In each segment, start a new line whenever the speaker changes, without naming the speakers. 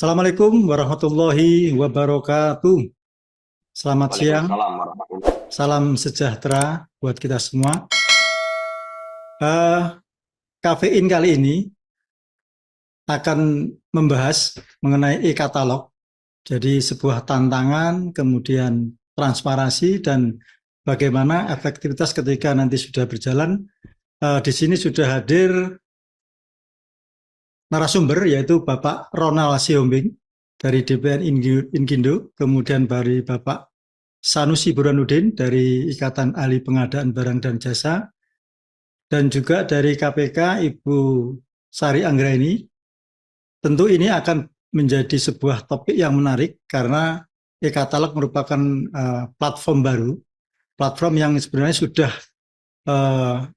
Assalamualaikum warahmatullahi wabarakatuh. Selamat siang,
Waalaikumsalam warahmatullahi
salam sejahtera buat kita semua. Eh, Kafein kali ini akan membahas mengenai e-katalog. Jadi sebuah tantangan, kemudian transparansi dan bagaimana efektivitas ketika nanti sudah berjalan. Di sini sudah hadir narasumber yaitu Bapak Ronald Siombing dari DPN Inkindo, kemudian dari Bapak Sanusi Burhanuddin dari Ikatan Ahli Pengadaan Barang dan Jasa, dan juga dari KPK Ibu Sari Anggraini. Tentu ini akan menjadi sebuah topik yang menarik karena e-katalog merupakan platform baru, platform yang sebenarnya sudah uh,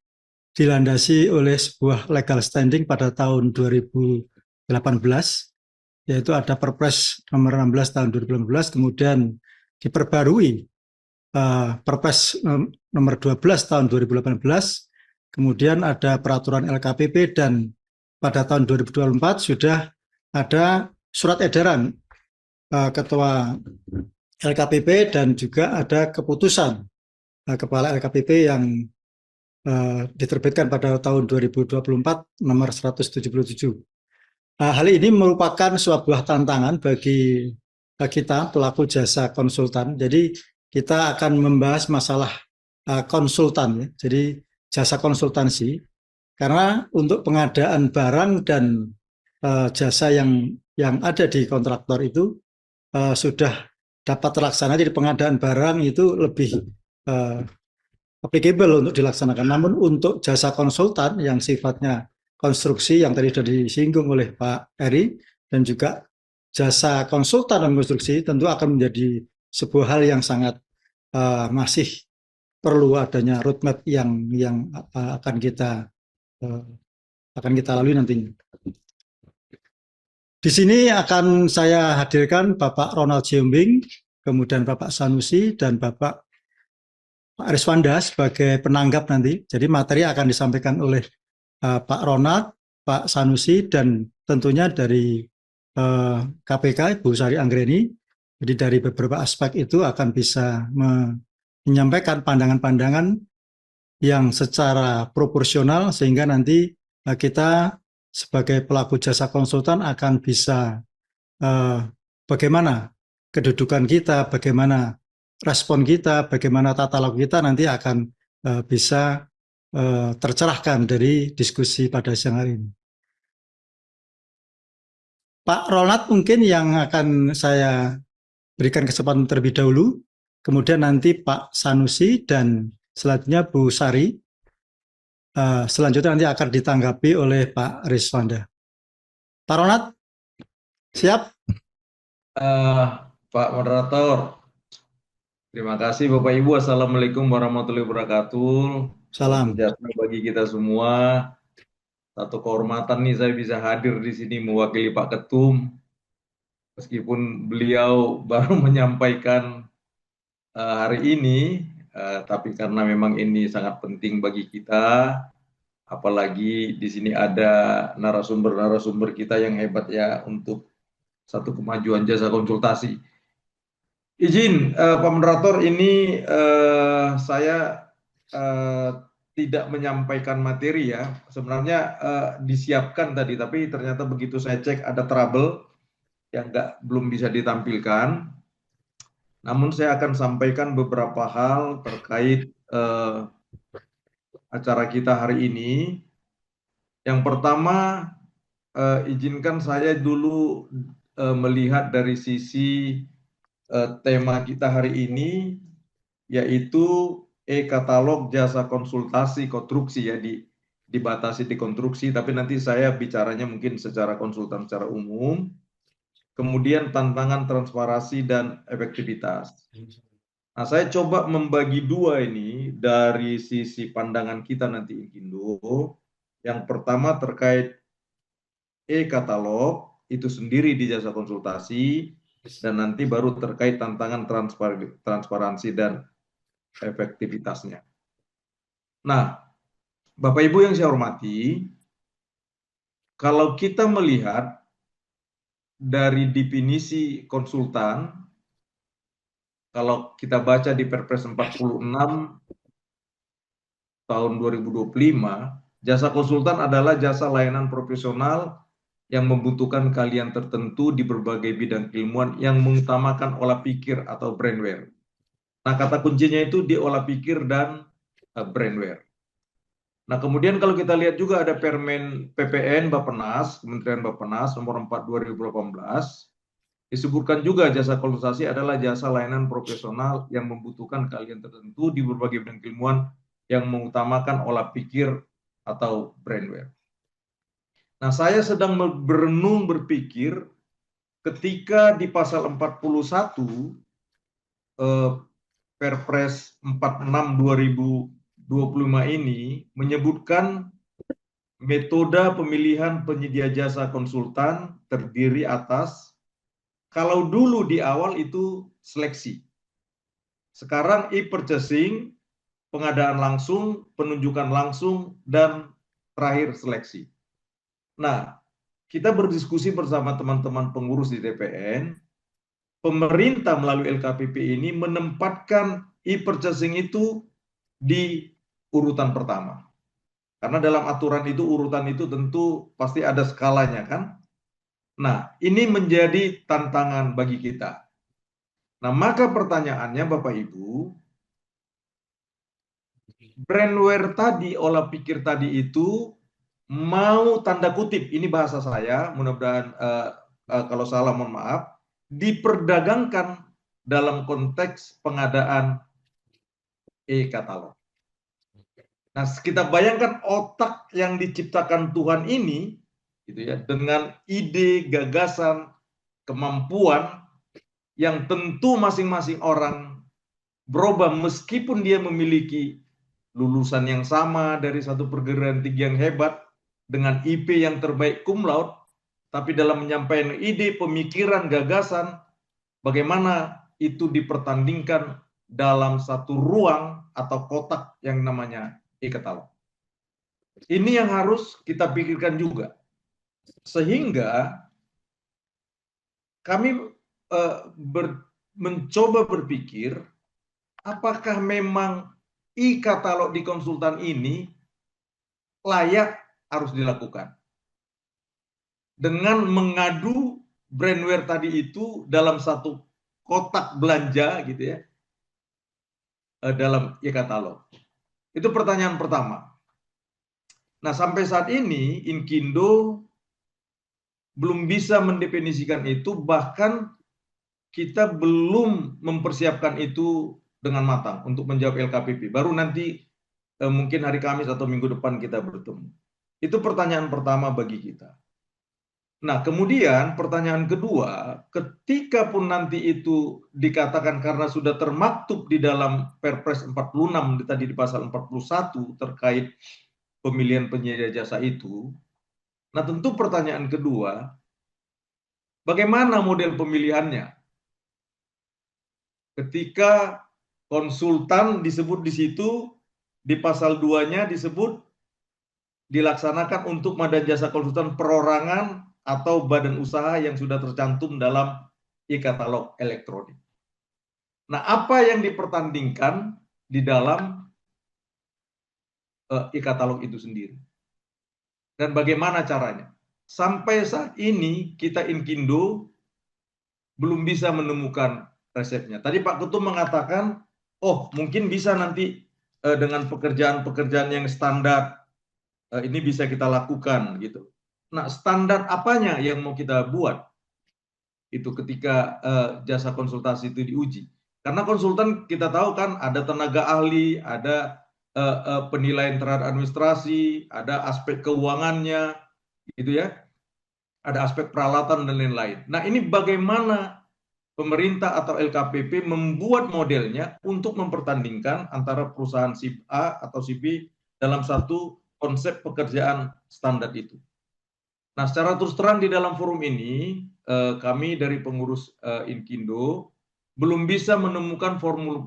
dilandasi oleh sebuah legal standing pada tahun 2018, yaitu ada Perpres nomor 16 tahun 2018, kemudian diperbarui Perpres nomor 12 tahun 2018, kemudian ada peraturan LKPP, dan pada tahun 2024 sudah ada surat edaran Ketua LKPP dan juga ada keputusan Kepala LKPP yang diterbitkan pada tahun 2024 nomor 177. Hal ini merupakan sebuah tantangan bagi kita pelaku jasa konsultan. Jadi kita akan membahas masalah konsultan, ya. Jadi jasa konsultansi, karena untuk pengadaan barang dan jasa yang ada di kontraktor itu sudah dapat terlaksana. Jadi pengadaan barang itu lebih uh, applicable untuk dilaksanakan. Namun untuk jasa konsultan yang sifatnya konstruksi yang tadi sudah disinggung oleh Pak Eri, dan juga jasa konsultan dan konstruksi, tentu akan menjadi sebuah hal yang sangat masih perlu adanya roadmap yang uh, akan kita lalui nantinya. Di sini akan saya hadirkan Bapak Ronald Siombing, kemudian Bapak Sanusi, dan Bapak Ariswanda sebagai penanggap nanti. Jadi materi akan disampaikan oleh Pak Ronald, Pak Sanusi, dan tentunya dari KPK Ibu Sari Anggraini. Jadi dari beberapa aspek itu akan bisa menyampaikan pandangan-pandangan yang secara proporsional, sehingga nanti kita sebagai pelaku jasa konsultan akan bisa bagaimana kedudukan kita, bagaimana respon kita, bagaimana tata laku kita nanti akan bisa tercerahkan dari diskusi pada siang hari ini. Pak Ronald mungkin yang akan saya berikan kesempatan terlebih dahulu, kemudian nanti Pak Sanusi, dan selanjutnya Bu Sari. Selanjutnya nanti akan ditanggapi oleh Pak Riswanda. Pak Ronald, siap?
Pak Moderator, terima kasih Bapak Ibu. Assalamualaikum warahmatullahi wabarakatuh. Salam
Salam.
sejahtera bagi kita semua. Satu kehormatan nih saya bisa hadir di sini mewakili Pak Ketum. Meskipun beliau baru menyampaikan hari ini, tapi karena memang ini sangat penting bagi kita, apalagi di sini ada narasumber-narasumber kita yang hebat ya untuk satu kemajuan jasa konsultasi. Izin Pak Moderator, ini saya tidak menyampaikan materi ya. Sebenarnya disiapkan tadi, tapi ternyata begitu saya cek ada trouble yang belum bisa ditampilkan. Namun saya akan sampaikan beberapa hal terkait acara kita hari ini. Yang pertama, izinkan saya dulu melihat dari sisi tema kita hari ini, yaitu e-katalog jasa konsultasi konstruksi ya, dibatasi di konstruksi, tapi nanti saya bicaranya mungkin secara konsultan secara umum. Kemudian tantangan transparansi dan efektivitas. Nah, saya coba membagi dua ini dari sisi pandangan kita nanti Inkindo. Yang pertama terkait e-katalog itu sendiri di jasa konsultasi, dan nanti baru terkait tantangan transparansi dan efektivitasnya. Nah, Bapak Ibu yang saya hormati, kalau kita melihat dari definisi konsultan, kalau kita baca di Perpres 46 tahun 2025, jasa konsultan adalah jasa layanan profesional yang membutuhkan keahlian tertentu di berbagai bidang keilmuan yang mengutamakan olah pikir atau brainware. Nah, kata kuncinya itu di olah pikir dan brainware. Nah, kemudian kalau kita lihat juga ada Permen PPN Bappenas, Kementerian Bappenas nomor 4 2018, disebutkan juga jasa konsultasi adalah jasa layanan profesional yang membutuhkan keahlian tertentu di berbagai bidang keilmuan yang mengutamakan olah pikir atau brainware. Nah, saya sedang berenung berpikir ketika di pasal 41 Perpres 46 2025 ini menyebutkan metode pemilihan penyedia jasa konsultan terdiri atas, kalau dulu di awal itu seleksi. Sekarang e-purchasing, pengadaan langsung, penunjukan langsung, dan terakhir seleksi. Nah, kita berdiskusi bersama teman-teman pengurus di TPN, pemerintah melalui LKPP ini menempatkan e-purchasing itu di urutan pertama. Karena dalam aturan itu, urutan itu tentu pasti ada skalanya kan. Nah, ini menjadi tantangan bagi kita. Nah, maka pertanyaannya Bapak Ibu, brainware tadi, olah pikir tadi itu mau tanda kutip, ini bahasa saya, mudah-mudahan kalau salah mohon maaf, diperdagangkan dalam konteks pengadaan e-katalog. Nah, kita bayangkan otak yang diciptakan Tuhan ini, gitu ya, dengan ide, gagasan, kemampuan yang tentu masing-masing orang berubah meskipun dia memiliki lulusan yang sama dari satu perguruan tinggi yang hebat dengan IP yang terbaik cum laude, tapi dalam menyampaikan ide, pemikiran, gagasan, bagaimana itu dipertandingkan dalam satu ruang atau kotak yang namanya e-katalog. Ini yang harus kita pikirkan juga. Sehingga kami mencoba berpikir, apakah memang e-katalog di konsultan ini layak harus dilakukan. Dengan mengadu brainware tadi itu dalam satu kotak belanja gitu ya, dalam e-katalog. Itu pertanyaan pertama. Nah, sampai saat ini Inkindo belum bisa mendefinisikan itu, bahkan kita belum mempersiapkan itu dengan matang untuk menjawab LKPP. Baru nanti mungkin hari Kamis atau minggu depan kita bertemu. Itu pertanyaan pertama bagi kita. Nah, kemudian pertanyaan kedua, ketika pun nanti itu dikatakan karena sudah termaktub di dalam Perpres 46 tadi di pasal 41 terkait pemilihan penyedia jasa itu. Nah, tentu pertanyaan kedua, bagaimana model pemilihannya? Ketika konsultan disebut di situ, di pasal 2-nya disebut dilaksanakan untuk badan jasa konsultan perorangan atau badan usaha yang sudah tercantum dalam e-katalog elektronik. Nah, apa yang dipertandingkan di dalam e-katalog itu sendiri? Dan bagaimana caranya? Sampai saat ini kita Inkindo belum bisa menemukan resepnya. Tadi Pak Ketum mengatakan, oh mungkin bisa nanti dengan pekerjaan-pekerjaan yang standar ini bisa kita lakukan gitu. Nah, standar apanya yang mau kita buat? Itu ketika jasa konsultasi itu diuji. Karena konsultan kita tahu kan ada tenaga ahli, ada penilaian terhadap administrasi, ada aspek keuangannya, gitu ya. Ada aspek peralatan dan lain-lain. Nah, ini bagaimana pemerintah atau LKPP membuat modelnya untuk mempertandingkan antara perusahaan SIP A atau SIP B dalam satu konsep pekerjaan standar itu. Nah, secara terus terang di dalam forum ini, kami dari pengurus Inkindo belum bisa menemukan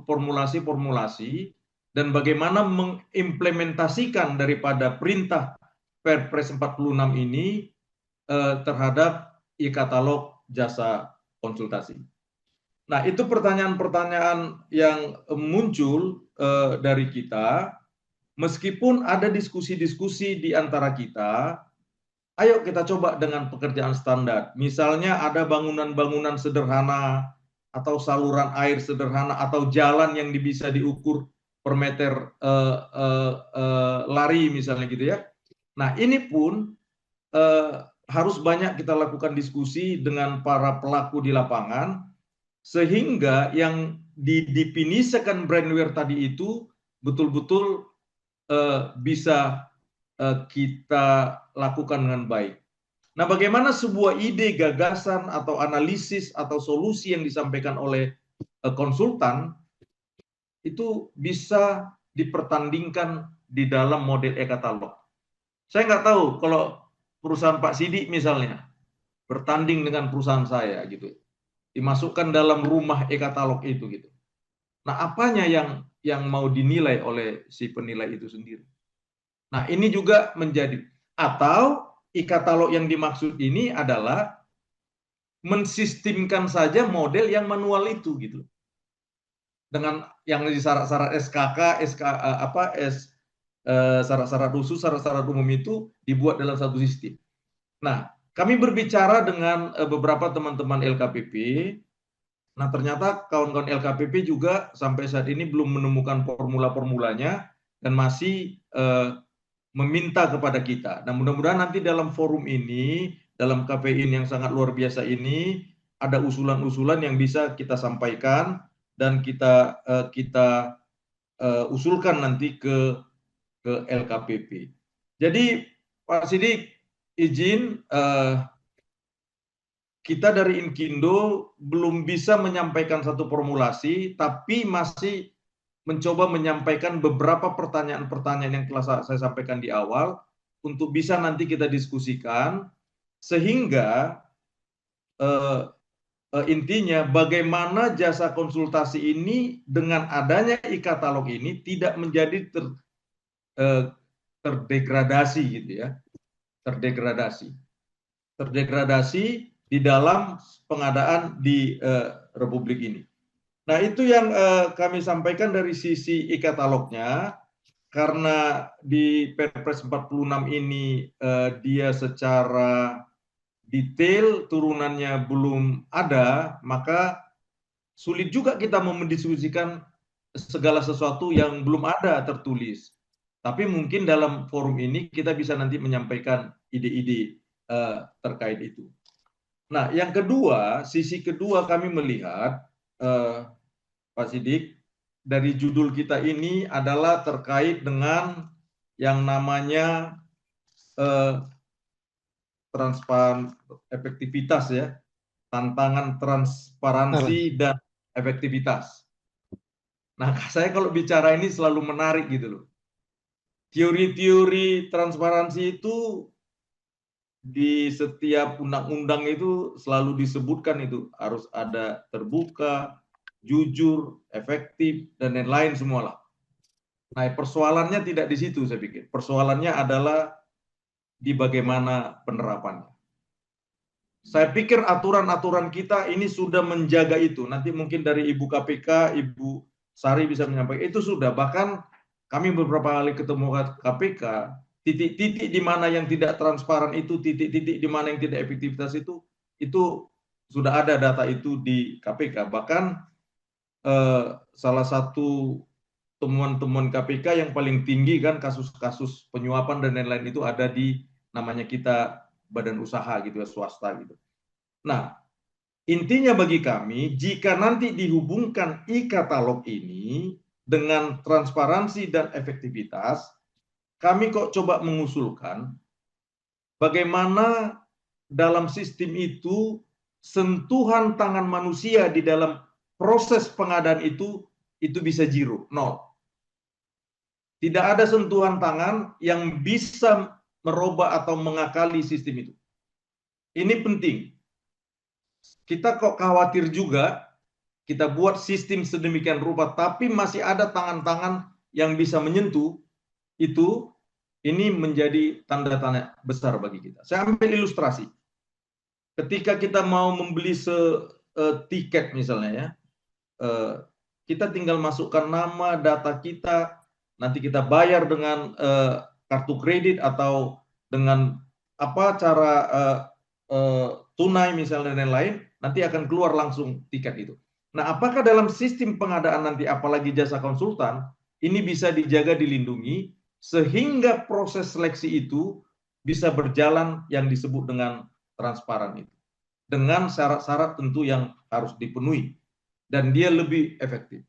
formulasi-formulasi dan bagaimana mengimplementasikan daripada perintah Perpres 46 ini terhadap e-katalog jasa konsultasi. Nah, itu pertanyaan-pertanyaan yang muncul dari kita, meskipun ada diskusi-diskusi di antara kita. Ayo kita coba dengan pekerjaan standar. Misalnya ada bangunan-bangunan sederhana atau saluran air sederhana atau jalan yang bisa diukur per meter lari misalnya gitu ya. Nah, ini pun harus banyak kita lakukan diskusi dengan para pelaku di lapangan sehingga yang didefinisikan brandware tadi itu betul-betul bisa kita lakukan dengan baik. Nah, bagaimana sebuah ide, gagasan, atau analisis, atau solusi yang disampaikan oleh konsultan itu bisa dipertandingkan di dalam model e-katalog. Saya nggak tahu kalau perusahaan Pak Sidik misalnya bertanding dengan perusahaan saya gitu, dimasukkan dalam rumah e-katalog itu gitu. Nah, apanya yang mau dinilai oleh si penilai itu sendiri? Nah, ini juga menjadi, atau e-katalog yang dimaksud ini adalah mensistemkan saja model yang manual itu gitu. Dengan yang di syarat-syarat SKK, syarat-syarat khusus, syarat-syarat umum itu dibuat dalam satu sistem. Nah, kami berbicara dengan beberapa teman-teman LKPP. Nah, ternyata kawan-kawan LKPP juga sampai saat ini belum menemukan formula-formulanya dan masih meminta kepada kita. Nah, mudah-mudahan nanti dalam forum ini, dalam KPI yang sangat luar biasa ini, ada usulan-usulan yang bisa kita sampaikan dan kita usulkan nanti ke LKPP. Jadi, Pak Sidik, izin kita dari Inkindo belum bisa menyampaikan satu formulasi, tapi masih mencoba menyampaikan beberapa pertanyaan-pertanyaan yang telah saya sampaikan di awal untuk bisa nanti kita diskusikan sehingga intinya bagaimana jasa konsultasi ini dengan adanya e-katalog ini tidak menjadi terdegradasi gitu ya, terdegradasi di dalam pengadaan di Republik ini. Nah, itu yang kami sampaikan dari sisi e-katalognya, karena di Perpres 46 ini dia secara detail turunannya belum ada, maka sulit juga kita mendiskusikan segala sesuatu yang belum ada tertulis. Tapi mungkin dalam forum ini kita bisa nanti menyampaikan ide-ide terkait itu. Nah, yang kedua, sisi kedua kami melihat Pak Sidik, dari judul kita ini adalah terkait dengan yang namanya transparan efektivitas ya, tantangan transparansi dan efektivitas. Nah, saya kalau bicara ini selalu menarik gitu loh. Teori-teori transparansi itu di setiap undang-undang itu selalu disebutkan itu harus ada terbuka, jujur, efektif, dan lain-lain semualah. Nah, persoalannya tidak di situ saya pikir. Persoalannya adalah di bagaimana penerapannya. Saya pikir aturan-aturan kita ini sudah menjaga itu. Nanti mungkin dari Ibu KPK, Ibu Sari bisa menyampaikan. Itu sudah, bahkan kami beberapa kali ketemu KPK, titik-titik di mana yang tidak transparan itu, titik-titik di mana yang tidak efektivitas itu sudah ada data itu di KPK. Bahkan salah satu temuan-temuan KPK yang paling tinggi kan kasus-kasus penyuapan dan lain-lain itu ada di namanya kita badan usaha gitu ya, swasta gitu. Nah, intinya bagi kami, jika nanti dihubungkan e-katalog ini dengan transparansi dan efektivitas, kami kok coba mengusulkan bagaimana dalam sistem itu sentuhan tangan manusia di dalam proses pengadaan itu bisa zero, nol. Tidak ada sentuhan tangan yang bisa merubah atau mengakali sistem itu. Ini penting. Kita kok khawatir juga, kita buat sistem sedemikian rupa, tapi masih ada tangan-tangan yang bisa menyentuh itu, ini menjadi tanda tanya besar bagi kita. Saya ambil ilustrasi. ketika kita mau membeli tiket misalnya ya, kita tinggal masukkan nama, data kita, nanti kita bayar dengan kartu kredit atau dengan apa cara tunai misalnya dan lain-lain, nanti akan keluar langsung tiket itu. Nah, apakah dalam sistem pengadaan nanti, apalagi jasa konsultan, ini bisa dijaga, dilindungi, sehingga proses seleksi itu bisa berjalan yang disebut dengan transparan itu. Dengan syarat-syarat tentu yang harus dipenuhi. Dan dia lebih efektif.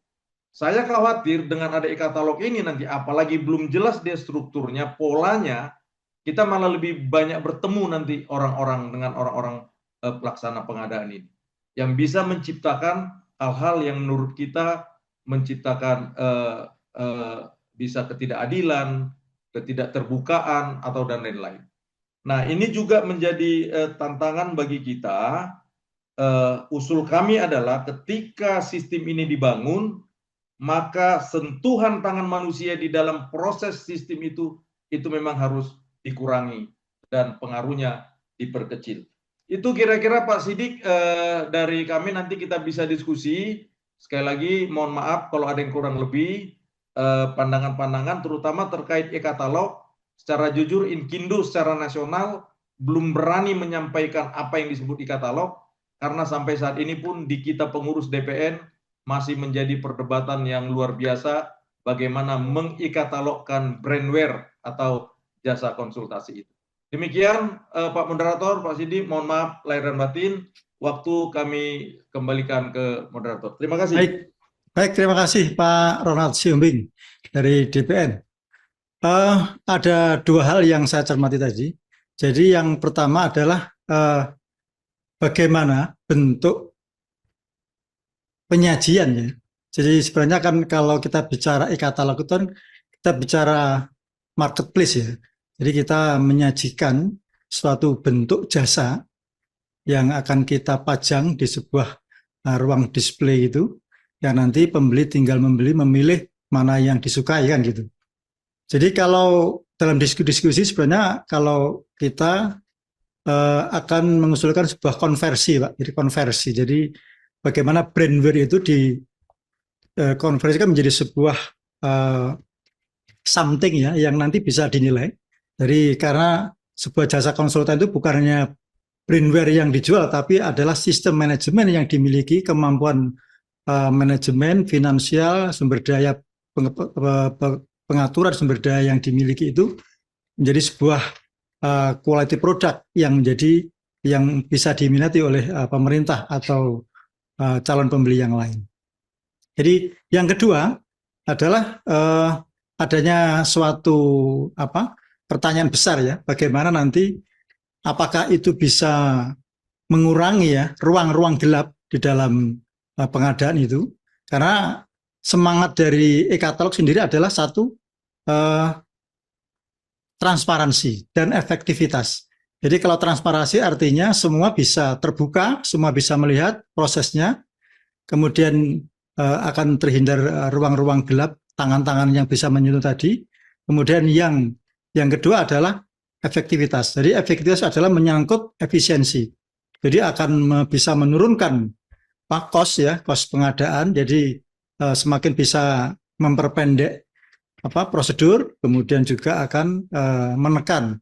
Saya khawatir dengan ada e-katalog ini nanti, apalagi belum jelas dia strukturnya, polanya, kita malah lebih banyak bertemu nanti orang-orang dengan orang-orang pelaksana pengadaan ini. Yang bisa menciptakan hal-hal yang menurut kita menciptakan bisa ketidakadilan, ketidakterbukaan, atau dan lain-lain. Nah, ini juga menjadi tantangan bagi kita. Usul kami adalah ketika sistem ini dibangun, maka sentuhan tangan manusia di dalam proses sistem itu memang harus dikurangi dan pengaruhnya diperkecil. Itu kira-kira Pak Sidik dari kami, nanti kita bisa diskusi. Sekali lagi mohon maaf kalau ada yang kurang lebih pandangan-pandangan terutama terkait e-katalog. Secara jujur Inkindo secara nasional belum berani menyampaikan apa yang disebut e-katalog, karena sampai saat ini pun di kita pengurus DPN masih menjadi perdebatan yang luar biasa bagaimana meng-e-katalogkan brandware atau jasa konsultasi itu. Demikian Pak Moderator, Pak Sidi, mohon maaf lahir dan batin, waktu kami kembalikan ke moderator. Terima kasih.
Baik, terima kasih Pak Ronald Siombing dari DPN. Ada dua hal yang saya cermati tadi. Jadi yang pertama adalah bagaimana bentuk penyajian ya. Jadi sebenarnya kan kalau kita bicara e-katalog itu kan kita bicara marketplace ya. Jadi kita menyajikan suatu bentuk jasa yang akan kita pajang di sebuah ruang display itu, yang nanti pembeli tinggal memilih mana yang disukai kan gitu. Jadi kalau dalam diskusi sebenarnya kalau kita akan mengusulkan sebuah konversi Pak, jadi konversi. Jadi bagaimana brandware itu dikonversikan menjadi sebuah something ya yang nanti bisa dinilai. Jadi karena sebuah jasa konsultan itu bukan hanya brandware yang dijual, tapi adalah sistem manajemen yang dimiliki, kemampuan manajemen, finansial, sumber daya, pengaturan sumber daya yang dimiliki itu menjadi sebuah quality product yang bisa diminati oleh pemerintah atau calon pembeli yang lain. Jadi yang kedua adalah adanya suatu pertanyaan besar ya, bagaimana nanti apakah itu bisa mengurangi ya ruang-ruang gelap di dalam pengadaan itu, karena semangat dari e-katalog sendiri adalah satu transparansi dan efektivitas. Jadi kalau transparansi artinya semua bisa terbuka, semua bisa melihat prosesnya, kemudian akan terhindar ruang-ruang gelap, tangan-tangan yang bisa menyentuh tadi. Kemudian yang kedua adalah efektivitas. Jadi efektivitas adalah menyangkut efisiensi. Jadi akan bisa menurunkan kos pengadaan. Jadi semakin bisa memperpendek prosedur, kemudian juga akan menekan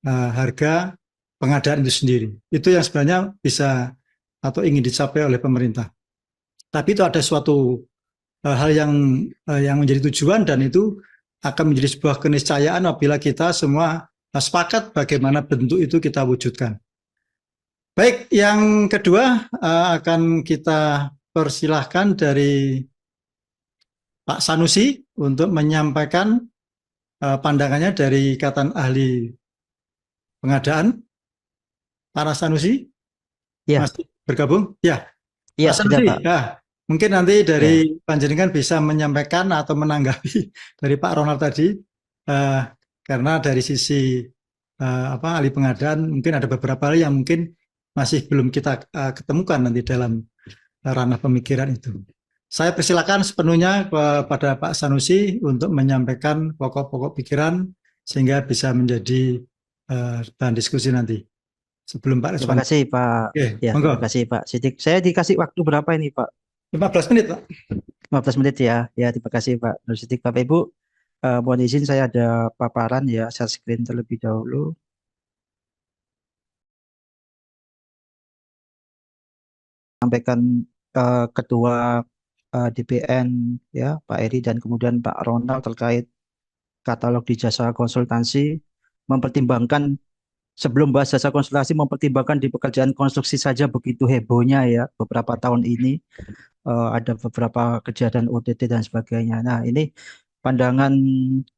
harga pengadaan itu sendiri. Itu yang sebenarnya bisa atau ingin dicapai oleh pemerintah. Tapi itu ada suatu hal yang menjadi tujuan, dan itu akan menjadi sebuah keniscayaan apabila kita semua sepakat bagaimana bentuk itu kita wujudkan. Baik, yang kedua akan kita persilahkan dari Pak Sanusi untuk menyampaikan pandangannya dari Ikatan Ahli Pengadaan. Pak Sanusi,
ya.
masih bergabung? Ya,
ya
Pak Sanusi,
sudah, Pak.
ya, mungkin nanti dari panjenengan bisa menyampaikan atau menanggapi dari Pak Ronald tadi, karena dari sisi ahli pengadaan mungkin ada beberapa hal yang mungkin masih belum kita ketemukan nanti dalam ranah pemikiran itu. Saya persilakan sepenuhnya kepada Pak Sanusi untuk menyampaikan pokok-pokok pikiran sehingga bisa menjadi bahan diskusi nanti. sebelum Pak
Terima
Reswan.
kasih Pak.
Oke,
Ya,
monggo.
terima kasih Pak Sidik. Saya dikasih waktu berapa ini Pak?
15 menit, Pak.
15 menit ya. Ya, terima kasih Pak Nur Sidik. Bapak Ibu, mohon izin saya ada paparan ya, share screen terlebih dahulu. Sampaikan Ketua DPN ya, Pak Eri dan kemudian Pak Ronald terkait katalog di jasa konsultansi, mempertimbangkan sebelum bahas jasa konsultasi, mempertimbangkan di pekerjaan konstruksi saja begitu hebohnya ya beberapa tahun ini, ada beberapa kejadian OTT dan sebagainya. Nah, ini pandangan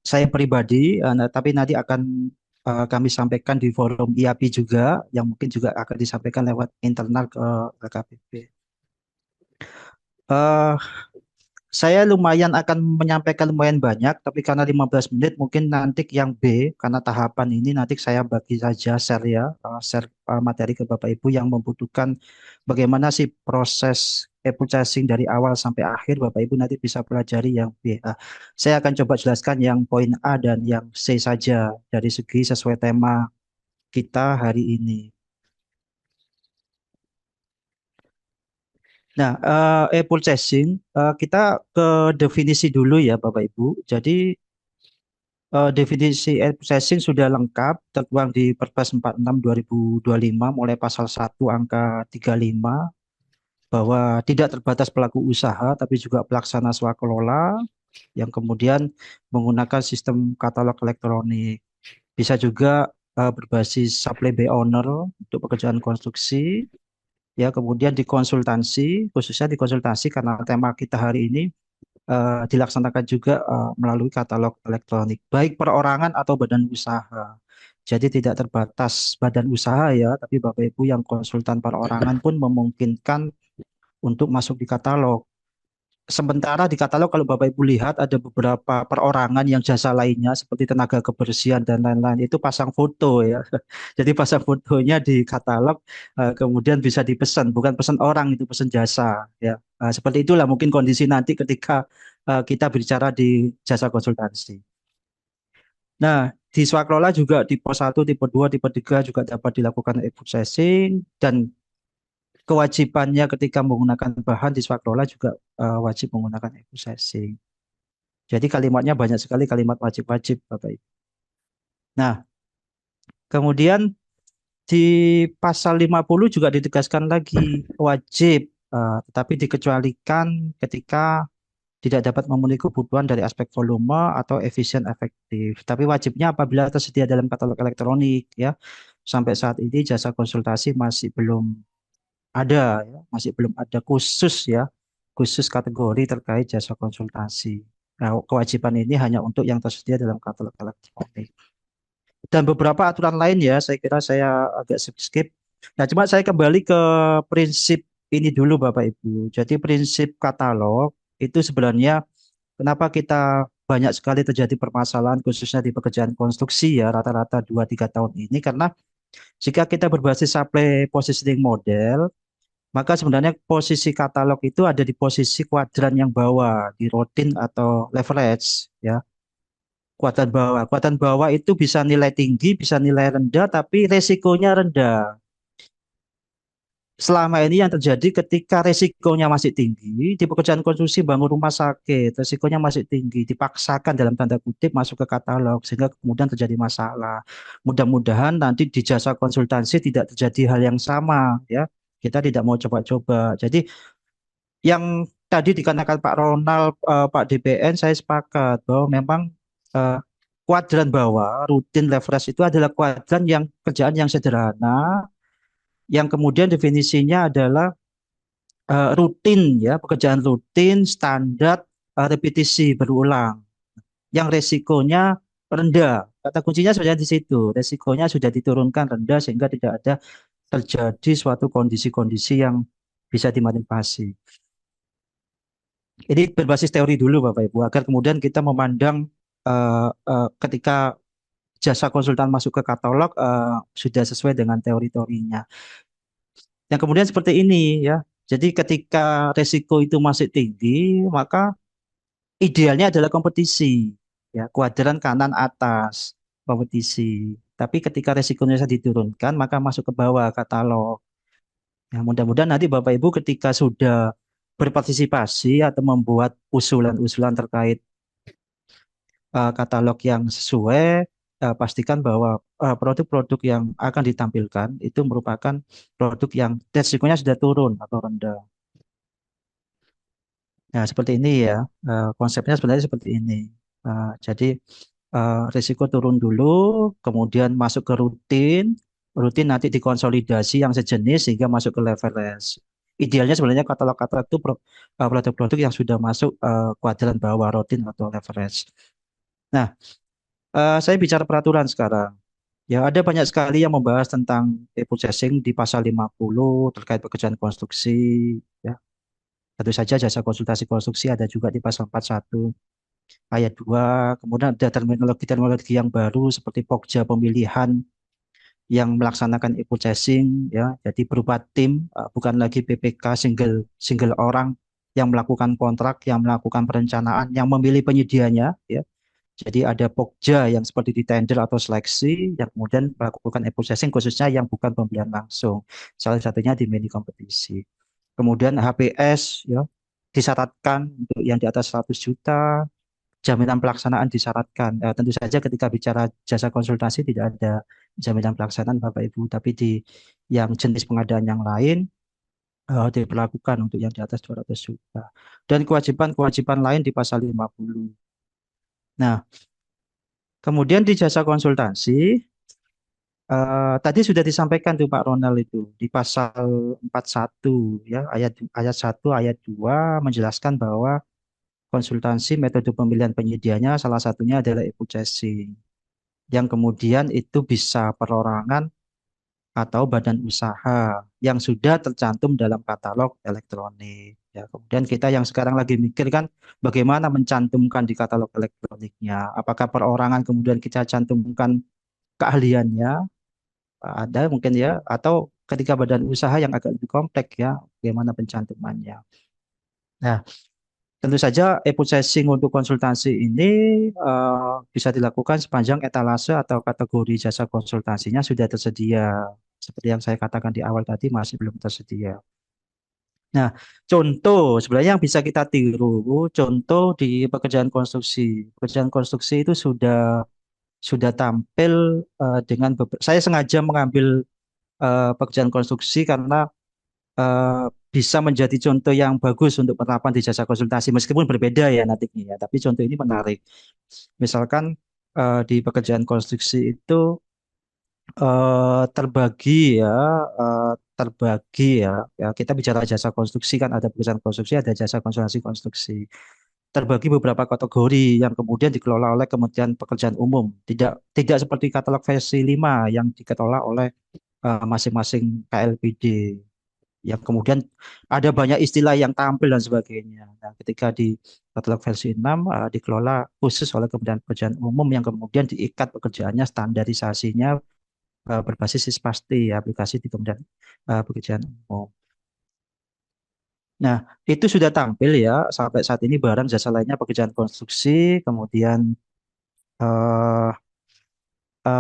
saya pribadi, tapi nanti akan kami sampaikan di forum IAPI juga, yang mungkin juga akan disampaikan lewat internal ke LKPP. Eh, Saya lumayan akan menyampaikan lumayan banyak, tapi karena 15 menit mungkin nanti yang B, karena tahapan ini nanti saya bagi saja share ya, share materi ke Bapak Ibu yang membutuhkan bagaimana sih proses e-purchasing dari awal sampai akhir, Bapak Ibu nanti bisa pelajari yang B. Saya akan coba jelaskan yang poin A dan yang C saja dari segi sesuai tema kita hari ini. Nah, e-purchasing, kita ke definisi dulu ya Bapak Ibu. Jadi definisi e-purchasing sudah lengkap, tertuang di Perpres 46 2025 mulai pasal 1 angka 35 bahwa tidak terbatas pelaku usaha tapi juga pelaksana swakelola yang kemudian menggunakan sistem katalog elektronik. Bisa juga berbasis supply by owner untuk pekerjaan konstruksi, ya kemudian dikonsultasi, khususnya dikonsultasi karena tema kita hari ini dilaksanakan juga melalui katalog elektronik, baik perorangan atau badan usaha. Jadi tidak terbatas badan usaha ya, tapi Bapak Ibu yang konsultan perorangan pun memungkinkan untuk masuk di katalog. Sementara di katalog kalau Bapak Ibu lihat ada beberapa perorangan yang jasa lainnya seperti tenaga kebersihan dan lain-lain itu pasang foto ya. Jadi pasang fotonya di katalog kemudian bisa dipesan, bukan pesan orang itu pesan jasa ya. Seperti itulah mungkin kondisi nanti ketika kita berbicara di jasa konsultansi. Nah, di swaklola juga tipe 1, tipe 2, tipe 3 juga dapat dilakukan e-processing dan kewajibannya ketika menggunakan bahan di swaklola juga wajib menggunakan e-processing. Jadi kalimatnya banyak sekali kalimat wajib-wajib, Bapak Ibu. Nah, kemudian di pasal 50 juga ditegaskan lagi wajib, tetapi dikecualikan ketika tidak dapat memenuhi kebutuhan dari aspek volume atau efisien efektif. Tapi wajibnya apabila tersedia dalam katalog elektronik ya. Sampai saat ini jasa konsultasi masih belum ada ya, masih belum ada khusus ya, khusus kategori terkait jasa konsultasi. Nah, kewajiban ini hanya untuk yang tersedia dalam katalog elektronik. Dan beberapa aturan lain ya, saya kira saya agak skip. Nah, cuma saya kembali ke prinsip ini dulu Bapak Ibu. Jadi prinsip katalog itu sebenarnya kenapa kita banyak sekali terjadi permasalahan khususnya di pekerjaan konstruksi ya rata-rata 2-3 tahun ini karena jika kita berbasis supply positioning model maka sebenarnya posisi katalog itu ada di posisi kuadran yang bawah di routing atau leverage ya. Kuadran bawah. Kuadran bawah itu bisa nilai tinggi, bisa nilai rendah, tapi resikonya rendah. Selama ini yang terjadi ketika resikonya masih tinggi, di pekerjaan konstruksi bangun rumah sakit, resikonya masih tinggi, dipaksakan dalam tanda kutip masuk ke katalog, sehingga kemudian terjadi masalah. Mudah-mudahan nanti di jasa konsultansi tidak terjadi hal yang sama, ya. Kita tidak mau coba-coba. Jadi yang tadi dikatakan Pak Ronald, Pak DPN, saya sepakat bahwa memang eh, kuadran bawah, rutin leverage itu adalah kuadran yang kerjaan yang sederhana, yang kemudian definisinya adalah rutin ya, pekerjaan rutin, standar, repetisi berulang, yang resikonya rendah. Kata kuncinya sebenarnya di situ, resikonya sudah diturunkan rendah sehingga tidak ada terjadi suatu kondisi-kondisi yang bisa dimanipulasi. Ini berbasis teori dulu Bapak Ibu, agar kemudian kita memandang ketika jasa konsultan masuk ke katalog sudah sesuai dengan teori-teorinya. Yang kemudian seperti ini ya. Jadi ketika resiko itu masih tinggi, maka idealnya adalah kompetisi. Ya, kuadran kanan atas kompetisi. Tapi ketika resikonya bisa diturunkan, maka masuk ke bawah katalog. Ya, mudah-mudahan nanti Bapak Ibu ketika sudah berpartisipasi atau membuat usulan-usulan terkait katalog yang sesuai, pastikan bahwa produk-produk yang akan ditampilkan itu merupakan produk yang resikonya sudah turun atau rendah. Nah, seperti ini ya. Konsepnya sebenarnya seperti ini. Jadi risiko turun dulu, kemudian masuk ke rutin, rutin nanti dikonsolidasi yang sejenis sehingga masuk ke leverage. Idealnya sebenarnya katalog-katalog itu produk-produk yang sudah masuk kuadran bawah rutin atau leverage. Nah, saya bicara peraturan sekarang. Ya, ada banyak sekali yang membahas tentang e-processing di pasal 50 terkait pekerjaan konstruksi. Ya, tentu saja jasa konsultasi konstruksi ada juga di pasal 41 ayat 2. Kemudian ada terminologi-terminologi yang baru seperti pokja pemilihan yang melaksanakan e-processing, ya. Jadi berupa tim, bukan lagi PPK single single orang yang melakukan kontrak, yang melakukan perencanaan, yang memilih penyedianya, ya. Jadi ada pokja yang seperti di tender atau seleksi yang kemudian melakukan e-processing khususnya yang bukan pembelian langsung. Salah satunya di mini kompetisi. Kemudian HPS, ya, disyaratkan untuk yang di atas 100 juta, jaminan pelaksanaan disyaratkan. Tentu saja ketika bicara jasa konsultasi tidak ada jaminan pelaksanaan Bapak Ibu, tapi di yang jenis pengadaan yang lain diperlakukan untuk yang di atas 200 juta. Dan kewajiban-kewajiban lain di pasal 50. Nah, kemudian di jasa konsultasi, tadi sudah disampaikan tuh Pak Ronald itu di pasal 41 ya, ayat ayat 1 ayat 2 menjelaskan bahwa konsultansi metode pemilihan penyedianya salah satunya adalah e-processing yang kemudian itu bisa perorangan atau badan usaha yang sudah tercantum dalam katalog elektronik. Ya, kemudian kita yang sekarang lagi mikir kan bagaimana mencantumkan di katalog elektroniknya. Apakah perorangan kemudian kita cantumkan keahliannya ada mungkin ya atau ketika badan usaha yang agak lebih kompleks ya bagaimana pencantumannya. Nah, tentu saja e-processing untuk konsultasi ini bisa dilakukan sepanjang etalase atau kategori jasa konsultasinya sudah tersedia. Seperti yang saya katakan di awal tadi masih belum tersedia. Nah, contoh sebenarnya yang bisa kita tiru, contoh di pekerjaan konstruksi. Pekerjaan konstruksi itu sudah tampil dengan saya sengaja mengambil pekerjaan konstruksi karena eh, bisa menjadi contoh yang bagus untuk penerapan di jasa konsultasi meskipun berbeda ya nantinya ya tapi contoh ini menarik misalkan di pekerjaan konstruksi itu terbagi ya eh, terbagi ya kita bicara jasa konstruksi kan ada pekerjaan konstruksi ada jasa konsultasi konstruksi terbagi beberapa kategori yang kemudian dikelola oleh Kementerian Pekerjaan Umum tidak tidak seperti katalog versi 5 yang dikelola oleh masing-masing KLPD yang kemudian ada banyak istilah yang tampil dan sebagainya. Nah, ketika di katalog versi 6 dikelola khusus oleh Kementerian Pekerjaan Umum yang kemudian diikat pekerjaannya standarisasinya berbasis pasti aplikasi di Kementerian Pekerjaan Umum. Nah, itu sudah tampil ya sampai saat ini barang jasa lainnya pekerjaan konstruksi, kemudian eh,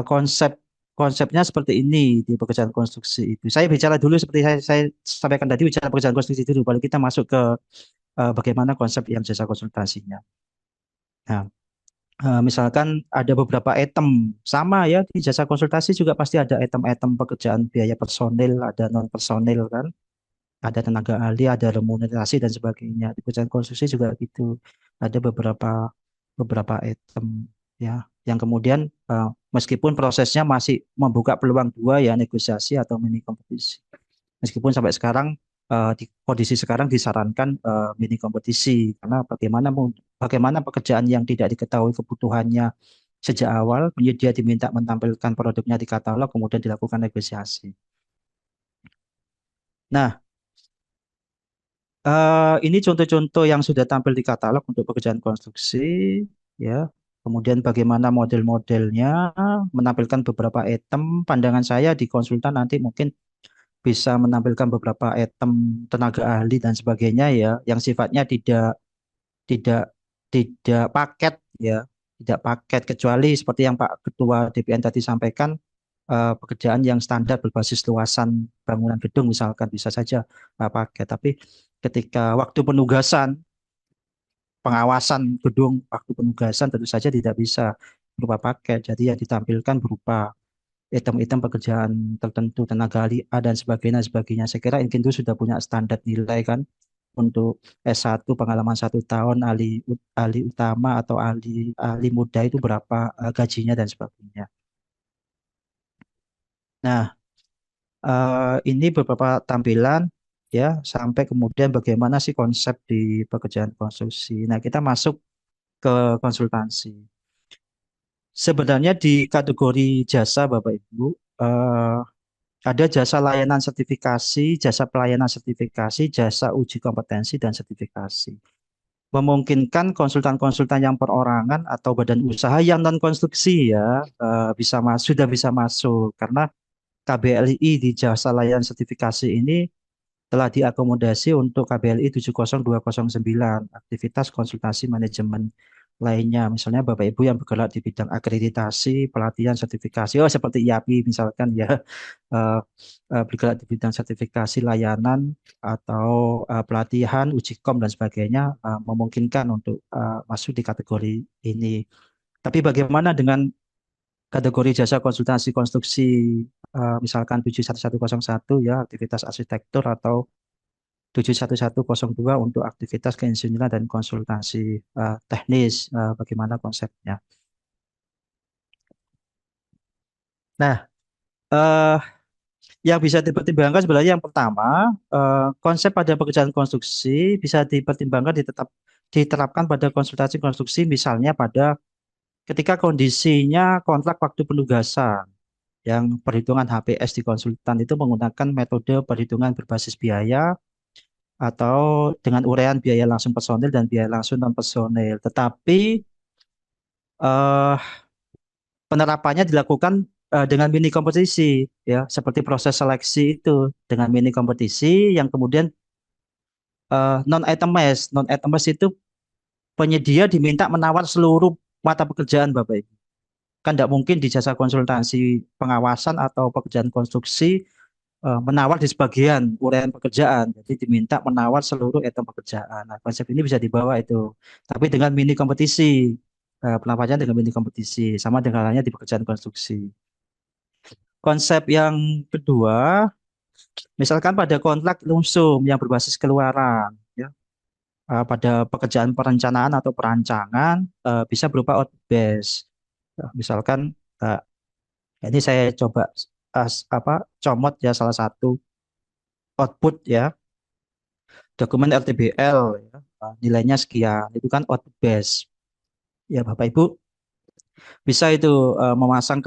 konsep konsepnya seperti ini di pekerjaan konstruksi itu. Saya bicara dulu seperti saya sampaikan tadi bicara pekerjaan konstruksi dulu, baru kita masuk ke bagaimana konsep yang jasa konsultasinya. Nah, misalkan ada beberapa item sama ya di jasa konsultasi juga pasti ada item-item pekerjaan biaya personil, ada non personil kan, ada tenaga ahli, ada remunerasi dan sebagainya. Di pekerjaan konstruksi juga gitu. Ada beberapa item ya yang kemudian meskipun prosesnya masih membuka peluang dua ya negosiasi atau mini kompetisi. Meskipun sampai sekarang di kondisi sekarang disarankan mini kompetisi karena bagaimana pekerjaan yang tidak diketahui kebutuhannya sejak awal penyedia diminta menampilkan produknya di katalog kemudian dilakukan negosiasi. Nah, ini contoh-contoh yang sudah tampil di katalog untuk pekerjaan konstruksi, ya. Kemudian bagaimana model-modelnya, menampilkan beberapa item. Pandangan saya di konsultan nanti mungkin bisa menampilkan beberapa item tenaga ahli dan sebagainya ya, yang sifatnya tidak tidak paket ya. tidak paket, kecuali seperti yang Pak Ketua DPN tadi sampaikan, pekerjaan yang standar berbasis luasan bangunan gedung misalkan bisa saja paket. Tapi ketika waktu penugasan, pengawasan gedung, waktu penugasan tentu saja tidak bisa berupa paket. Jadi yang ditampilkan berupa item-item pekerjaan tertentu, tenaga ahli A dan sebagainya, sebagainya. Saya kira Inkindu sudah punya standar nilai kan untuk S1 pengalaman 1 tahun, ahli utama atau ahli muda itu berapa gajinya dan sebagainya. Nah, ini beberapa tampilan ya, sampai kemudian bagaimana sih konsep di pekerjaan konstruksi. Nah, kita masuk ke konsultansi. Sebenarnya di kategori jasa Bapak Ibu, ada jasa layanan sertifikasi, jasa pelayanan sertifikasi, jasa uji kompetensi dan sertifikasi. Memungkinkan konsultan-konsultan yang perorangan atau badan usaha yang non konstruksi ya bisa sudah bisa masuk karena KBLI di jasa layanan sertifikasi ini telah diakomodasi untuk KBLI 70209 aktivitas konsultasi manajemen lainnya. Misalnya Bapak Ibu yang bergerak di bidang akreditasi, pelatihan, sertifikasi, seperti IAPI misalkan ya, bergerak di bidang sertifikasi layanan atau pelatihan, uji kom dan sebagainya, memungkinkan untuk masuk di kategori ini. Tapi bagaimana dengan kategori jasa konsultasi konstruksi, misalkan 71101 ya, aktivitas arsitektur atau 71102 untuk aktivitas keinsinyuran dan konsultasi teknis, bagaimana konsepnya. Nah, eh, yang bisa dipertimbangkan sebenarnya yang pertama, konsep pada pekerjaan konstruksi bisa dipertimbangkan diterapkan pada konsultasi konstruksi, misalnya pada ketika kondisinya kontrak waktu penugasan, yang perhitungan HPS di konsultan itu menggunakan metode perhitungan berbasis biaya atau dengan uraian biaya langsung personil dan biaya langsung non personil. Tetapi eh, penerapannya dilakukan dengan mini kompetisi, ya, seperti proses seleksi itu dengan mini kompetisi yang kemudian non itemis itu penyedia diminta menawar seluruh mata pekerjaan, Bapak Ibu. Kan tidak mungkin di jasa konsultansi pengawasan atau pekerjaan konstruksi menawar di sebagian uraian pekerjaan. Jadi diminta menawar seluruh item pekerjaan. Nah, konsep ini bisa dibawa itu. Tapi dengan mini kompetisi, penawarannya dengan mini kompetisi, sama dengan halnya di pekerjaan konstruksi. Konsep yang kedua, misalkan pada kontrak lumsum yang berbasis keluaran, ya, pada pekerjaan perencanaan atau perancangan bisa berupa output base. Misalkan ini saya coba comot ya salah satu output ya, dokumen RTBL ya, nilainya sekian, itu kan output base. Ya Bapak Ibu bisa itu memasang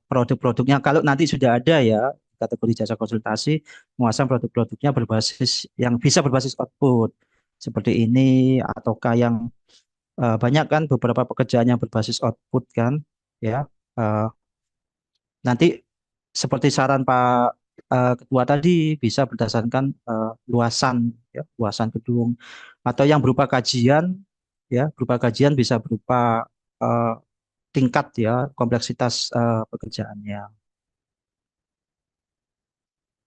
produk-produknya kalau nanti sudah ada ya kategori jasa konsultasi, memasang produk-produknya berbasis yang bisa berbasis output seperti ini, ataukah yang banyak kan beberapa pekerjaan yang berbasis output kan ya. Nanti seperti saran Pak Ketua tadi bisa berdasarkan luasan ya, luasan gedung atau yang berupa kajian ya, berupa kajian bisa berupa eh, tingkat ya kompleksitas pekerjaannya.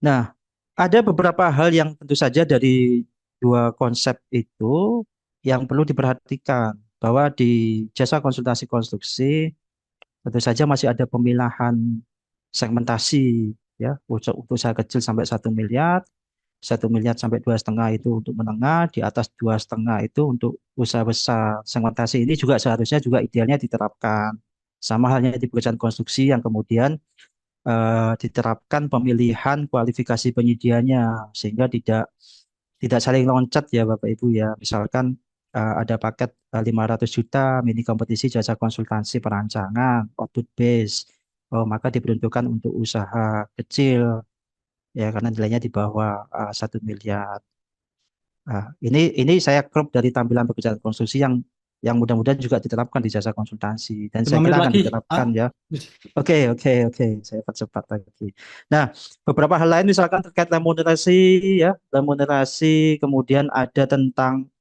Nah, ada beberapa hal yang tentu saja dari dua konsep itu yang perlu diperhatikan bahwa di jasa konsultasi konstruksi tentu saja masih ada pemilahan segmentasi ya untuk usaha kecil sampai 1 miliar, 1 miliar sampai 2,5 itu untuk menengah, di atas 2,5 itu untuk usaha besar. Segmentasi ini juga seharusnya juga idealnya diterapkan. Sama halnya di pekerjaan konstruksi yang kemudian diterapkan pemilihan kualifikasi penyedianya sehingga tidak saling loncat ya Bapak Ibu ya. Misalkan ada paket 500 juta mini kompetisi jasa konsultansi perancangan, output base. Oh, maka diperuntukkan untuk usaha kecil ya karena nilainya di bawah 1 miliar. Ini saya crop dari tampilan pekerjaan konstruksi yang mudah-mudahan juga diterapkan di jasa konsultansi dan
5
saya
menit
kira akan
lagi.
diterapkan ya. Oke, saya percepat lagi. Nah, beberapa hal lain misalkan terkait remunerasi ya, remunerasi kemudian ada tentang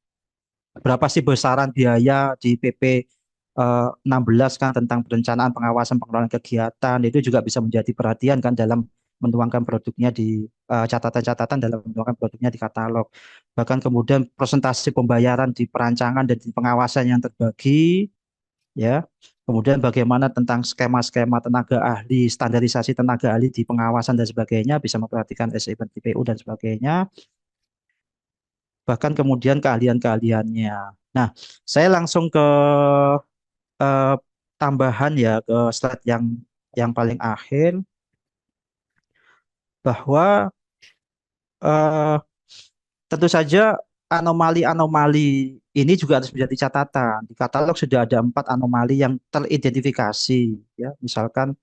berapa sih besaran biaya di PP 16 kan tentang perencanaan pengawasan pengelolaan kegiatan itu juga bisa menjadi perhatian kan dalam menuangkan produknya di catatan-catatan dalam menuangkan produknya di katalog. Bahkan kemudian presentasi pembayaran di perancangan dan di pengawasan yang terbagi, ya. Kemudian bagaimana tentang skema-skema tenaga ahli, standarisasi tenaga ahli di pengawasan dan sebagainya, bisa memperhatikan SIP TPU dan sebagainya. Bahkan kemudian keahlian-keahliannya. Nah, saya langsung ke eh, tambahan ya ke slide yang paling akhir bahwa eh, tentu saja anomali-anomali ini juga harus menjadi catatan. Di katalog sudah ada 4 anomali yang teridentifikasi, ya. Misalkan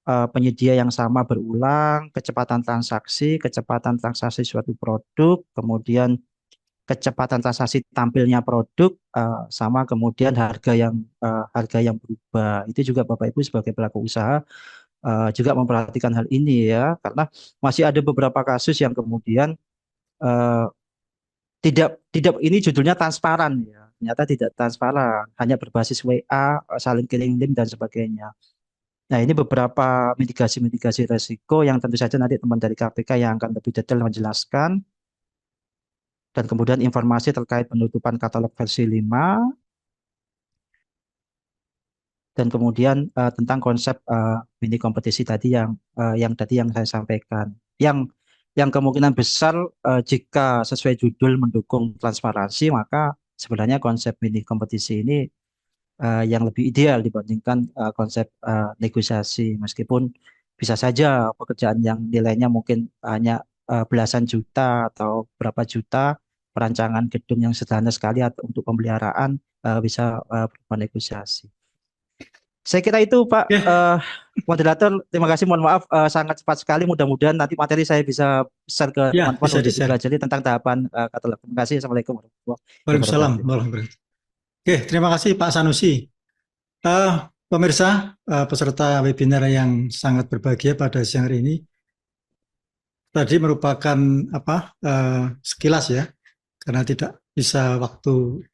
penyedia yang sama berulang, kecepatan transaksi suatu produk, kemudian kecepatan transaksi tampilnya produk, sama kemudian harga yang berubah. Itu juga Bapak Ibu sebagai pelaku usaha juga memperhatikan hal ini ya, karena masih ada beberapa kasus yang kemudian eh, tidak ini judulnya transparan ya, ternyata tidak transparan, hanya berbasis WA, saling kirim link dan sebagainya. Nah, ini beberapa mitigasi resiko yang tentu saja nanti teman dari KPK yang akan lebih detail menjelaskan. Dan kemudian informasi terkait penutupan katalog versi 5. Dan kemudian tentang konsep mini kompetisi tadi yang saya sampaikan. Yang kemungkinan besar jika sesuai judul mendukung transparansi, maka sebenarnya konsep mini kompetisi ini yang lebih ideal dibandingkan konsep negosiasi, meskipun bisa saja pekerjaan yang nilainya mungkin hanya belasan juta atau berapa juta, perancangan gedung yang sederhana sekali atau untuk pemeliharaan bisa berupa negosiasi. Saya kira itu Pak moderator, terima kasih, mohon maaf sangat cepat sekali, mudah-mudahan nanti materi saya bisa share ke
Ya,
teman-teman
bisa
untuk
di-share.
dipelajari tentang tahapan katalog. Terima kasih, Assalamualaikum warahmatullahi
Waalaikumsalam
wabarakatuh.
warahmatullahi wabarakatuh. Oke, terima kasih Pak Sanusi. Pemirsa, peserta webinar yang sangat berbahagia pada siang hari ini, tadi merupakan sekilas ya, karena tidak bisa waktu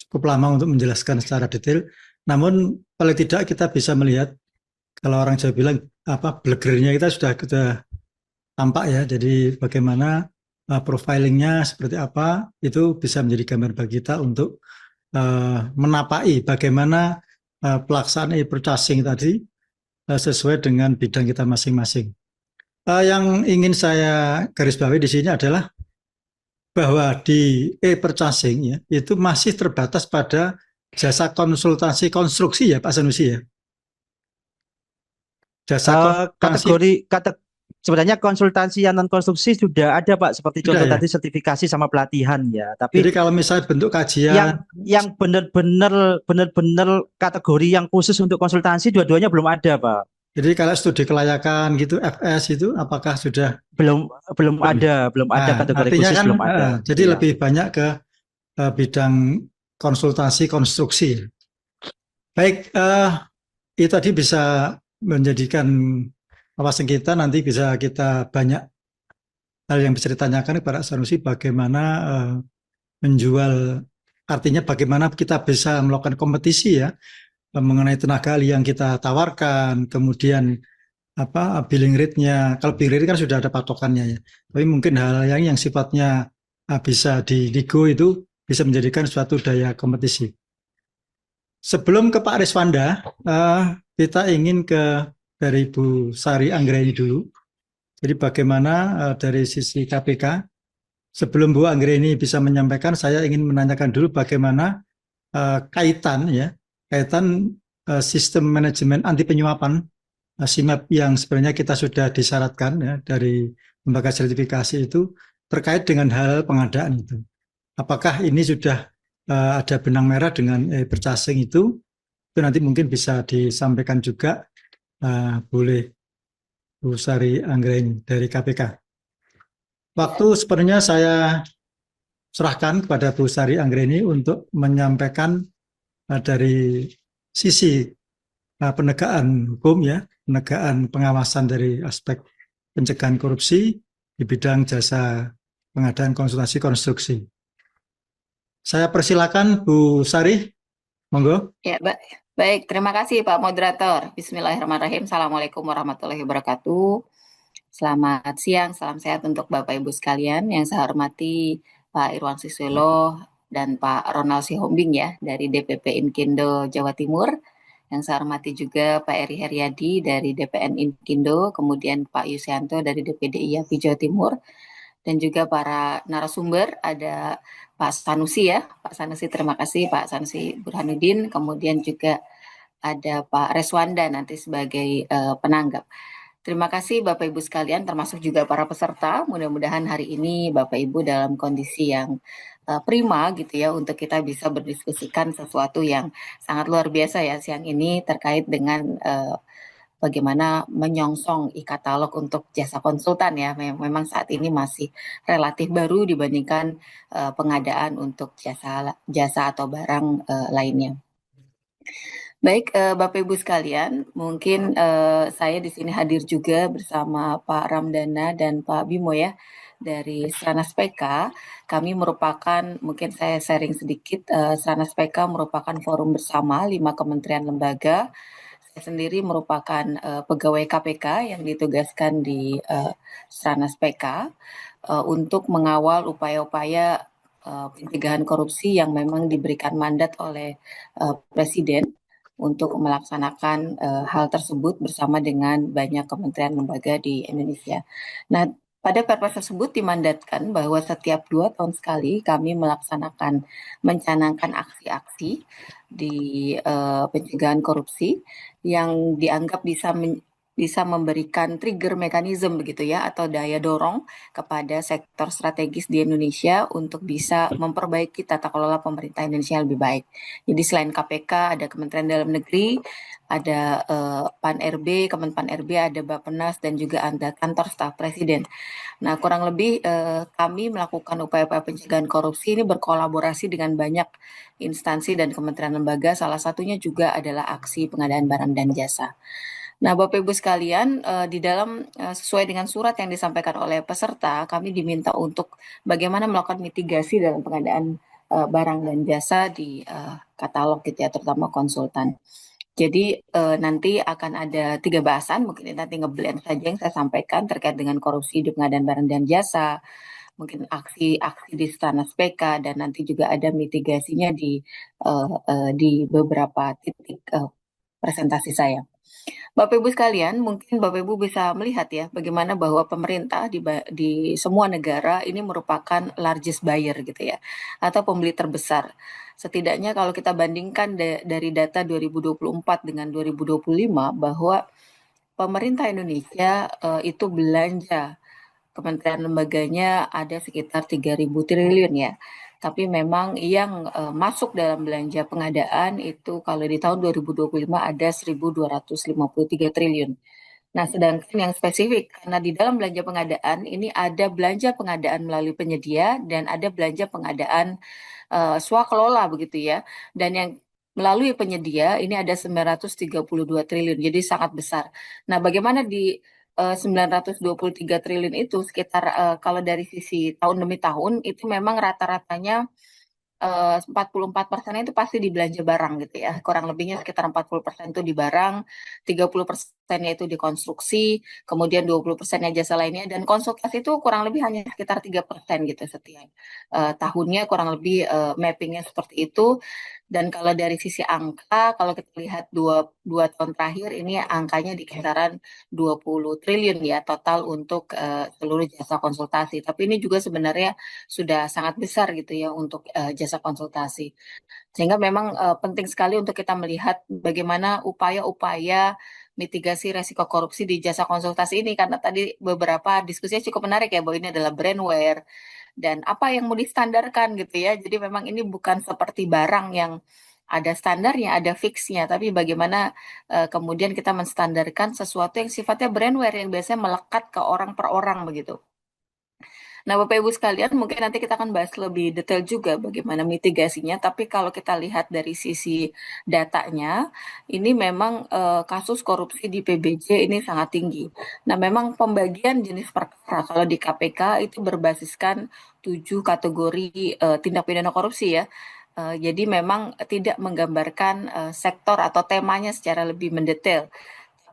cukup lama untuk menjelaskan secara detail. Namun paling tidak kita bisa melihat, kalau orang Jawa bilang blegernya kita sudah tampak ya. Jadi bagaimana profilingnya seperti apa, itu bisa menjadi gambar bagi kita untuk menapai bagaimana pelaksanaan e-purchasing tadi sesuai dengan bidang kita masing-masing. Yang ingin saya garis bawahi di sini adalah bahwa di e-purchasing ya, itu masih terbatas pada jasa konsultasi konstruksi ya Pak Sanusi ya. Jasa konsultasi
Sebenarnya konsultansi yang non konstruksi sudah ada Pak, seperti contoh
ya.
tadi sertifikasi sama pelatihan ya. Tapi
jadi kalau misalnya bentuk kajian
yang benar-benar kategori yang khusus untuk konsultansi dua-duanya belum ada Pak.
Jadi kalau studi kelayakan gitu FS itu apakah sudah
belum ada kategori
artinya
khusus,
kan
belum ada.
Jadi
Ya.
lebih banyak ke bidang konsultasi konstruksi. Baik, itu tadi bisa menjadikan wawasan kita, nanti bisa kita banyak hal yang bisa ditanyakan kepada Sanusi, bagaimana menjual, artinya bagaimana kita bisa melakukan kompetisi ya mengenai tenaga ahli yang kita tawarkan, kemudian billing rate-nya. Kalau billing rate kan sudah ada patokannya ya. Tapi mungkin hal yang sifatnya bisa dinego itu bisa menjadikan suatu daya kompetisi. Sebelum ke Pak Riswanda, kita ingin dari Bu Sari Anggraini dulu. Jadi bagaimana dari sisi KPK, sebelum Bu Anggraini bisa menyampaikan, saya ingin menanyakan dulu bagaimana kaitan sistem manajemen anti penyuapan SIMAP yang sebenarnya kita sudah disyaratkan ya dari lembaga sertifikasi itu terkait dengan hal pengadaan itu. Apakah ini sudah ada benang merah dengan purchasing itu nanti mungkin bisa disampaikan juga, boleh Bu Sari Anggraini dari KPK. Waktu sebenarnya saya serahkan kepada Bu Sari Anggraini untuk menyampaikan dari sisi penegakan hukum ya, penegakan pengawasan dari aspek pencegahan korupsi di bidang jasa pengadaan konsultasi konstruksi. Saya persilakan Bu Sari, monggo.
Ya, Baik, terima kasih Pak Moderator. Bismillahirrahmanirrahim. Assalamualaikum warahmatullahi wabarakatuh. Selamat siang, salam sehat untuk Bapak Ibu sekalian. Yang saya hormati Pak Irwan Susilo dan Pak Ronald Sihombing ya dari DPP Inkindo Jawa Timur. Yang saya hormati juga Pak Eri Heriadi dari DPN Inkindo, kemudian Pak Yusianto dari DPD IAPI Jawa Timur, dan juga para narasumber ada Pak Sanusi ya. Pak Sanusi, terima kasih Pak Sanusi Burhanuddin, kemudian juga ada Pak Reswanda nanti sebagai penanggap. Terima kasih Bapak Ibu sekalian, termasuk juga para peserta. Mudah-mudahan hari ini Bapak Ibu dalam kondisi yang prima gitu ya untuk kita bisa berdiskusikan sesuatu yang sangat luar biasa ya siang ini terkait dengan bagaimana menyongsong e-katalog untuk jasa konsultan ya. Memang saat ini masih relatif baru dibandingkan pengadaan untuk jasa atau barang lainnya. Baik, Bapak Ibu sekalian, mungkin saya di sini hadir juga bersama Pak Ramdana dan Pak Bimo ya dari Stranas PK. Kami merupakan, mungkin saya sharing sedikit, Stranas PK merupakan forum bersama 5 kementerian lembaga. Saya sendiri merupakan pegawai KPK yang ditugaskan di Stranas PK untuk mengawal upaya-upaya pencegahan korupsi yang memang diberikan mandat oleh Presiden untuk melaksanakan hal tersebut bersama dengan banyak kementerian lembaga di Indonesia. Nah, pada perpres tersebut dimandatkan bahwa setiap 2 tahun sekali kami melaksanakan mencanangkan aksi-aksi di pencegahan korupsi yang dianggap bisa memberikan trigger mekanisme begitu ya atau daya dorong kepada sektor strategis di Indonesia untuk bisa memperbaiki tata kelola pemerintah Indonesia yang lebih baik. Jadi selain KPK ada Kementerian Dalam Negeri, ada PAN RB, Kemenpan RB, ada Bappenas dan juga ada kantor staf presiden. Nah, kurang lebih kami melakukan upaya-upaya pencegahan korupsi ini berkolaborasi dengan banyak instansi dan kementerian lembaga, salah satunya juga adalah aksi pengadaan barang dan jasa. Nah, Bapak Ibu sekalian, di dalam sesuai dengan surat yang disampaikan oleh peserta, kami diminta untuk bagaimana melakukan mitigasi dalam pengadaan barang dan jasa di katalog gitu ya, terutama konsultan. Jadi nanti akan ada 3 bahasan, mungkin ini nanti ngeblend saja yang saya sampaikan terkait dengan korupsi di pengadaan barang dan jasa, mungkin aksi-aksi di Stranas PK, dan nanti juga ada mitigasinya di beberapa titik presentasi saya. Bapak Ibu sekalian, mungkin Bapak Ibu bisa melihat ya bagaimana bahwa pemerintah di semua negara ini merupakan largest buyer gitu ya, atau pembeli terbesar. Setidaknya kalau kita bandingkan dari data 2024 dengan 2025 bahwa pemerintah Indonesia itu belanja kementerian lembaganya ada sekitar 3.000 triliun ya. Tapi memang yang masuk dalam belanja pengadaan itu kalau di tahun 2025 ada 1.253 triliun. Nah, sedangkan yang spesifik karena di dalam belanja pengadaan ini ada belanja pengadaan melalui penyedia dan ada belanja pengadaan swakelola begitu ya. Dan yang melalui penyedia ini ada 932 triliun, jadi sangat besar. Nah, bagaimana di 923 triliun itu sekitar kalau dari sisi tahun demi tahun itu memang rata-ratanya 44% itu pasti di belanja barang gitu ya. Kurang lebihnya sekitar 40% itu di barang, 30%-nya itu di konstruksi, kemudian 20%-nya jasa lainnya, dan konsultasi itu kurang lebih hanya sekitar 3% gitu setiap tahunnya, kurang lebih mappingnya seperti itu. Dan kalau dari sisi angka, kalau kita lihat dua tahun terakhir ini angkanya di kisaran 20 triliun ya total untuk seluruh jasa konsultasi. Tapi ini juga sebenarnya sudah sangat besar gitu ya untuk jasa konsultasi. Sehingga memang penting sekali untuk kita melihat bagaimana upaya-upaya mitigasi resiko korupsi di jasa konsultasi ini karena tadi beberapa diskusinya cukup menarik ya bahwa ini adalah brandware dan apa yang mau distandarkan gitu ya. Jadi memang ini bukan seperti barang yang ada standarnya, ada fixnya, tapi bagaimana kemudian kita menstandarkan sesuatu yang sifatnya brandware yang biasanya melekat ke orang per orang begitu. Nah, Bapak Ibu sekalian, mungkin nanti kita akan bahas lebih detail juga bagaimana mitigasinya. Tapi kalau kita lihat dari sisi datanya, ini memang kasus korupsi di PBJ ini sangat tinggi. Nah, memang pembagian jenis perkara kalau di KPK itu berbasiskan 7 kategori tindak pidana korupsi ya. Jadi memang tidak menggambarkan sektor atau temanya secara lebih mendetail.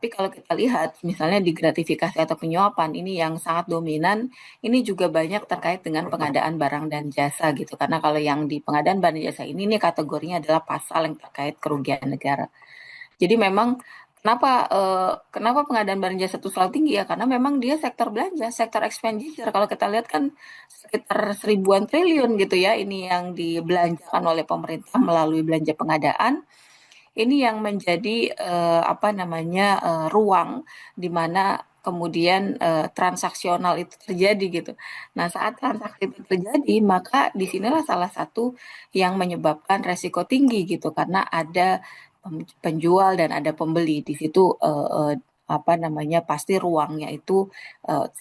Tapi kalau kita lihat misalnya di gratifikasi atau penyuapan ini yang sangat dominan, ini juga banyak terkait dengan pengadaan barang dan jasa gitu. Karena kalau yang di pengadaan barang dan jasa ini nih kategorinya adalah pasal yang terkait kerugian negara. Jadi memang kenapa pengadaan barang jasa itu selalu tinggi ya? Karena memang dia sektor belanja, sektor expenditure. Kalau kita lihat kan sekitar seribuan triliun gitu ya, ini yang dibelanjakan oleh pemerintah melalui belanja pengadaan. Ini yang menjadi ruang di mana kemudian transaksional itu terjadi gitu. Nah, saat transaksi itu terjadi, maka disinilah salah satu yang menyebabkan resiko tinggi gitu, karena ada penjual dan ada pembeli di situ. Pasti ruangnya itu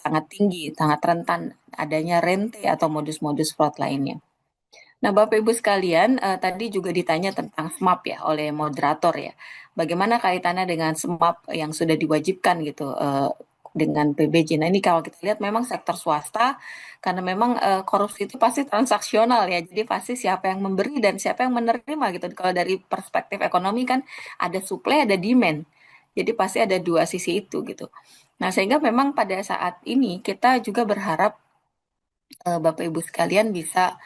sangat tinggi, sangat rentan adanya rente atau modus-modus fraud lainnya. Nah, Bapak Ibu sekalian, tadi juga ditanya tentang SMAP ya oleh moderator ya. Bagaimana kaitannya dengan SMAP yang sudah diwajibkan gitu dengan PBJ. Nah, ini kalau kita lihat memang sektor swasta karena memang korupsi itu pasti transaksional ya. Jadi pasti siapa yang memberi dan siapa yang menerima gitu. Kalau dari perspektif ekonomi kan ada supply, ada demand. Jadi pasti ada dua sisi itu gitu. Nah, sehingga memang pada saat ini kita juga berharap Bapak Ibu sekalian bisa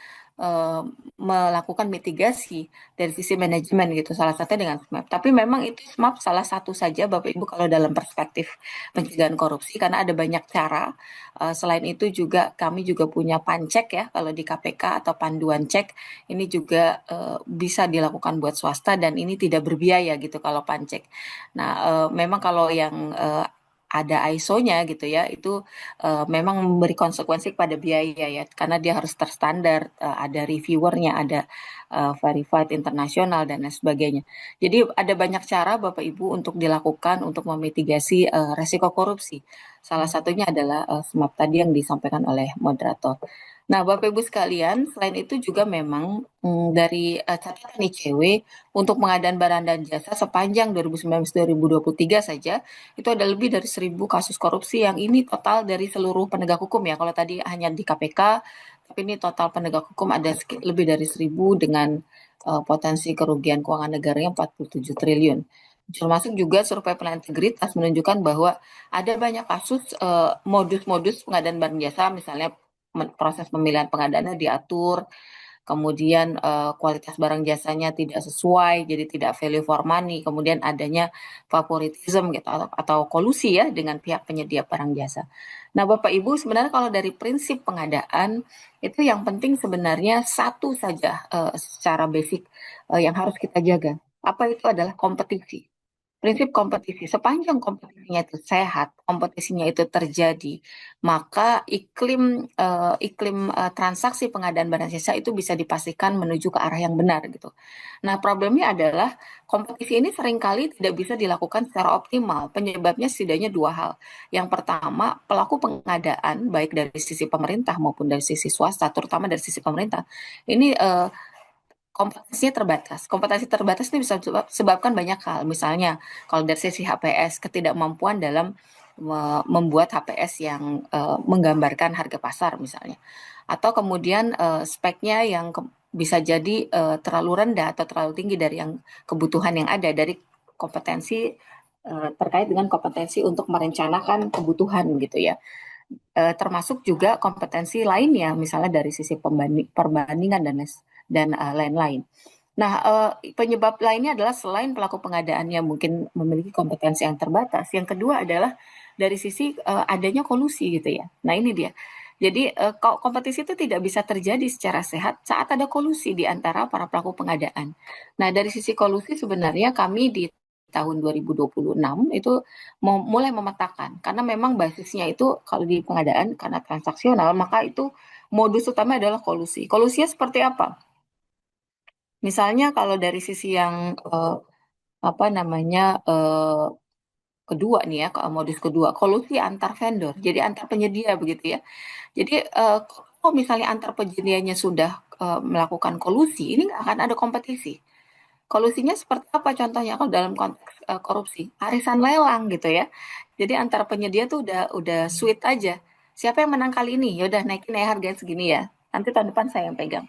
melakukan mitigasi dari sisi manajemen gitu, salah satunya dengan SMAP. Tapi memang itu SMAP salah satu saja Bapak Ibu kalau dalam perspektif pencegahan korupsi karena ada banyak cara. Selain itu juga kami juga punya pancek ya kalau di KPK atau panduan cek ini juga bisa dilakukan buat swasta dan ini tidak berbiaya gitu kalau pancek. Nah, memang kalau yang ada ISO-nya gitu ya, itu memang memberi konsekuensi pada biaya ya, karena dia harus terstandar, ada reviewernya, ada verified internasional dan lain sebagainya. Jadi ada banyak cara Bapak Ibu untuk dilakukan untuk memitigasi resiko korupsi. Salah satunya adalah SMAP tadi yang disampaikan oleh moderator. Nah, Bapak Ibu sekalian, selain itu juga memang dari catatan ICW untuk pengadaan barang dan jasa sepanjang 2019-2023 saja itu ada lebih dari 1.000 kasus korupsi yang ini total dari seluruh penegak hukum ya. Kalau tadi hanya di KPK, tapi ini total penegak hukum ada lebih dari 1.000 dengan potensi kerugian keuangan negaranya 47 triliun. Termasuk juga survei penilaian integritas menunjukkan bahwa ada banyak kasus modus-modus pengadaan barang jasa, misalnya proses pemilihan pengadaannya diatur, kemudian kualitas barang jasanya tidak sesuai, jadi tidak value for money, kemudian adanya favoritism gitu atau kolusi ya dengan pihak penyedia barang jasa. Nah, Bapak Ibu, sebenarnya kalau dari prinsip pengadaan itu yang penting sebenarnya satu saja secara basic yang harus kita jaga. Apa itu adalah kompetisi. Prinsip kompetisi, sepanjang kompetisinya itu sehat, kompetisinya itu terjadi, maka iklim transaksi pengadaan barang jasa itu bisa dipastikan menuju ke arah yang benar gitu. Nah, problemnya adalah kompetisi ini seringkali tidak bisa dilakukan secara optimal. Penyebabnya setidaknya dua hal. Yang pertama, pelaku pengadaan baik dari sisi pemerintah maupun dari sisi swasta, terutama dari sisi pemerintah, ini kompetisinya terbatas. Kompetisi terbatas ini bisa disebabkan banyak hal. Misalnya, kalau dari sisi HPS, ketidakmampuan dalam membuat HPS yang menggambarkan harga pasar misalnya. Atau kemudian speknya yang bisa jadi terlalu rendah atau terlalu tinggi dari yang kebutuhan yang ada, dari kompetensi terkait dengan kompetensi untuk merencanakan kebutuhan gitu ya. Termasuk juga kompetensi lainnya, misalnya dari sisi perbandingan dan lain-lain. Nah, penyebab lainnya adalah selain pelaku pengadaannya mungkin memiliki kompetensi yang terbatas, yang kedua adalah dari sisi adanya kolusi gitu ya. Nah, ini dia. Jadi kompetisi itu tidak bisa terjadi secara sehat saat ada kolusi di antara para pelaku pengadaan. Nah, dari sisi kolusi sebenarnya kami di tahun 2026 itu mulai memetakan karena memang basisnya itu kalau di pengadaan karena transaksional maka itu modus utama adalah kolusi. Kolusinya seperti apa? Misalnya kalau dari sisi yang apa namanya kedua nih ya, modus kedua, kolusi antar vendor, jadi antar penyedia begitu ya. Jadi kalau misalnya antar penyedianya sudah melakukan kolusi, ini nggak akan ada kompetisi. Kolusinya seperti apa contohnya kalau dalam konteks korupsi? Arisan lelang gitu ya. Jadi antar penyedia tuh udah sweet aja. Siapa yang menang kali ini? Ya udah naikin ya harganya segini ya. Nanti tahun depan saya yang pegang.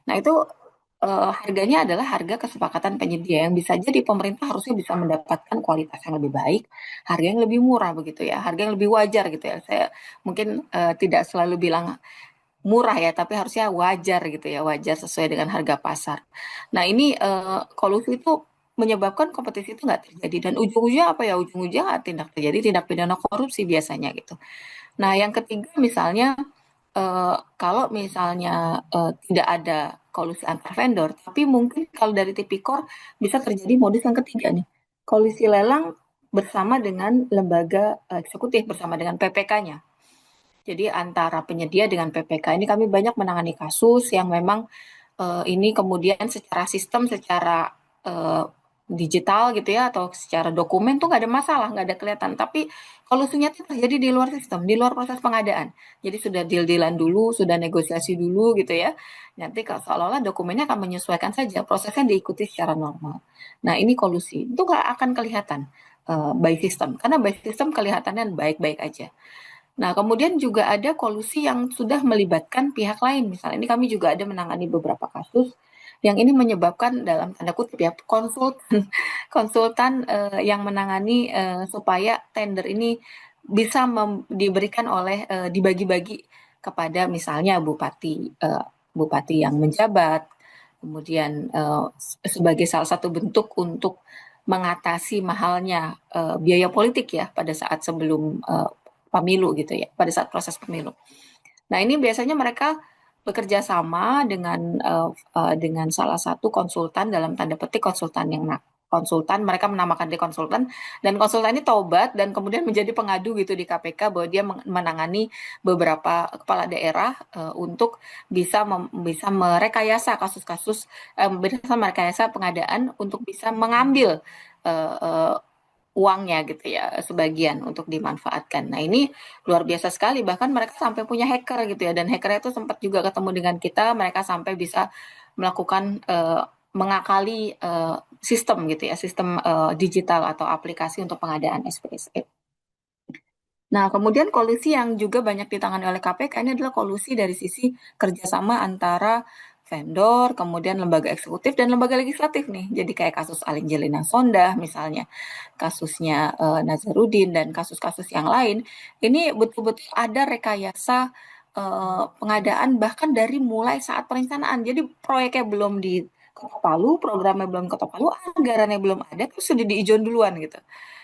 Nah, itu harganya adalah harga kesepakatan penyedia yang bisa jadi pemerintah harusnya bisa mendapatkan kualitas yang lebih baik, harga yang lebih murah begitu ya, harga yang lebih wajar gitu ya. Saya mungkin tidak selalu bilang murah ya, tapi harusnya wajar gitu ya, wajar sesuai dengan harga pasar. Nah ini kolusi itu menyebabkan kompetisi itu nggak terjadi dan ujung-ujungnya apa ya? Ujung-ujungnya tindak pidana korupsi biasanya gitu. Nah yang ketiga misalnya kalau misalnya tidak ada kolusi antar vendor, tapi mungkin kalau dari Tipikor bisa terjadi modus yang ketiga nih, kolusi lelang bersama dengan lembaga eksekutif bersama dengan PPK-nya. Jadi antara penyedia dengan PPK ini kami banyak menangani kasus yang memang ini kemudian secara sistem, secara uh, digital gitu ya, atau secara dokumen tuh nggak ada masalah, nggak ada kelihatan. Tapi kolusinya tuh terjadi di luar sistem, di luar proses pengadaan. Jadi sudah deal-dealan dulu, sudah negosiasi dulu gitu ya. Nanti kalau seolah-olah dokumennya akan menyesuaikan saja, prosesnya diikuti secara normal. Nah ini kolusi, itu nggak akan kelihatan by system, karena by system kelihatannya baik-baik aja. Nah, kemudian juga ada kolusi yang sudah melibatkan pihak lain. Misalnya ini kami juga ada menangani beberapa kasus yang ini menyebabkan dalam tanda kutip ya konsultan konsultan yang menangani supaya tender ini bisa diberikan oleh dibagi-bagi kepada misalnya bupati yang menjabat, kemudian sebagai salah satu bentuk untuk mengatasi mahalnya biaya politik ya pada saat sebelum pemilu gitu ya, pada saat proses pemilu. Nah, ini biasanya mereka bekerja sama dengan salah satu konsultan dalam tanda petik konsultan yang konsultan mereka menamakan dia konsultan dan konsultan ini taubat dan kemudian menjadi pengadu gitu di KPK bahwa dia menangani beberapa kepala daerah untuk bisa merekayasa kasus-kasus bisa merekayasa pengadaan untuk bisa mengambil uh, uh, uangnya gitu ya, sebagian untuk dimanfaatkan. Nah ini luar biasa sekali, bahkan mereka sampai punya hacker gitu ya, dan hackernya itu sempat juga ketemu dengan kita, mereka sampai bisa melakukan mengakali sistem gitu ya, sistem digital atau aplikasi untuk pengadaan SPSE. Nah, kemudian kolusi yang juga banyak ditangani oleh KPK ini adalah kolusi dari sisi kerjasama antara vendor, kemudian lembaga eksekutif dan lembaga legislatif nih. Jadi kayak kasus Alinjelina Sondah misalnya, kasusnya Nazarudin dan kasus-kasus yang lain, ini betul-betul ada rekayasa pengadaan bahkan dari mulai saat perencanaan. Jadi proyeknya belum diketok palu, programnya belum ketok palu, anggarannya belum ada, terus sudah diijon duluan gitu.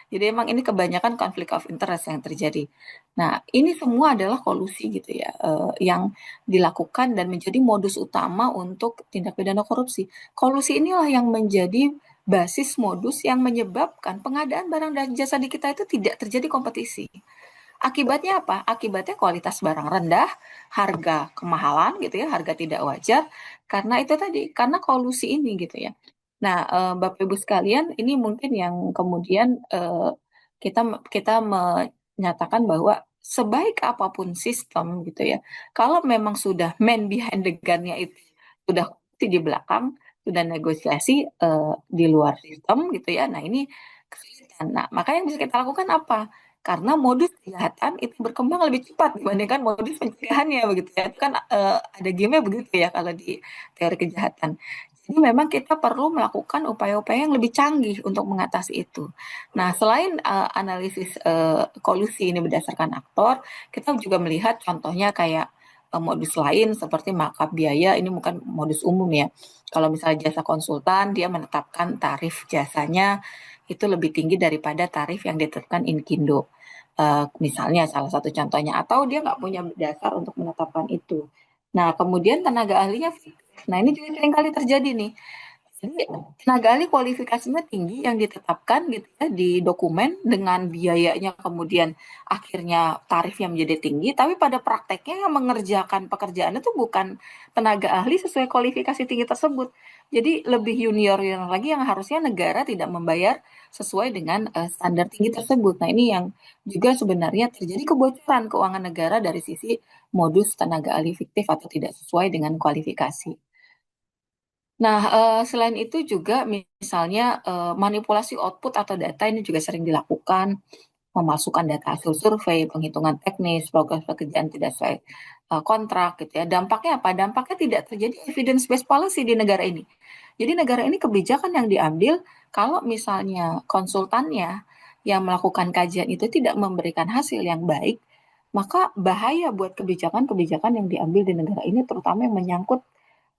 Jadi emang ini kebanyakan konflik of interest yang terjadi. Nah, ini semua adalah kolusi gitu ya, yang dilakukan dan menjadi modus utama untuk tindak pidana korupsi. Kolusi inilah yang menjadi basis modus yang menyebabkan pengadaan barang dan jasa di kita itu tidak terjadi kompetisi. Akibatnya apa? Akibatnya kualitas barang rendah, harga kemahalan gitu ya, harga tidak wajar karena itu tadi, karena kolusi ini gitu ya. Nah, Bapak Ibu sekalian, ini mungkin yang kemudian kita kita menyatakan bahwa sebaik apapun sistem gitu ya, kalau memang sudah man behind the gun-nya itu sudah di belakang, sudah negosiasi di luar sistem gitu ya. Nah, ini kesulitan. Nah, makanya yang bisa kita lakukan apa? Karena modus kejahatan itu berkembang lebih cepat dibandingkan modus pencegahannya begitu ya. Itu kan ada game-nya begitu ya kalau di teori kejahatan. Jadi memang kita perlu melakukan upaya-upaya yang lebih canggih untuk mengatasi itu. Nah, selain analisis kolusi ini berdasarkan aktor, kita juga melihat contohnya kayak modus lain seperti markup biaya, ini bukan modus umum ya. Kalau misalnya jasa konsultan, dia menetapkan tarif jasanya itu lebih tinggi daripada tarif yang ditetapkan Inkindo. Misalnya salah satu contohnya, atau dia nggak punya dasar untuk menetapkan itu. Nah, kemudian tenaga ahlinya fiktif. Nah, ini juga sering kali terjadi nih. Jadi tenaga ahli kualifikasinya tinggi yang ditetapkan gitu ya di dokumen dengan biayanya kemudian akhirnya tarifnya menjadi tinggi, tapi pada prakteknya yang mengerjakan pekerjaan itu bukan tenaga ahli sesuai kualifikasi tinggi tersebut. Jadi lebih junior lagi yang harusnya negara tidak membayar sesuai dengan standar tinggi tersebut. Nah, ini yang juga sebenarnya terjadi kebocoran keuangan negara dari sisi modus tenaga ahli fiktif atau tidak sesuai dengan kualifikasi. Nah, selain itu juga misalnya, manipulasi output atau data ini juga sering dilakukan. memasukkan data hasil survei, penghitungan teknis, progres pekerjaan tidak sesuai kontrak gitu ya. Dampaknya apa? Dampaknya tidak terjadi evidence based policy di negara ini. Jadi negara ini kebijakan yang diambil kalau misalnya konsultannya yang melakukan kajian itu tidak memberikan hasil yang baik, maka bahaya buat kebijakan-kebijakan yang diambil di negara ini, terutama yang menyangkut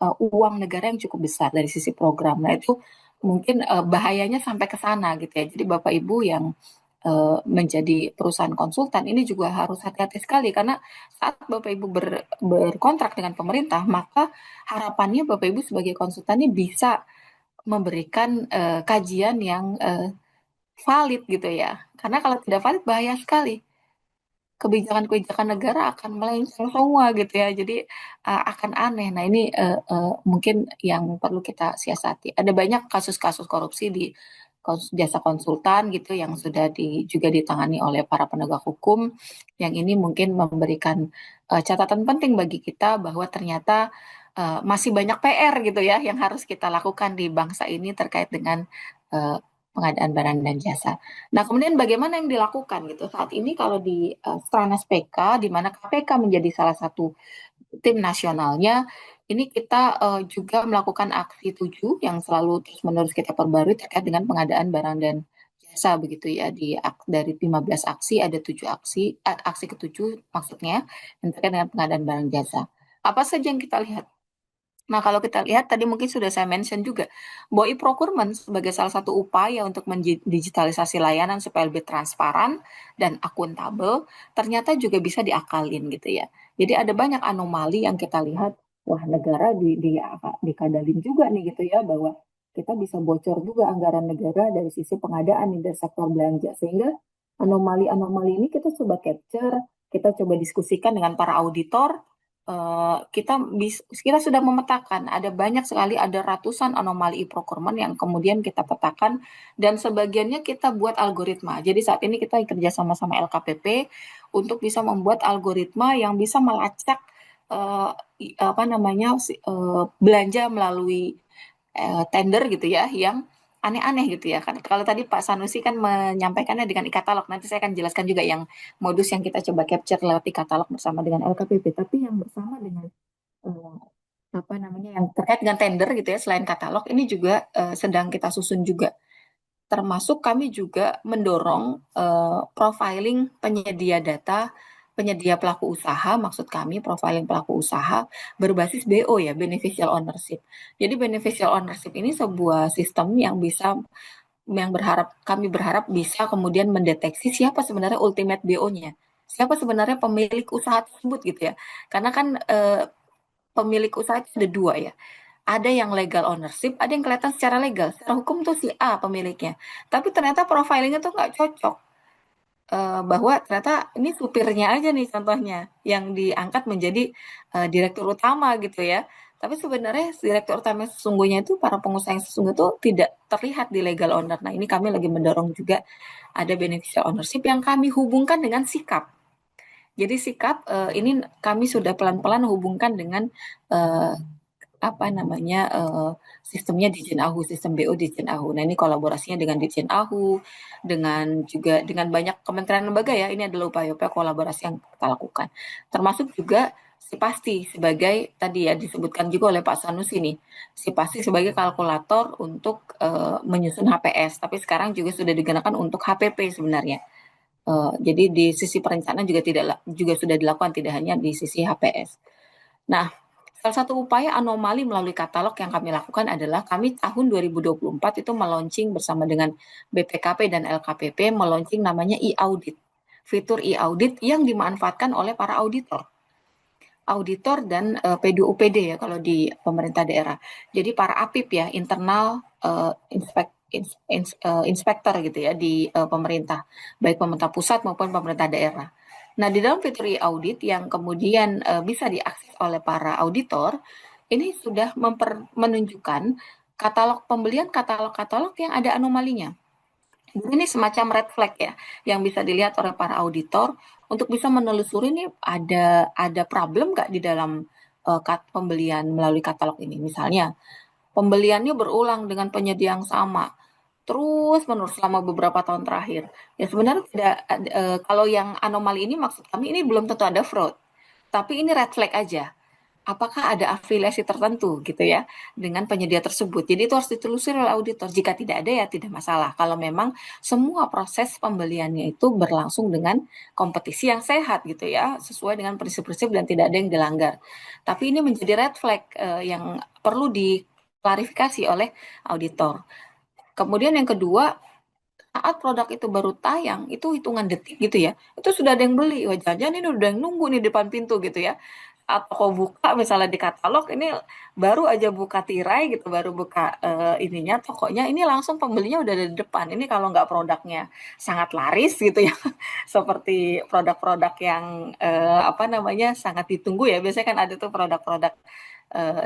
uang negara yang cukup besar dari sisi program. Nah itu mungkin bahayanya sampai ke sana gitu ya. Jadi Bapak Ibu yang menjadi perusahaan konsultan ini juga harus hati-hati sekali, karena saat Bapak Ibu berkontrak dengan pemerintah, maka harapannya Bapak Ibu sebagai konsultan ini bisa memberikan kajian yang valid gitu ya. Karena kalau tidak valid bahaya sekali. Kebijakan-kebijakan negara akan melenceng semua gitu ya. Jadi akan aneh. Nah, ini mungkin yang perlu kita siasati. Ada banyak kasus-kasus korupsi di jasa konsultan gitu yang sudah juga ditangani oleh para penegak hukum. Yang ini mungkin memberikan catatan penting bagi kita bahwa ternyata masih banyak PR gitu ya yang harus kita lakukan di bangsa ini terkait dengan pengadaan barang dan jasa. Nah, kemudian bagaimana yang dilakukan gitu saat ini kalau di Stranas PK, di mana KPK menjadi salah satu tim nasionalnya, ini kita juga melakukan aksi 7 yang selalu terus-menerus kita perbarui terkait dengan pengadaan barang dan jasa begitu ya. Dari 15 aksi ada 7 aksi, aksi ke-7 maksudnya yang terkait dengan pengadaan barang jasa. Apa saja yang kita lihat? Nah, kalau kita lihat tadi mungkin sudah saya mention juga bahwa e-procurement sebagai salah satu upaya untuk mendigitalisasi layanan supaya lebih transparan dan akuntabel, ternyata juga bisa diakalin gitu ya. Jadi ada banyak anomali yang kita lihat, wah negara dikadalin juga nih gitu ya, bahwa kita bisa bocor juga anggaran negara dari sisi pengadaan nih, dari sektor belanja. Sehingga anomali-anomali ini kita coba capture, kita coba diskusikan dengan para auditor. Kita sudah memetakan ada banyak sekali, ada ratusan anomali e-procurement yang kemudian kita petakan dan sebagiannya kita buat algoritma. Jadi saat ini kita kerja sama LKPP untuk bisa membuat algoritma yang bisa melacak belanja melalui tender gitu ya, yang aneh-aneh gitu ya. Kan kalau tadi Pak Sanusi kan menyampaikannya dengan e-katalog, nanti saya akan jelaskan juga yang modus yang kita coba capture lewat e-katalog bersama dengan LKPP, tapi yang bersama dengan yang terkait dengan tender gitu ya, selain katalog ini juga sedang kita susun juga. Termasuk kami juga mendorong profiling penyedia data, penyedia pelaku usaha, maksud kami profiling pelaku usaha berbasis BO ya, beneficial ownership. Jadi beneficial ownership ini sebuah sistem yang kami berharap bisa kemudian mendeteksi siapa sebenarnya ultimate BO-nya. Siapa sebenarnya pemilik usaha tersebut gitu ya. Karena kan pemilik usaha itu ada 2 ya. Ada yang legal ownership, ada yang kelihatan secara legal. Secara hukum tuh si A pemiliknya. Tapi ternyata profilingnya tuh nggak cocok. Bahwa ternyata ini supirnya aja nih contohnya yang diangkat menjadi direktur utama gitu ya. Tapi sebenarnya direktur utama sesungguhnya itu, para pengusaha yang sesungguhnya itu tidak terlihat di legal owner. Nah, ini kami lagi mendorong juga ada beneficial ownership yang kami hubungkan dengan sikap. Jadi sikap ini kami sudah pelan-pelan hubungkan dengan sistemnya Ditjen AHU, sistem BO Ditjen AHU. Nah, ini kolaborasinya dengan Ditjen AHU, juga dengan banyak kementerian lembaga ya. Ini adalah upaya-upaya kolaborasi yang kita lakukan. Termasuk juga Sipasti sebagai tadi ya disebutkan juga oleh Pak Sanusi nih. Sipasti sebagai kalkulator untuk menyusun HPS, tapi sekarang juga sudah digunakan untuk HPP sebenarnya. Jadi di sisi perencanaan juga sudah dilakukan, tidak hanya di sisi HPS. Nah, salah satu upaya anomali melalui katalog yang kami lakukan adalah kami tahun 2024 itu meluncing bersama dengan BPKP dan LKPP, meluncing namanya e-audit. Fitur e-audit yang dimanfaatkan oleh para auditor dan P2UPD ya kalau di pemerintah daerah. Jadi para APIP ya, internal inspektor gitu ya di pemerintah, baik pemerintah pusat maupun pemerintah daerah. Nah, di dalam fitur e-audit yang kemudian bisa diakses oleh para auditor, ini sudah menunjukkan katalog pembelian, katalog-katalog yang ada anomalinya. Jadi ini semacam red flag ya, yang bisa dilihat oleh para auditor untuk bisa menelusuri ini ada problem nggak di dalam pembelian melalui katalog ini. Misalnya, pembeliannya berulang dengan penyedia yang sama, terus menerus selama beberapa tahun terakhir. Ya sebenarnya tidak kalau yang anomali ini maksud kami ini belum tentu ada fraud, tapi ini red flag aja. Apakah ada afiliasi tertentu gitu ya dengan penyedia tersebut. Jadi itu harus ditelusuri oleh auditor. Jika tidak ada ya tidak masalah. Kalau memang semua proses pembeliannya itu berlangsung dengan kompetisi yang sehat gitu ya, sesuai dengan prinsip-prinsip dan tidak ada yang dilanggar. Tapi ini menjadi red flag yang perlu diklarifikasi oleh auditor. Kemudian yang kedua, saat produk itu baru tayang, itu hitungan detik gitu ya, itu sudah ada yang beli. Wah, jangan-jangan ini udah yang nunggu nih depan pintu gitu ya. Saat toko buka misalnya di katalog ini baru aja buka tirai gitu, baru buka ininya tokonya, ini langsung pembelinya udah ada di depan. Ini kalau nggak produknya sangat laris gitu ya, seperti produk-produk yang apa namanya sangat ditunggu ya. Biasanya kan ada tuh produk-produk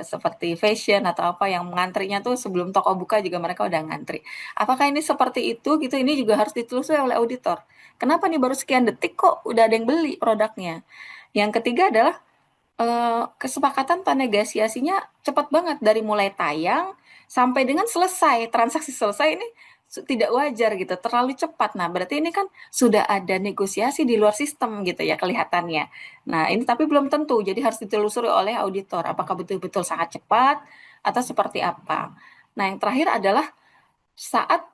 seperti fashion atau apa yang mengantrinya tuh sebelum toko buka juga mereka udah ngantri. Apakah ini seperti itu gitu? Ini juga harus ditelusuri oleh auditor. Kenapa nih baru sekian detik kok udah ada yang beli produknya? Yang ketiga adalah kesepakatan penegosiasinya cepat banget dari mulai tayang sampai dengan selesai, transaksi selesai ini tidak wajar gitu, terlalu cepat. Nah, berarti ini kan sudah ada negosiasi di luar sistem gitu ya kelihatannya. Nah, ini tapi belum tentu, jadi harus ditelusuri oleh auditor apakah betul-betul sangat cepat atau seperti apa. Nah, yang terakhir adalah saat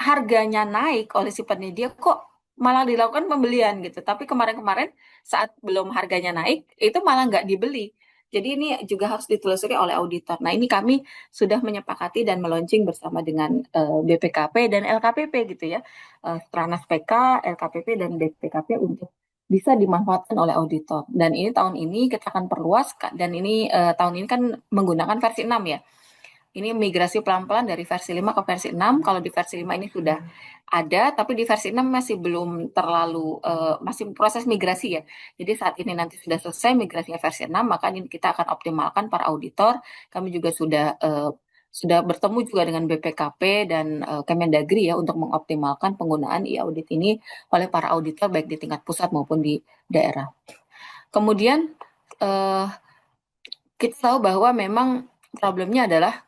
harganya naik oleh si penyedia kok malah dilakukan pembelian gitu. Tapi kemarin-kemarin saat belum harganya naik itu malah nggak dibeli. Jadi ini juga harus ditelusuri oleh auditor. Nah ini kami sudah menyepakati dan meluncing bersama dengan BPKP dan LKPP gitu ya. Stranas PK, LKPP dan BPKP untuk bisa dimanfaatkan oleh auditor. Dan ini tahun ini kita akan perluas dan ini tahun ini kan menggunakan versi 6 ya. Ini migrasi pelan-pelan dari versi 5 ke versi 6. Kalau di versi 5 ini sudah ada, tapi di versi 6 masih belum terlalu, masih proses migrasi ya. Jadi saat ini nanti sudah selesai migrasinya versi 6, maka ini kita akan optimalkan para auditor. Kami juga sudah bertemu juga dengan BPKP dan Kemendagri ya untuk mengoptimalkan penggunaan e-audit ini oleh para auditor baik di tingkat pusat maupun di daerah. Kemudian kita tahu bahwa memang problemnya adalah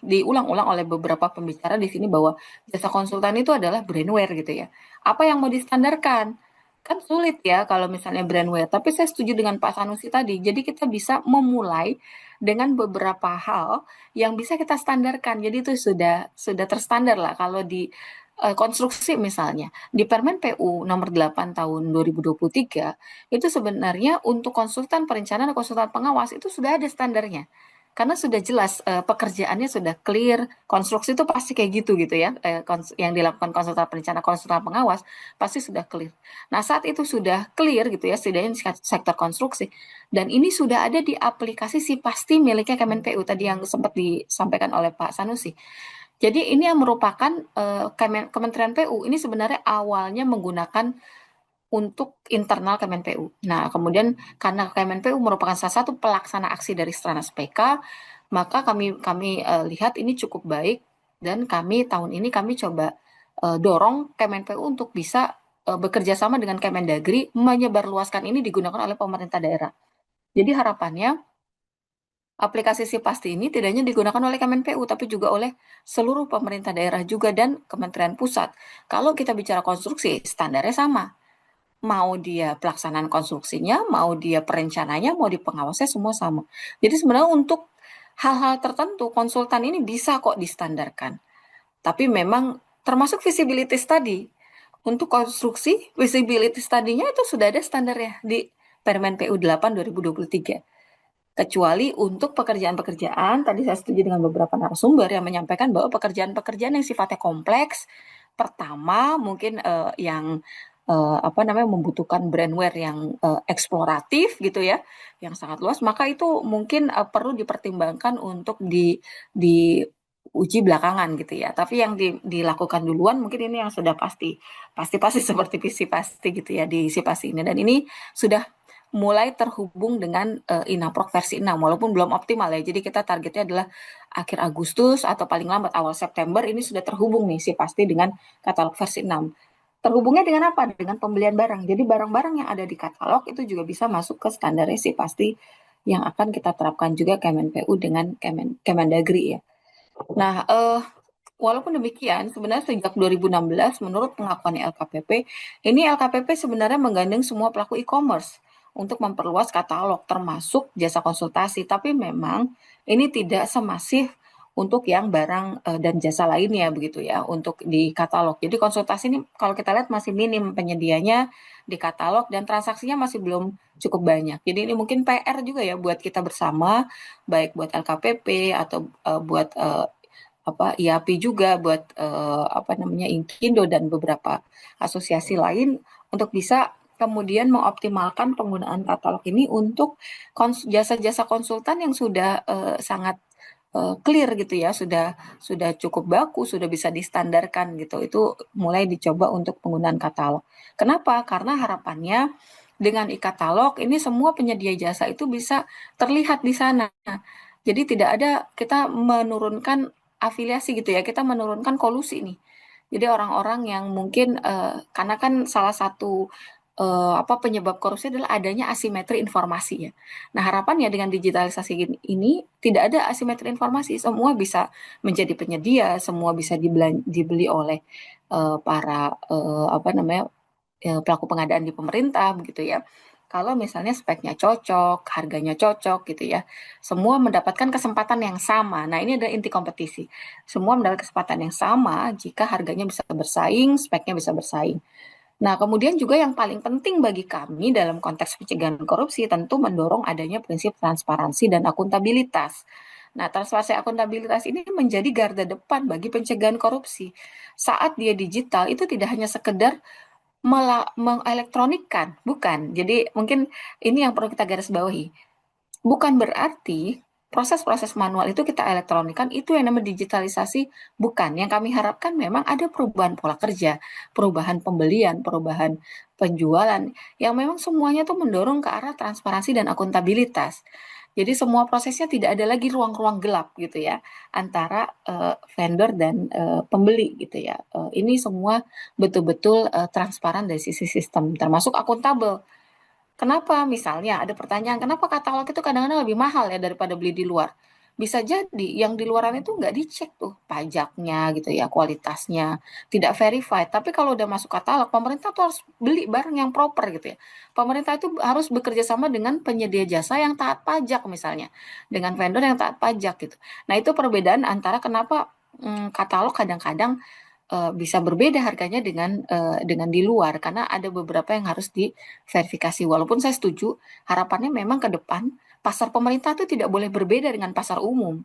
diulang-ulang oleh beberapa pembicara di sini bahwa jasa konsultan itu adalah brandware gitu ya. Apa yang mau distandarkan? Kan sulit ya kalau misalnya brandware. Tapi saya setuju dengan Pak Sanusi tadi. Jadi kita bisa memulai dengan beberapa hal yang bisa kita standarkan. Jadi itu sudah terstandar lah kalau di konstruksi misalnya. Di Permen PU nomor 8 tahun 2023 itu sebenarnya untuk konsultan perencanaan dan konsultan pengawas itu sudah ada standarnya. Karena sudah jelas pekerjaannya sudah clear, konstruksi itu pasti kayak gitu ya, yang dilakukan konsultan perencana, konsultan pengawas pasti sudah clear. Nah saat itu sudah clear gitu ya, setidaknya di sektor konstruksi, dan ini sudah ada di aplikasi Sipasti miliknya Kemenpu tadi yang sempat disampaikan oleh Pak Sanusi. Jadi ini yang merupakan Kementerian PU ini sebenarnya awalnya menggunakan untuk internal Kemenpu. Nah, kemudian karena Kemenpu merupakan salah satu pelaksana aksi dari Stranas PK, maka kami lihat ini cukup baik dan tahun ini kami coba dorong Kemenpu untuk bisa bekerja sama dengan Kemendagri menyebarluaskan ini digunakan oleh pemerintah daerah. Jadi harapannya aplikasi Sipasti ini tidak hanya digunakan oleh Kemenpu, tapi juga oleh seluruh pemerintah daerah juga dan Kementerian Pusat. Kalau kita bicara konstruksi, standarnya sama. Mau dia pelaksanaan konstruksinya, mau dia perencananya, mau di pengawasnya, semua sama. Jadi sebenarnya untuk hal-hal tertentu, konsultan ini bisa kok distandarkan. Tapi memang termasuk visibility study. Untuk konstruksi, visibility study-nya itu sudah ada standarnya di Permen PU 8 2023. Kecuali untuk pekerjaan-pekerjaan, tadi saya setuju dengan beberapa narasumber yang menyampaikan bahwa pekerjaan-pekerjaan yang sifatnya kompleks, pertama mungkin yang membutuhkan brandware yang eksploratif gitu ya, yang sangat luas, maka itu mungkin perlu dipertimbangkan untuk diuji belakangan gitu ya. Tapi yang dilakukan duluan mungkin ini yang sudah pasti seperti Sipasti gitu ya di Sipasti ini, dan ini sudah mulai terhubung dengan Inaprok versi 6 walaupun belum optimal ya. Jadi kita targetnya adalah akhir Agustus atau paling lambat awal September ini sudah terhubung nih Sipasti dengan katalog versi 6. Terhubungnya dengan apa? Dengan pembelian barang. Jadi barang-barang yang ada di katalog itu juga bisa masuk ke standarnya Sipasti yang akan kita terapkan juga Kemenpu dengan Kemendagri ya. Nah, walaupun demikian, sebenarnya sejak 2016 menurut pengakuan LKPP, ini LKPP sebenarnya menggandeng semua pelaku e-commerce untuk memperluas katalog termasuk jasa konsultasi. Tapi memang ini tidak semasif untuk yang barang dan jasa lainnya begitu ya untuk di katalog. Jadi konsultasi ini kalau kita lihat masih minim penyedianya di katalog dan transaksinya masih belum cukup banyak. Jadi ini mungkin PR juga ya buat kita bersama, baik buat LKPP atau buat IAPI juga, buat Inkindo dan beberapa asosiasi lain untuk bisa kemudian mengoptimalkan penggunaan katalog ini untuk jasa-jasa konsultan yang sudah sangat clear gitu ya, sudah cukup baku, sudah bisa distandarkan gitu. Itu mulai dicoba untuk penggunaan katalog. Kenapa? Karena harapannya dengan e-katalog ini semua penyedia jasa itu bisa terlihat di sana. Jadi tidak ada kita menurunkan afiliasi gitu ya, kita menurunkan kolusi nih. Jadi orang-orang yang mungkin karena kan salah satu penyebab korupsi adalah adanya asimetri informasi ya. Nah, harapannya dengan digitalisasi ini tidak ada asimetri informasi, semua bisa menjadi penyedia, semua bisa dibeli oleh para pelaku pengadaan di pemerintah begitu ya. Kalau misalnya speknya cocok, harganya cocok gitu ya, semua mendapatkan kesempatan yang sama. Nah, ini adalah inti kompetisi. Semua mendapat kesempatan yang sama jika harganya bisa bersaing, speknya bisa bersaing. Nah, kemudian juga yang paling penting bagi kami dalam konteks pencegahan korupsi tentu mendorong adanya prinsip transparansi dan akuntabilitas. Nah, transparansi akuntabilitas ini menjadi garda depan bagi pencegahan korupsi. Saat dia digital itu tidak hanya sekedar mengelektronikkan, bukan. Jadi mungkin ini yang perlu kita garis bawahi. Bukan berarti proses-proses manual itu kita elektronikan, itu yang namanya digitalisasi, bukan. Yang kami harapkan memang ada perubahan pola kerja, perubahan pembelian, perubahan penjualan, yang memang semuanya tuh mendorong ke arah transparansi dan akuntabilitas. Jadi semua prosesnya tidak ada lagi ruang-ruang gelap gitu ya antara vendor dan pembeli gitu ya. Ini semua betul-betul transparan dari sisi sistem, termasuk akuntabel. Kenapa? Misalnya ada pertanyaan, kenapa katalog itu kadang-kadang lebih mahal ya daripada beli di luar? Bisa jadi yang di luaran itu nggak dicek tuh pajaknya gitu ya, kualitasnya, tidak verified. Tapi kalau udah masuk katalog, pemerintah tuh harus beli barang yang proper gitu ya. Pemerintah itu harus bekerja sama dengan penyedia jasa yang taat pajak misalnya, dengan vendor yang taat pajak gitu. Nah itu perbedaan antara kenapa katalog kadang-kadang bisa berbeda harganya dengan di luar karena ada beberapa yang harus diverifikasi. Walaupun saya setuju, harapannya memang ke depan pasar pemerintah itu tidak boleh berbeda dengan pasar umum.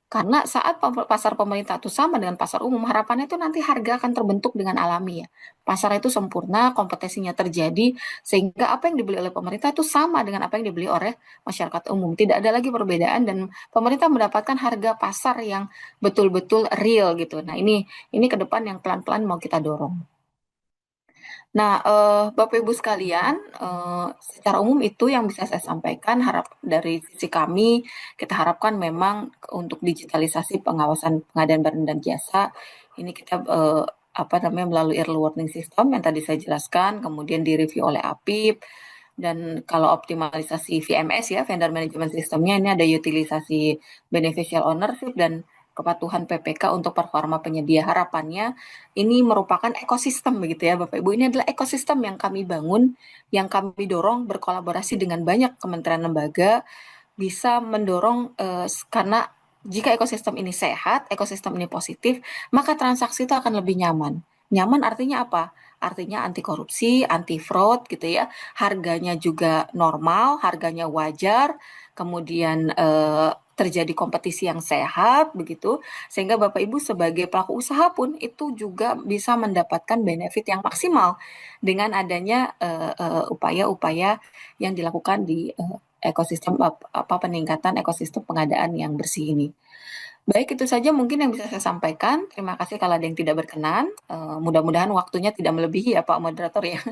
Karena saat pasar pemerintah itu sama dengan pasar umum, harapannya itu nanti harga akan terbentuk dengan alami ya. Pasar itu sempurna, kompetisinya terjadi, sehingga apa yang dibeli oleh pemerintah itu sama dengan apa yang dibeli oleh masyarakat umum. Tidak ada lagi perbedaan dan pemerintah mendapatkan harga pasar yang betul-betul real gitu. Nah ini ke depan yang pelan-pelan mau kita dorong. Nah, Bapak Ibu sekalian, secara umum itu yang bisa saya sampaikan. Dari sisi kami, kita harapkan memang untuk digitalisasi pengawasan pengadaan barang dan jasa, ini kita melalui early warning system yang tadi saya jelaskan, kemudian direview oleh APIP, dan kalau optimalisasi VMS ya, vendor management systemnya ini ada utilisasi beneficial ownership dan kepatuhan PPK untuk performa penyedia. Harapannya ini merupakan ekosistem begitu ya Bapak Ibu. Ini adalah ekosistem yang kami bangun, yang kami dorong berkolaborasi dengan banyak kementerian lembaga, bisa mendorong karena jika ekosistem ini sehat, ekosistem ini positif, maka transaksi itu akan lebih nyaman. Nyaman artinya apa? Artinya anti korupsi, anti fraud gitu ya. Harganya juga normal, harganya wajar, kemudian terjadi kompetisi yang sehat begitu, sehingga Bapak Ibu sebagai pelaku usaha pun itu juga bisa mendapatkan benefit yang maksimal dengan adanya upaya-upaya yang dilakukan di ekosistem peningkatan ekosistem pengadaan yang bersih ini. Baik, itu saja mungkin yang bisa saya sampaikan. Terima kasih kalau ada yang tidak berkenan. Mudah-mudahan waktunya tidak melebihi ya Pak Moderator ya.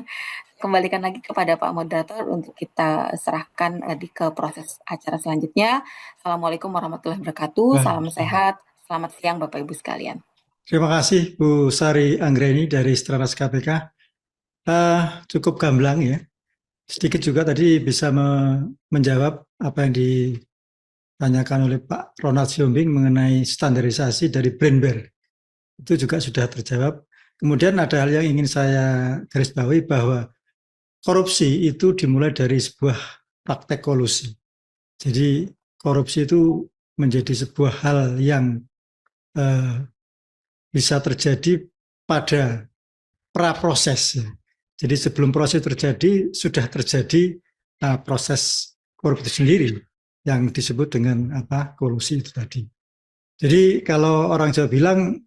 Kembalikan lagi kepada Pak Moderator untuk kita serahkan ke proses acara selanjutnya. Assalamualaikum warahmatullahi wabarakatuh. Salam sehat. Selamat siang Bapak Ibu sekalian.
Terima kasih Bu Sari Anggreni dari Stranas KPK. Cukup gamblang ya. Sedikit juga tadi bisa menjawab apa yang ditanyakan oleh Pak Ronald Siombing mengenai standarisasi dari Brandware. itu juga sudah terjawab. Kemudian ada hal yang ingin saya garis bawahi bahwa korupsi itu dimulai dari sebuah praktek kolusi. Jadi korupsi itu menjadi sebuah hal yang bisa terjadi pada praproses. Jadi sebelum proses terjadi, sudah terjadi proses korupsi sendiri yang disebut dengan kolusi itu tadi. Jadi kalau orang Jawa bilang,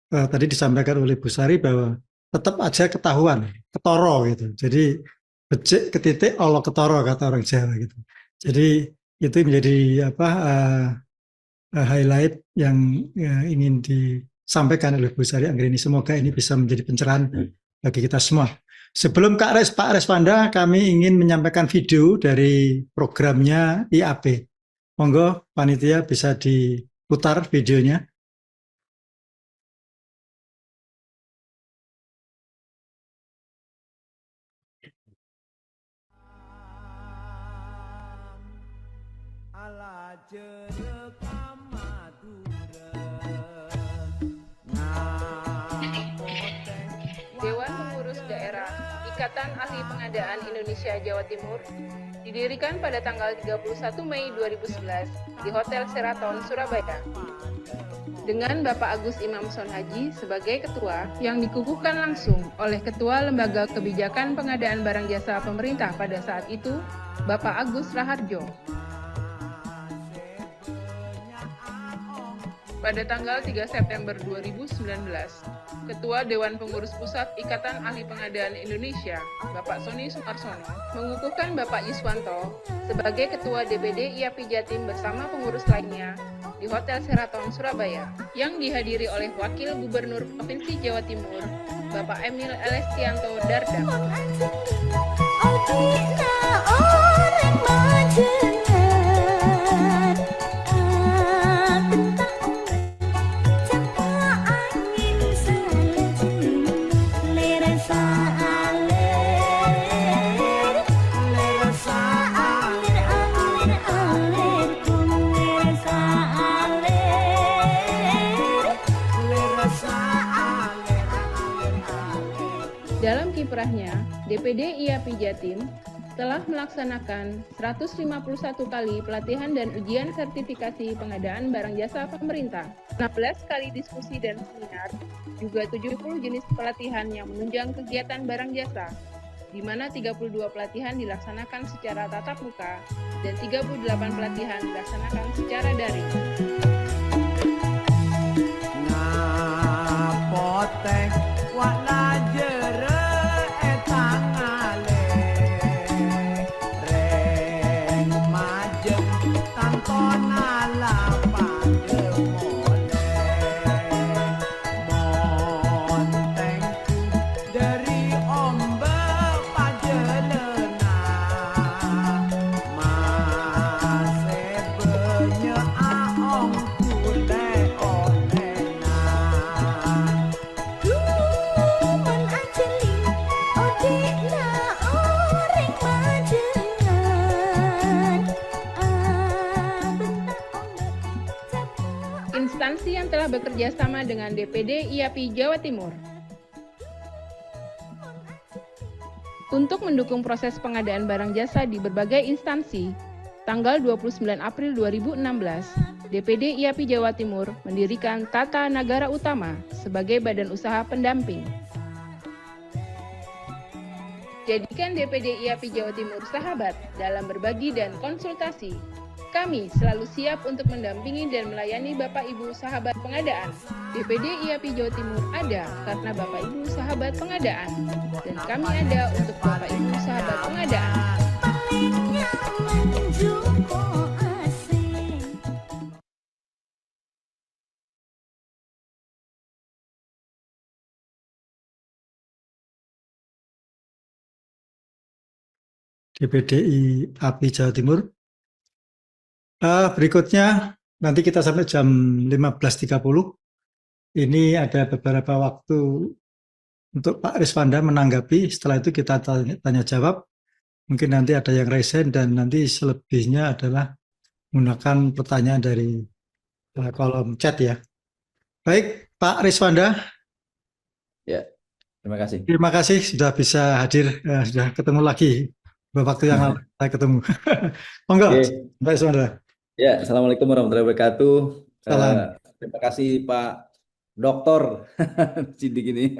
tadi disampaikan oleh Bu Sari bahwa tetap aja ketahuan, ketoro gitu. Jadi becik ketitik olo ketoro kata orang Jawa gitu. Jadi itu menjadi highlight yang ingin disampaikan oleh Bu Sari Anggreni. Semoga ini bisa menjadi pencerahan bagi kita semua. Sebelum Pak Reswanda, kami ingin menyampaikan video dari programnya IAP. Monggo panitia bisa diputar videonya.
Dewan Pengurus Daerah Ikatan Ahli Pengadaan Indonesia Jawa Timur didirikan pada tanggal 31 Mei 2011 di Hotel Sheraton, Surabaya. Dengan Bapak Agus Imam Sonhaji sebagai ketua yang dikukuhkan langsung oleh Ketua Lembaga Kebijakan Pengadaan Barang Jasa Pemerintah pada saat itu, Bapak Agus Raharjo. Pada tanggal 3 September 2019, Ketua Dewan Pengurus Pusat Ikatan Ahli Pengadaan Indonesia, Bapak Sony Sumarsono, mengukuhkan Bapak Yuswanto sebagai Ketua DPD IAPI Jatim bersama pengurus lainnya di Hotel Sheraton, Surabaya, yang dihadiri oleh Wakil Gubernur Provinsi Jawa Timur, Bapak Emil Elestianto Dardak. Dalam kiprahnya, DPD IAPI Jatim telah melaksanakan 151 kali pelatihan dan ujian sertifikasi pengadaan barang jasa pemerintah, 16 kali diskusi dan seminar, juga 70 jenis pelatihan yang menunjang kegiatan barang jasa, di mana 32 pelatihan dilaksanakan secara tatap muka dan 38 pelatihan dilaksanakan secara daring. Instansi yang telah bekerja sama dengan DPD IAPI Jawa Timur untuk mendukung proses pengadaan barang jasa di berbagai instansi, tanggal 29 April 2016, DPD IAPI Jawa Timur mendirikan Tata Nagara Utama sebagai badan usaha pendamping. Jadikan DPD IAPI Jawa Timur sahabat dalam berbagi dan konsultasi. Kami selalu siap untuk mendampingi dan melayani Bapak Ibu sahabat pengadaan. DPD IAPI Jawa Timur ada karena Bapak Ibu sahabat pengadaan, dan kami ada untuk Bapak Ibu sahabat pengadaan.
DPD IAPI Jawa Timur. Berikutnya nanti kita sampai jam 15.30. Ini ada beberapa waktu untuk Pak Reswanda menanggapi. Setelah itu kita tanya jawab. Mungkin nanti ada yang resen dan nanti selebihnya adalah menggunakan pertanyaan dari kolom chat ya. Baik, Pak Riswanda,
Ya, terima kasih.
terima kasih sudah bisa hadir, sudah ketemu lagi. Beberapa waktu yang lalu saya ketemu. Monggo,
Oke.
Pak Riswanda.
Ya, Assalamualaikum warahmatullahi wabarakatuh.
Salam.
Terima kasih Pak Doktor Sidik ini,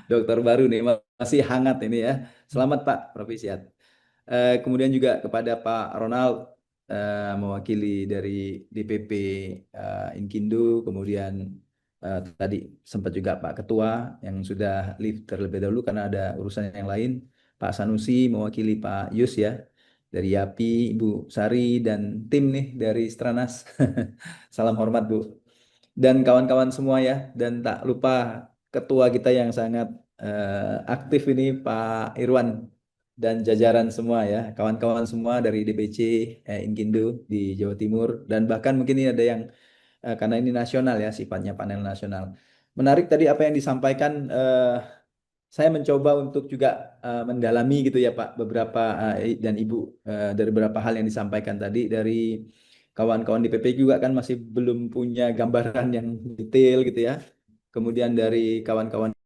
dokter baru nih, masih hangat ini ya. Selamat Pak Profesiat. Kemudian juga kepada Pak Ronald, mewakili dari DPP Inkindo, kemudian tadi sempat juga Pak Ketua yang sudah leave terlebih dahulu karena ada urusan yang lain. Pak Sanusi mewakili Pak Yus ya, dari YAPI, Ibu Sari, dan tim nih dari Stranas. Salam hormat Bu. Dan kawan-kawan semua ya, dan tak lupa ketua kita yang sangat aktif ini Pak Irwan dan jajaran semua ya, kawan-kawan semua dari DPC Inkindo di Jawa Timur, dan bahkan mungkin ini ada yang karena ini nasional ya, sifatnya panel nasional. Menarik tadi apa yang disampaikan, saya mencoba untuk juga mendalami gitu ya Pak, beberapa dan Ibu, dari beberapa hal yang disampaikan tadi dari kawan-kawan DPP juga kan masih belum punya gambaran yang detail gitu ya. Kemudian dari kawan-kawan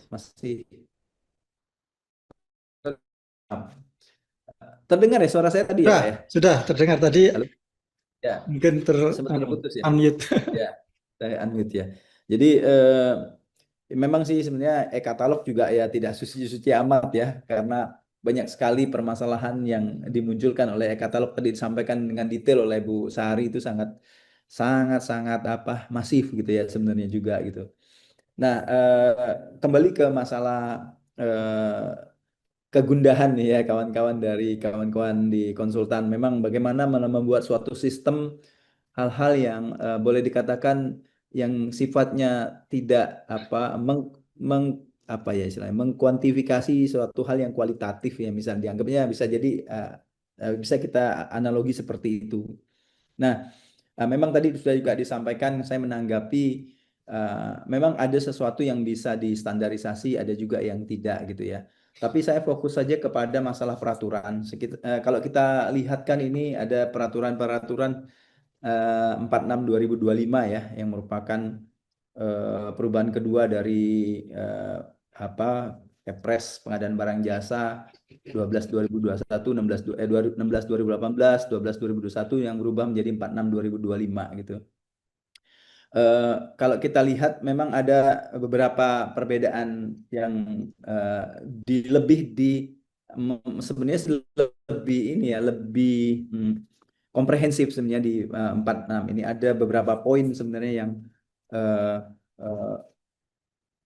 masih terdengar ya suara saya tadi ya Pak ya?
Sudah terdengar tadi.
Halo? Ya,
Mungkin
sempat terputus ya.
unmute.
Ya, saya unmute ya. Jadi memang sih sebenarnya e-katalog juga ya tidak suci-suci amat ya, karena banyak sekali permasalahan yang dimunculkan oleh e-katalog tadi disampaikan dengan detail oleh Bu Sari, itu sangat apa masif gitu ya sebenarnya juga gitu. Nah, kembali ke masalah kegundahan nih ya kawan-kawan dari kawan-kawan di konsultan, memang bagaimana membuat suatu sistem hal-hal yang boleh dikatakan yang sifatnya tidak apa ya istilahnya mengkuantifikasi suatu hal yang kualitatif ya, misalnya dianggapnya bisa jadi bisa kita analogi seperti itu. Nah, memang tadi sudah juga disampaikan, saya menanggapi memang ada sesuatu yang bisa distandarisasi, ada juga yang tidak gitu ya. Tapi saya fokus saja kepada masalah peraturan. Kalau kita lihat kan ini ada peraturan-peraturan 46 2025 ya, yang merupakan perubahan kedua dari Kepres Pengadaan Barang Jasa 12 2021, 16 2018, 12 2021 yang berubah menjadi 46 2025 gitu. Kalau kita lihat memang ada beberapa perbedaan yang sebenarnya lebih ini ya, lebih komprehensif sebenarnya di 46 ini ada beberapa poin sebenarnya yang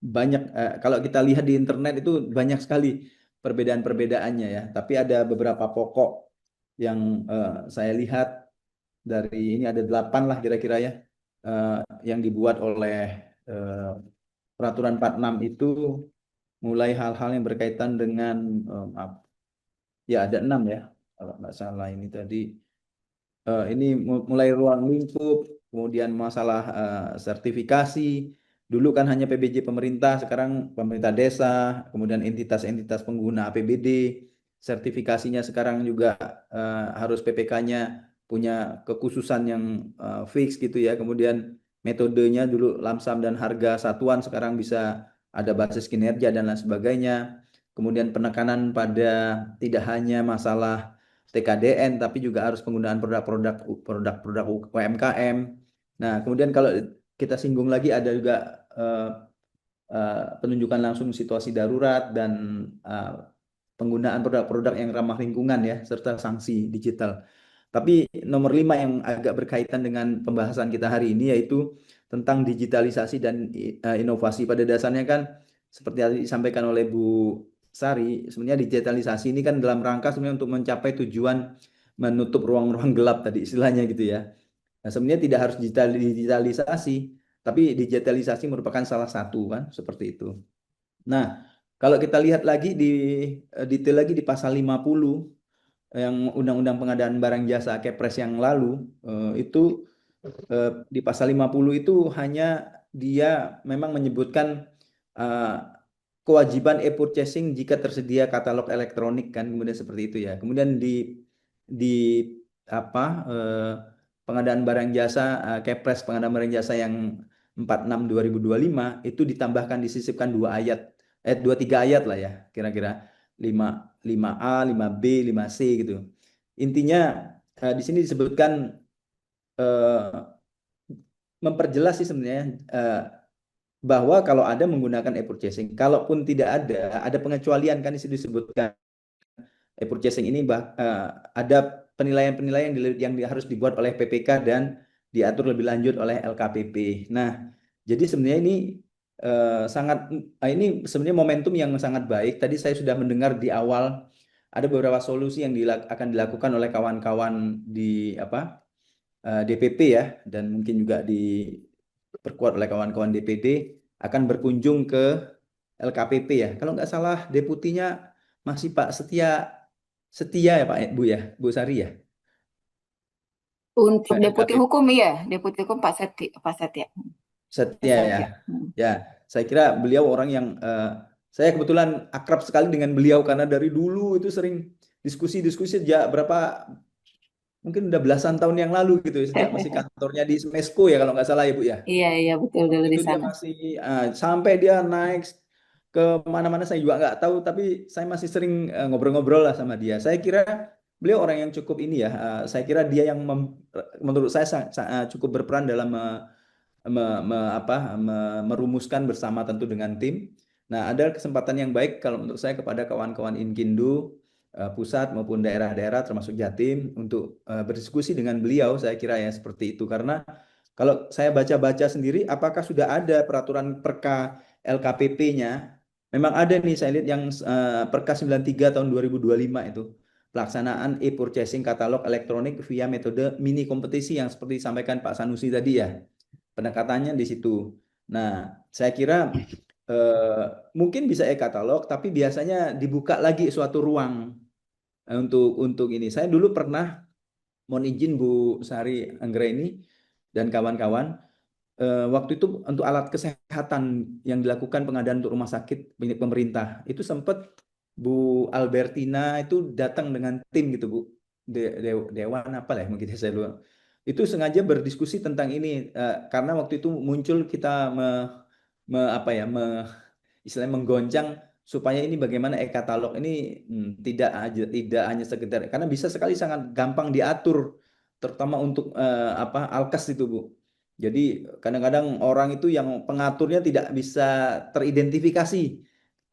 banyak, kalau kita lihat di internet itu banyak sekali perbedaan-perbedaannya ya, tapi ada beberapa pokok yang saya lihat dari ini ada 8 lah kira-kira ya, yang dibuat oleh peraturan 46 itu, mulai hal-hal yang berkaitan dengan ya ada 6 ya kalau nggak salah ini tadi. Ini mulai ruang lingkup, kemudian masalah sertifikasi. Dulu kan hanya PBJ pemerintah, sekarang pemerintah desa, kemudian entitas-entitas pengguna APBD. Sertifikasinya sekarang juga harus PPK-nya punya kekhususan yang fix gitu ya. Kemudian metodenya dulu lamsam dan harga satuan, sekarang bisa ada basis kinerja dan lain sebagainya. Kemudian penekanan pada tidak hanya masalah TKDN, tapi juga harus penggunaan produk-produk UMKM. Nah, kemudian kalau kita singgung lagi ada juga penunjukan langsung situasi darurat dan penggunaan produk-produk yang ramah lingkungan ya, serta sanksi digital. Tapi nomor 5 yang agak berkaitan dengan pembahasan kita hari ini, yaitu tentang digitalisasi dan inovasi. Pada dasarnya kan seperti yang disampaikan oleh Bu Sari, sebenarnya digitalisasi ini kan dalam rangka sebenarnya untuk mencapai tujuan menutup ruang-ruang gelap tadi istilahnya gitu ya. Nah, sebenarnya tidak harus digitalisasi, tapi digitalisasi merupakan salah satu kan, seperti itu. Nah, kalau kita lihat lagi di detail lagi di pasal 50, yang Undang-Undang Pengadaan Barang Jasa Kepres yang lalu itu di pasal 50 itu hanya dia memang menyebutkan kewajiban e-purchasing jika tersedia katalog elektronik kan, kemudian seperti itu ya. Kemudian di apa pengadaan barang jasa Kepres pengadaan barang jasa yang 46 2025 itu ditambahkan disisipkan 3 ayat lah ya, kira-kira 5A, 5B, 5C gitu. Intinya di sini disebutkan memperjelas sih sebenarnya bahwa kalau ada menggunakan e-purchasing, kalaupun tidak ada pengecualian kan di situ disebutkan e-purchasing ini ada penilaian-penilaian yang harus dibuat oleh PPK dan diatur lebih lanjut oleh LKPP. Nah, jadi sebenarnya ini ini sebenarnya momentum yang sangat baik. Tadi saya sudah mendengar di awal ada beberapa solusi yang akan dilakukan oleh kawan-kawan di DPP ya, dan mungkin juga diperkuat oleh kawan-kawan DPD akan berkunjung ke LKPP ya. Kalau nggak salah deputinya masih Pak Setia ya Pak Bu ya, Bu Sari ya.
Untuk deputi
LKPP.
hukum iya, deputi hukum Pak Setia.
Setia ya. Ya, saya kira beliau orang yang saya kebetulan akrab sekali dengan beliau karena dari dulu itu sering diskusi-diskusi sejak mungkin udah belasan tahun yang lalu gitu, sejak masih kantornya di Smesco ya kalau nggak salah ya Bu ya.
Iya betul dulu di
Itu dia
sana.
masih sampai dia naik ke mana-mana saya juga nggak tahu, tapi saya masih sering ngobrol-ngobrol lah sama dia. Saya kira beliau orang yang cukup ini ya. Saya kira dia yang menurut saya cukup berperan dalam merumuskan bersama tentu dengan tim. Nah, ada kesempatan yang baik kalau menurut saya kepada kawan-kawan Inkindo pusat maupun daerah-daerah termasuk Jatim untuk berdiskusi dengan beliau. Saya kira ya seperti itu, karena kalau saya baca-baca sendiri, apakah sudah ada peraturan Perka LKPP-nya? Memang ada nih, saya lihat yang Perka 93 tahun 2025 itu. Pelaksanaan e-purchasing katalog elektronik via metode mini kompetisi yang seperti disampaikan Pak Sanusi tadi ya. Pendekatannya di situ. Nah, saya kira mungkin bisa e-katalog, tapi biasanya dibuka lagi suatu ruang untuk ini. Saya dulu pernah mohon izin Bu Sari Anggreni dan kawan-kawan, waktu itu untuk alat kesehatan yang dilakukan pengadaan untuk rumah sakit milik pemerintah, itu sempat Bu Albertina itu datang dengan tim gitu Bu, Dewan apa lah mungkin saya lupa. Itu sengaja berdiskusi tentang ini karena waktu itu muncul kita istilahnya menggoncang supaya ini bagaimana e-katalog ini tidak hanya sekedar, karena bisa sekali sangat gampang diatur terutama untuk alkes itu Bu. Jadi kadang-kadang orang itu yang pengaturnya tidak bisa teridentifikasi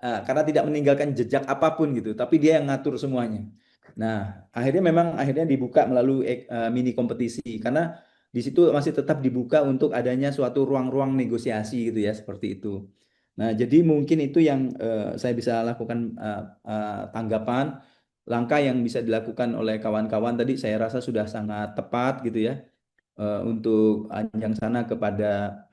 karena tidak meninggalkan jejak apapun gitu, tapi dia yang ngatur semuanya. Nah, akhirnya dibuka melalui mini kompetisi karena di situ masih tetap dibuka untuk adanya suatu ruang-ruang negosiasi gitu ya, seperti itu. Nah, jadi mungkin itu yang saya bisa lakukan tanggapan langkah yang bisa dilakukan oleh kawan-kawan tadi saya rasa sudah sangat tepat gitu ya untuk ajang sana kepada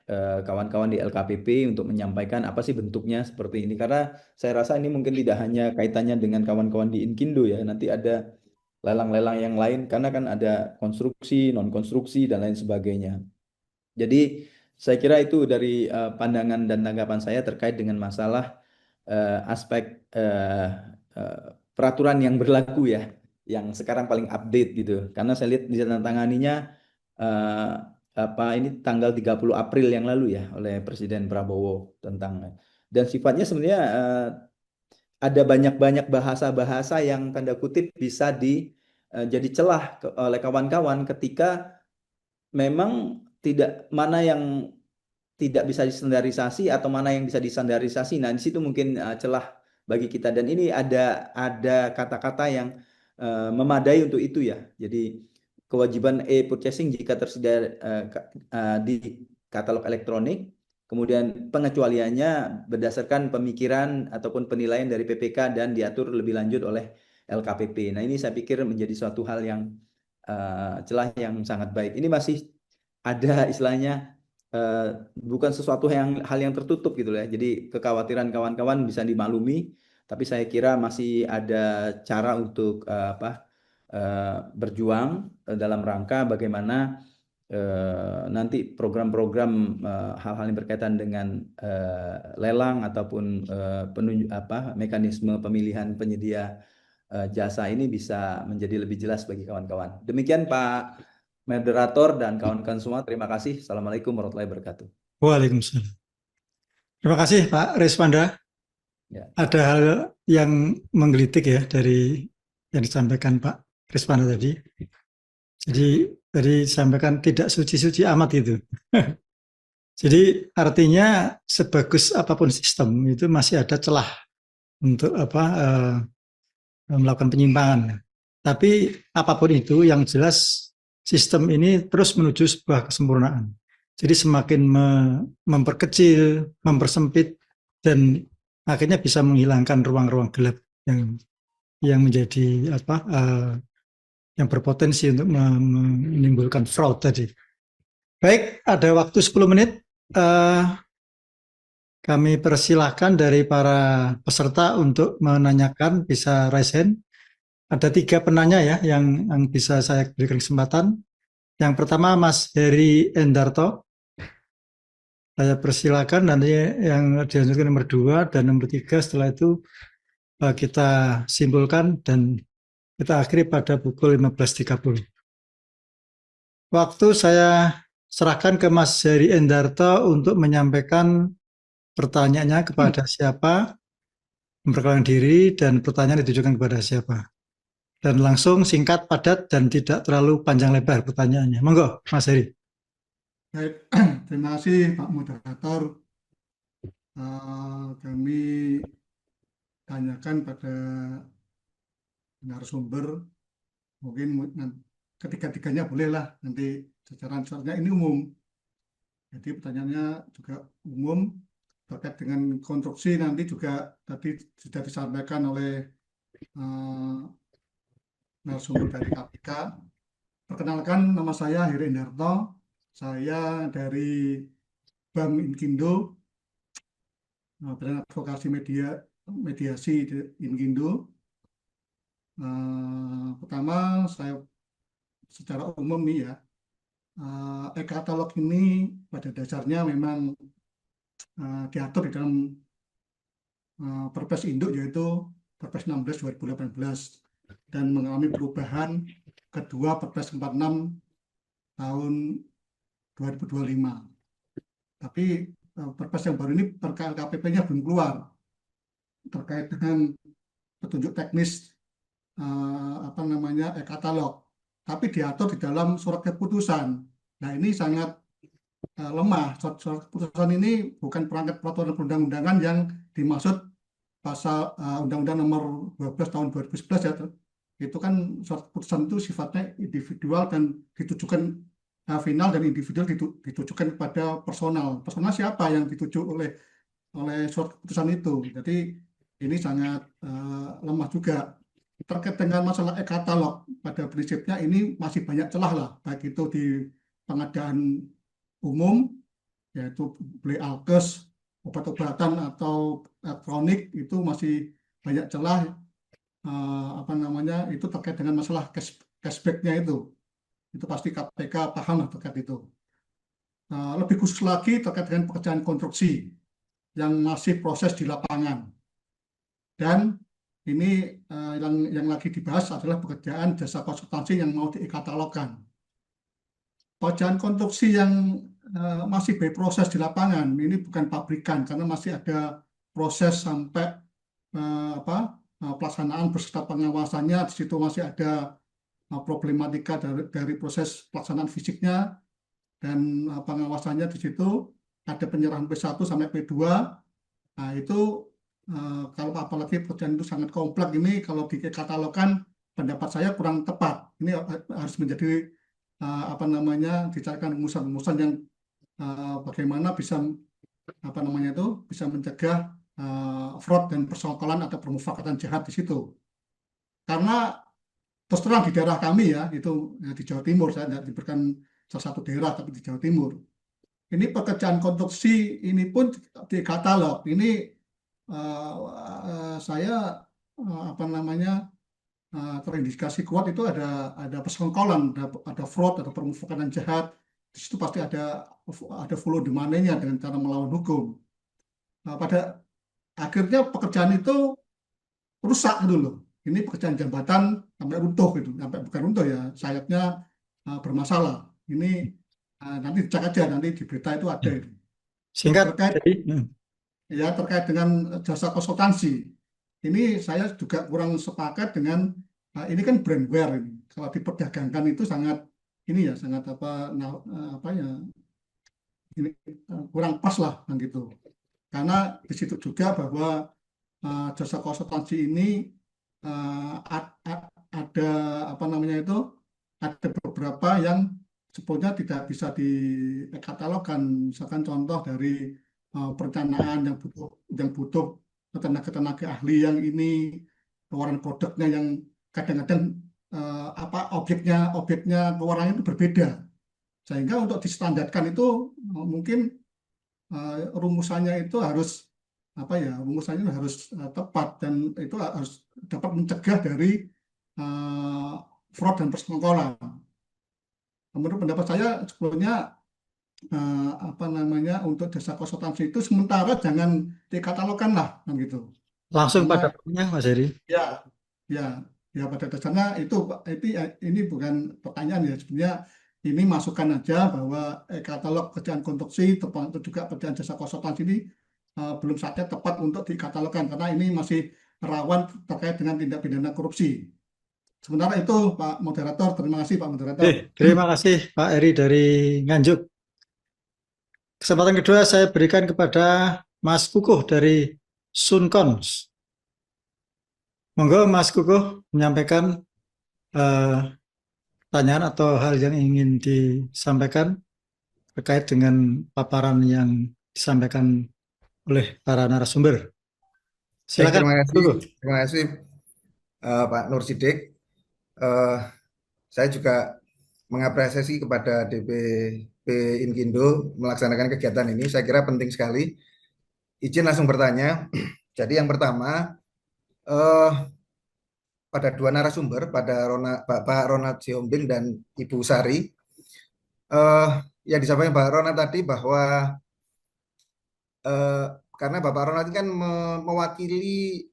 kawan-kawan di LKPP untuk menyampaikan apa sih bentuknya seperti ini, karena saya rasa ini mungkin tidak hanya kaitannya dengan kawan-kawan di Inkindo ya, nanti ada lelang-lelang yang lain karena kan ada konstruksi, non konstruksi dan lain sebagainya. Jadi saya kira itu dari pandangan dan tanggapan saya terkait dengan masalah aspek peraturan yang berlaku ya, yang sekarang paling update gitu. Karena saya lihat ditandatanganinya ini tanggal 30 April yang lalu ya oleh Presiden Prabowo tentang, dan sifatnya sebenarnya ada banyak-banyak bahasa-bahasa yang tanda kutip bisa jadi celah oleh kawan-kawan ketika memang mana yang tidak bisa distandarisasi atau mana yang bisa distandarisasi. Nah, di situ mungkin celah bagi kita, dan ini ada kata-kata yang memadai untuk itu ya. Jadi kewajiban e-purchasing jika tersedia di katalog elektronik, kemudian pengecualiannya berdasarkan pemikiran ataupun penilaian dari PPK dan diatur lebih lanjut oleh LKPP. Nah, ini saya pikir menjadi suatu hal yang celah yang sangat baik. Ini masih ada istilahnya bukan sesuatu hal yang tertutup gitu ya. Jadi kekhawatiran kawan-kawan bisa dimaklumi, tapi saya kira masih ada cara untuk berjuang dalam rangka bagaimana nanti program-program hal-hal yang berkaitan dengan lelang ataupun mekanisme pemilihan penyedia jasa ini bisa menjadi lebih jelas bagi kawan-kawan. Demikian Pak Moderator dan kawan-kawan semua, terima kasih. Assalamualaikum warahmatullahi wabarakatuh.
Waalaikumsalam. Terima kasih Pak Reswanda.
Ya.
Ada hal yang menggelitik ya dari yang disampaikan Pak Reswanda tadi. Jadi tadi disampaikan tidak suci-suci amat itu. Jadi artinya sebagus apapun sistem itu masih ada celah untuk melakukan penyimpangan. Tapi apapun itu yang jelas sistem ini terus menuju sebuah kesempurnaan. Jadi semakin memperkecil, mempersempit, dan akhirnya bisa menghilangkan ruang-ruang gelap yang menjadi yang berpotensi untuk menimbulkan fraud tadi. Baik, ada waktu 10 menit. Kami persilahkan dari para peserta untuk menanyakan, bisa raise hand. Ada 3 penanya ya yang bisa saya berikan kesempatan. Yang pertama Mas Heri Endarto. Saya persilakan, nanti yang dilanjutkan nomor 2 dan nomor 3, setelah itu kita simpulkan dan kita akhiri pada pukul 15.30. Waktu saya serahkan ke Mas Heri Endarto untuk menyampaikan pertanyaannya kepada siapa, memperkenalkan diri, dan pertanyaan ditujukan kepada siapa. Dan langsung singkat, padat, dan tidak terlalu panjang lebar pertanyaannya. Monggo, Mas Heri.
Baik, terima kasih Pak Moderator. Kami tanyakan pada narasumber, mungkin ketiga-tiganya bolehlah, nanti secara ini umum. Jadi pertanyaannya juga umum, terkait dengan konstruksi nanti juga tadi sudah disampaikan oleh narasumber dari KPK. Perkenalkan, nama saya Heri Endarto. Saya dari Bank Inkindo, Badan Advokasi Mediasi Inkindo. Pertama, saya secara umum nih ya, e-katalog ini pada dasarnya memang diatur di dalam Perpres Induk, yaitu Perpres 16 2018, dan mengalami perubahan kedua Perpres 46 tahun 2025. Tapi Perpres yang baru ini LKPP-nya belum keluar terkait dengan petunjuk teknis e-katalog, tapi diatur di dalam surat keputusan. Nah, ini sangat lemah. Surat keputusan ini bukan perangkat peraturan perundang-undangan yang dimaksud pasal Undang-Undang Nomor 12 tahun 2011 ya. Itu kan surat keputusan itu sifatnya individual dan ditujukan final, dan individual ditujukan kepada personal. Personal siapa yang dituju oleh surat keputusan itu. Jadi ini sangat lemah juga. Terkait dengan masalah e-katalog, pada prinsipnya ini masih banyak celah lah, baik itu di pengadaan umum, yaitu beli alkes, obat-obatan atau elektronik, itu masih banyak celah itu terkait dengan masalah cashback-nya itu pasti KPK paham lah terkait itu. Lebih khusus lagi terkait dengan pekerjaan konstruksi yang masih proses di lapangan, dan ini yang lagi dibahas adalah pekerjaan jasa konsultansi yang mau di-katalogkan. Pekerjaan konstruksi yang masih berproses di lapangan, ini bukan pabrikan, karena masih ada proses sampai pelaksanaan beserta pengawasannya. Di situ masih ada problematika dari proses pelaksanaan fisiknya dan pengawasannya. Di situ ada penyerahan P1 sampai P2. Nah, itu kalau apalagi pekerjaan itu sangat kompleks, ini kalau dikatalogkan pendapat saya kurang tepat. Ini harus menjadi dicarikan rumusan-rumusan yang bagaimana bisa bisa mencegah fraud dan persekongkolan atau permufakatan jahat di situ. Karena terus terang di daerah kami ya, itu di Jawa Timur, saya tidak diberikan salah satu daerah, tapi di Jawa Timur. Ini pekerjaan konstruksi ini pun di katalog. Ini saya terindikasi kuat itu ada persekongkolan, ada fraud, ada permukaan jahat. Di situ pasti ada follow the money-nya dengan cara melawan hukum. Pada akhirnya pekerjaan itu rusak gitu loh. Ini pekerjaan jabatan sampai runtuh gitu, sampai bukan runtuh ya, sayapnya bermasalah. Ini nanti cek aja, nanti di berita itu ada itu.
Singkat,
Terkait dengan jasa konsultansi. Ini saya juga kurang sepakat dengan ini kan brandware ini. Kalau diperdagangkan itu sangat ini ya, sangat apa ya, ini kurang pas lah kan gitu. Karena di situ juga bahwa jasa konsultansi ini ada apa namanya itu, ada beberapa yang sebetulnya tidak bisa dikatalogkan. Misalkan contoh dari perencanaan yang butuh tenaga ahli yang ini, keluaran produknya yang kadang-kadang objeknya keluarannya itu berbeda, sehingga untuk distandarkan itu mungkin rumusannya itu harus tepat, dan itu harus dapat mencegah dari fraud dan persekongkolan. Menurut pendapat saya sebetulnya untuk jasa konsultansi itu sementara jangan dikatalogkan lah kan gitu.
Langsung pada poinnya, Mas Heri.
Ya, pada dasarnya ini bukan pertanyaan ya, sebenarnya ini masukan aja bahwa katalog kerjaan konstruksi termasuk juga kerjaan jasa konsultansi ini belum saatnya tepat untuk dikatalogkan karena ini masih rawan terkait dengan tindak pidana korupsi. Sementara itu Pak Moderator, terima kasih Pak Moderator.
Terima kasih Pak Eri dari Nganjuk. Kesempatan kedua saya berikan kepada Mas Kukuh dari Sunkons. Monggo Mas Kukuh menyampaikan pertanyaan atau hal yang ingin disampaikan terkait dengan paparan yang disampaikan oleh para narasumber. Silakan.
Terima kasih Pak Nur Sidik. Saya juga mengapresiasi kepada DPP Inkindo melaksanakan kegiatan ini. Saya kira penting sekali. Izin langsung bertanya. Jadi yang pertama, pada dua narasumber, pada Pak Ronald Siombing dan Ibu Sari, yang disampaikan Pak Ronald tadi bahwa karena Bapak Ronald kan mewakili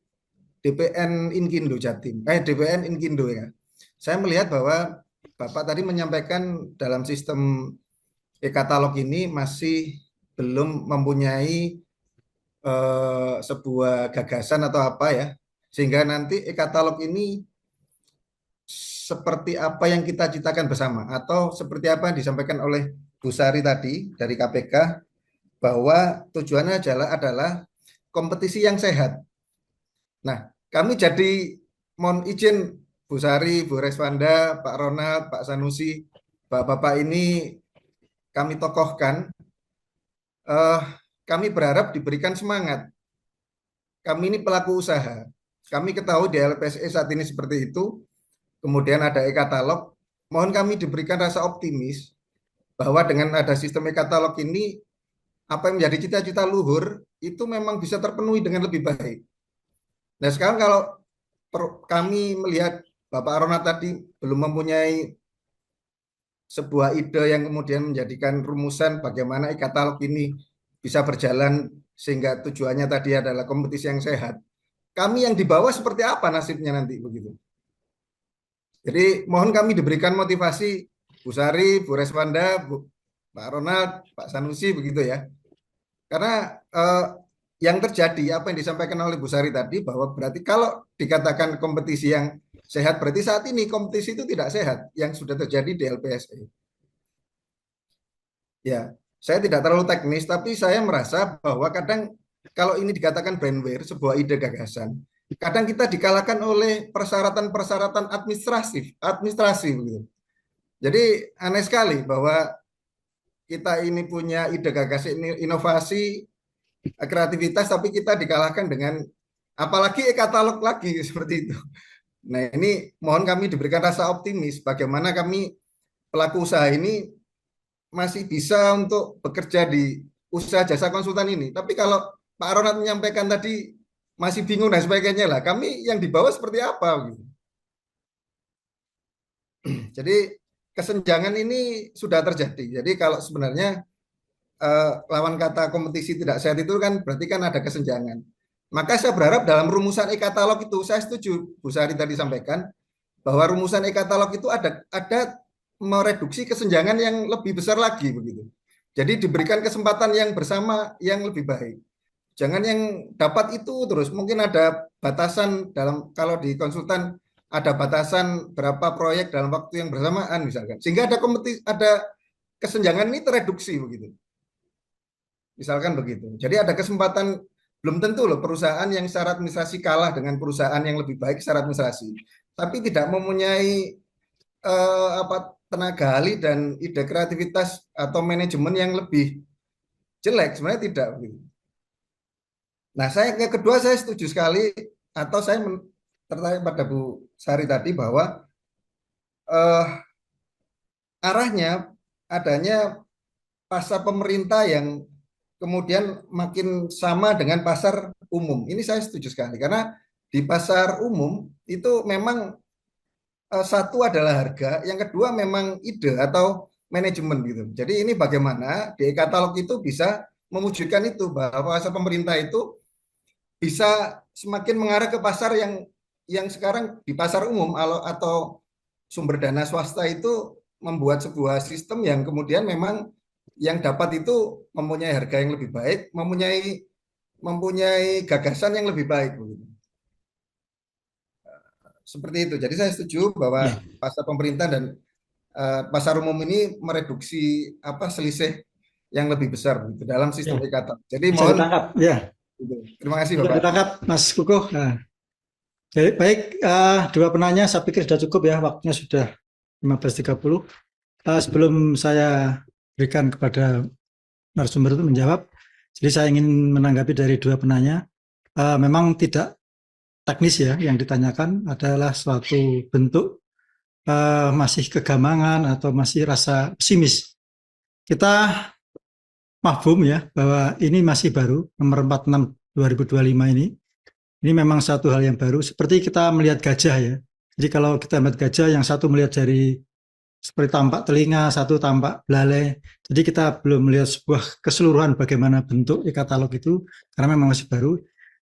DPN Inkindo Jatim, DPN Inkindo ya. Saya melihat bahwa Bapak tadi menyampaikan dalam sistem e-katalog ini masih belum mempunyai sebuah gagasan atau apa ya, sehingga nanti e-katalog ini seperti apa yang kita citakan bersama atau seperti apa yang disampaikan oleh Bu Sari tadi dari KPK, bahwa tujuannya adalah kompetisi yang sehat. Nah, kami jadi mohon izin Bu Sari, Bu Reswanda, Pak Ronald, Pak Sanusi, Bapak ini kami tokohkan, kami berharap diberikan semangat. Kami ini pelaku usaha. Kami ketahui di LPSE saat ini seperti itu, kemudian ada e-katalog, mohon kami diberikan rasa optimis bahwa dengan ada sistem e-katalog ini, apa yang menjadi cita-cita luhur itu memang bisa terpenuhi dengan lebih baik. Nah sekarang kalau kami melihat Bapak Ronald tadi belum mempunyai sebuah ide yang kemudian menjadikan rumusan bagaimana e-katalog ini bisa berjalan sehingga tujuannya tadi adalah kompetisi yang sehat. Kami yang di bawah seperti apa nasibnya nanti begitu. Jadi mohon kami diberikan motivasi Bu Sari, Bu Reswanda, Pak Ronald, Pak Sanusi begitu ya. Karena yang terjadi apa yang disampaikan oleh Bu Sari tadi bahwa berarti kalau dikatakan kompetisi yang sehat berarti saat ini kompetisi itu tidak sehat yang sudah terjadi di LPSE. Ya, saya tidak terlalu teknis tapi saya merasa bahwa kadang kalau ini dikatakan brandware, sebuah ide gagasan, kadang kita dikalahkan oleh persyaratan-persyaratan administrasi begitu. Jadi aneh sekali bahwa kita ini punya ide gagasan, inovasi, kreativitas, tapi kita dikalahkan dengan apalagi e-katalog lagi seperti itu. Nah ini mohon kami diberikan rasa optimis bagaimana kami pelaku usaha ini masih bisa untuk bekerja di usaha jasa konsultan ini. Tapi kalau Pak Ronald menyampaikan tadi masih bingung dan sebagainya lah, kami yang di bawah seperti apa gitu. Jadi kesenjangan ini sudah terjadi. Jadi kalau sebenarnya lawan kata kompetisi tidak sehat itu kan berarti kan ada kesenjangan. Maka saya berharap dalam rumusan e-katalog itu, saya setuju Bu Sari tadi sampaikan bahwa rumusan e-katalog itu ada mereduksi kesenjangan yang lebih besar lagi begitu. Jadi diberikan kesempatan yang bersama yang lebih baik. Jangan yang dapat itu terus. Mungkin ada batasan dalam, kalau di konsultan ada batasan berapa proyek dalam waktu yang bersamaan misalkan. Sehingga ada kesenjangan ini tereduksi begitu. Misalkan begitu. Jadi ada kesempatan, belum tentu loh perusahaan yang secara administrasi kalah dengan perusahaan yang lebih baik secara administrasi, tapi tidak mempunyai tenaga ahli dan ide kreativitas atau manajemen yang lebih jelek, sebenarnya tidak begitu. Nah, yang kedua saya setuju sekali, atau saya tertarik pada Bu Sari tadi bahwa arahnya adanya pasar pemerintah yang kemudian makin sama dengan pasar umum. Ini saya setuju sekali, karena di pasar umum itu memang satu adalah harga, yang kedua memang ide atau manajemen gitu. Jadi ini bagaimana di e-katalog itu bisa mewujudkan itu, bahwa pasar pemerintah itu bisa semakin mengarah ke pasar yang sekarang di pasar umum atau sumber dana swasta itu membuat sebuah sistem yang kemudian memang yang dapat itu mempunyai harga yang lebih baik, mempunyai gagasan yang lebih baik begitu. Seperti itu. Jadi saya setuju bahwa pasar pemerintah dan pasar umum ini mereduksi selisih yang lebih besar gitu, dalam sistem e-katalog. Jadi mohon
ditangkap. Ya.
Terima kasih Bapak.
Ditangkap Mas Kukuh. Nah, jadi, baik, dua penanya saya pikir sudah cukup ya, waktunya sudah 15.30. Sebelum saya berikan kepada narasumber itu menjawab, jadi saya ingin menanggapi dari dua penanya. Memang tidak teknis ya, yang ditanyakan adalah suatu bentuk masih kegamangan atau masih rasa pesimis. Kita mahfum ya bahwa ini masih baru, nomor 46 2025 ini. Ini memang satu hal yang baru, seperti kita melihat gajah ya. Jadi kalau kita melihat gajah, yang satu melihat dari seperti tampak telinga, satu tampak belalai. Jadi kita belum melihat sebuah keseluruhan bagaimana bentuk e-katalog itu, karena memang masih baru.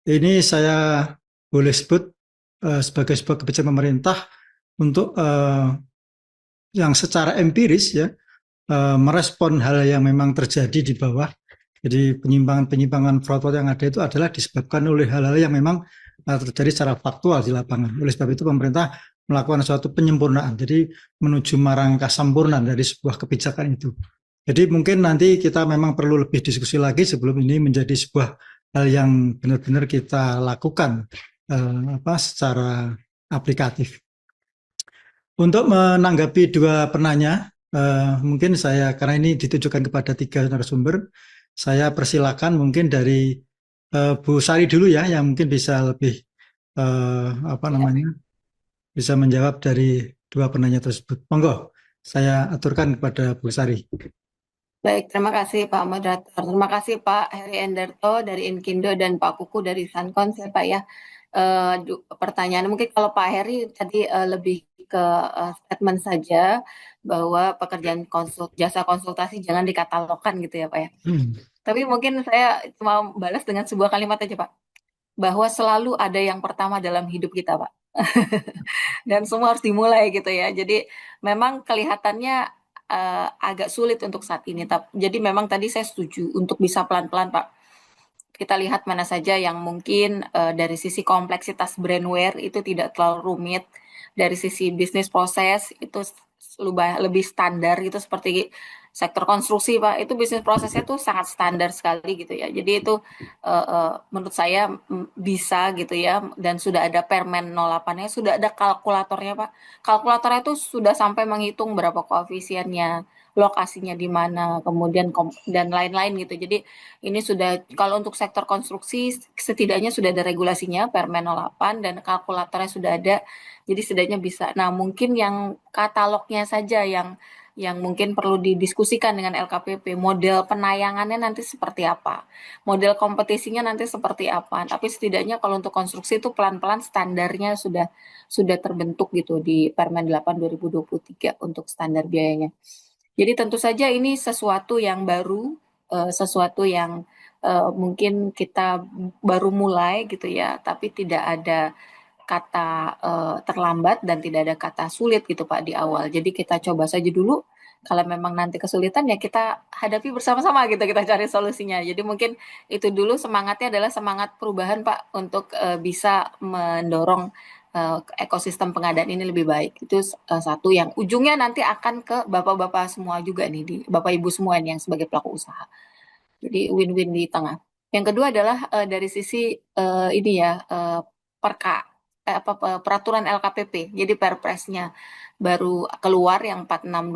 Ini saya boleh sebut sebagai sebuah kebijakan pemerintah untuk yang secara empiris ya merespon hal yang memang terjadi di bawah. Jadi penyimpangan-penyimpangan fraud yang ada itu adalah disebabkan oleh hal-hal yang memang terjadi secara faktual di lapangan. Oleh sebab itu pemerintah melakukan suatu penyempurnaan, jadi menuju marang kesempurnaan dari sebuah kebijakan itu. Jadi mungkin nanti kita memang perlu lebih diskusi lagi sebelum ini menjadi sebuah hal yang benar-benar kita lakukan secara aplikatif. Untuk menanggapi dua penanya, mungkin saya, karena ini ditujukan kepada tiga narasumber, saya persilakan mungkin dari Bu Sari dulu ya, yang mungkin bisa lebih bisa menjawab dari dua penanya tersebut. Monggo, saya aturkan kepada Bu Sari.
Baik, terima kasih Pak Moderator. Terima kasih Pak Heri Enderto dari Inkindo dan Pak Kuku dari Sankons ya Pak ya. Pertanyaan mungkin kalau Pak Heri tadi lebih ke statement saja bahwa pekerjaan jasa konsultasi jangan dikatalogkan gitu ya Pak ya. Tapi mungkin saya cuma balas dengan sebuah kalimat aja Pak, bahwa selalu ada yang pertama dalam hidup kita Pak. Dan semua harus dimulai gitu ya. Jadi memang kelihatannya agak sulit untuk saat ini. Jadi memang tadi saya setuju untuk bisa pelan-pelan Pak. Kita lihat mana saja yang mungkin dari sisi kompleksitas brandware itu tidak terlalu rumit. Dari sisi bisnis proses itu lebih standar gitu, seperti sektor konstruksi Pak, itu bisnis prosesnya tuh sangat standar sekali gitu ya. Jadi itu menurut saya bisa gitu ya, dan sudah ada Permen 08-nya, sudah ada kalkulatornya Pak. Kalkulatornya itu sudah sampai menghitung berapa koefisiennya, lokasinya di mana, kemudian dan lain-lain gitu. Jadi ini sudah, kalau untuk sektor konstruksi setidaknya sudah ada regulasinya Permen 08 dan kalkulatornya sudah ada. Jadi setidaknya bisa. Nah, mungkin yang katalognya saja yang yang mungkin perlu didiskusikan dengan LKPP. Model penayangannya nanti seperti apa, model kompetisinya nanti seperti apa. Tapi setidaknya kalau untuk konstruksi itu pelan-pelan standarnya sudah terbentuk gitu di Permen 8 2023 untuk standar biayanya. Jadi tentu saja ini sesuatu yang baru, sesuatu yang mungkin kita baru mulai gitu ya, tapi tidak ada kata terlambat dan tidak ada kata sulit gitu Pak di awal. Jadi kita coba saja dulu. Kalau memang nanti kesulitan ya kita hadapi bersama-sama gitu, kita cari solusinya. Jadi mungkin itu dulu semangatnya adalah semangat perubahan Pak untuk bisa mendorong ekosistem pengadaan ini lebih baik. Itu satu yang ujungnya nanti akan ke bapak-bapak semua juga nih, bapak ibu semua ini yang sebagai pelaku usaha. Jadi win-win di tengah. Yang kedua adalah dari sisi ini ya peraturan LKPP. Jadi Perpresnya baru keluar yang 46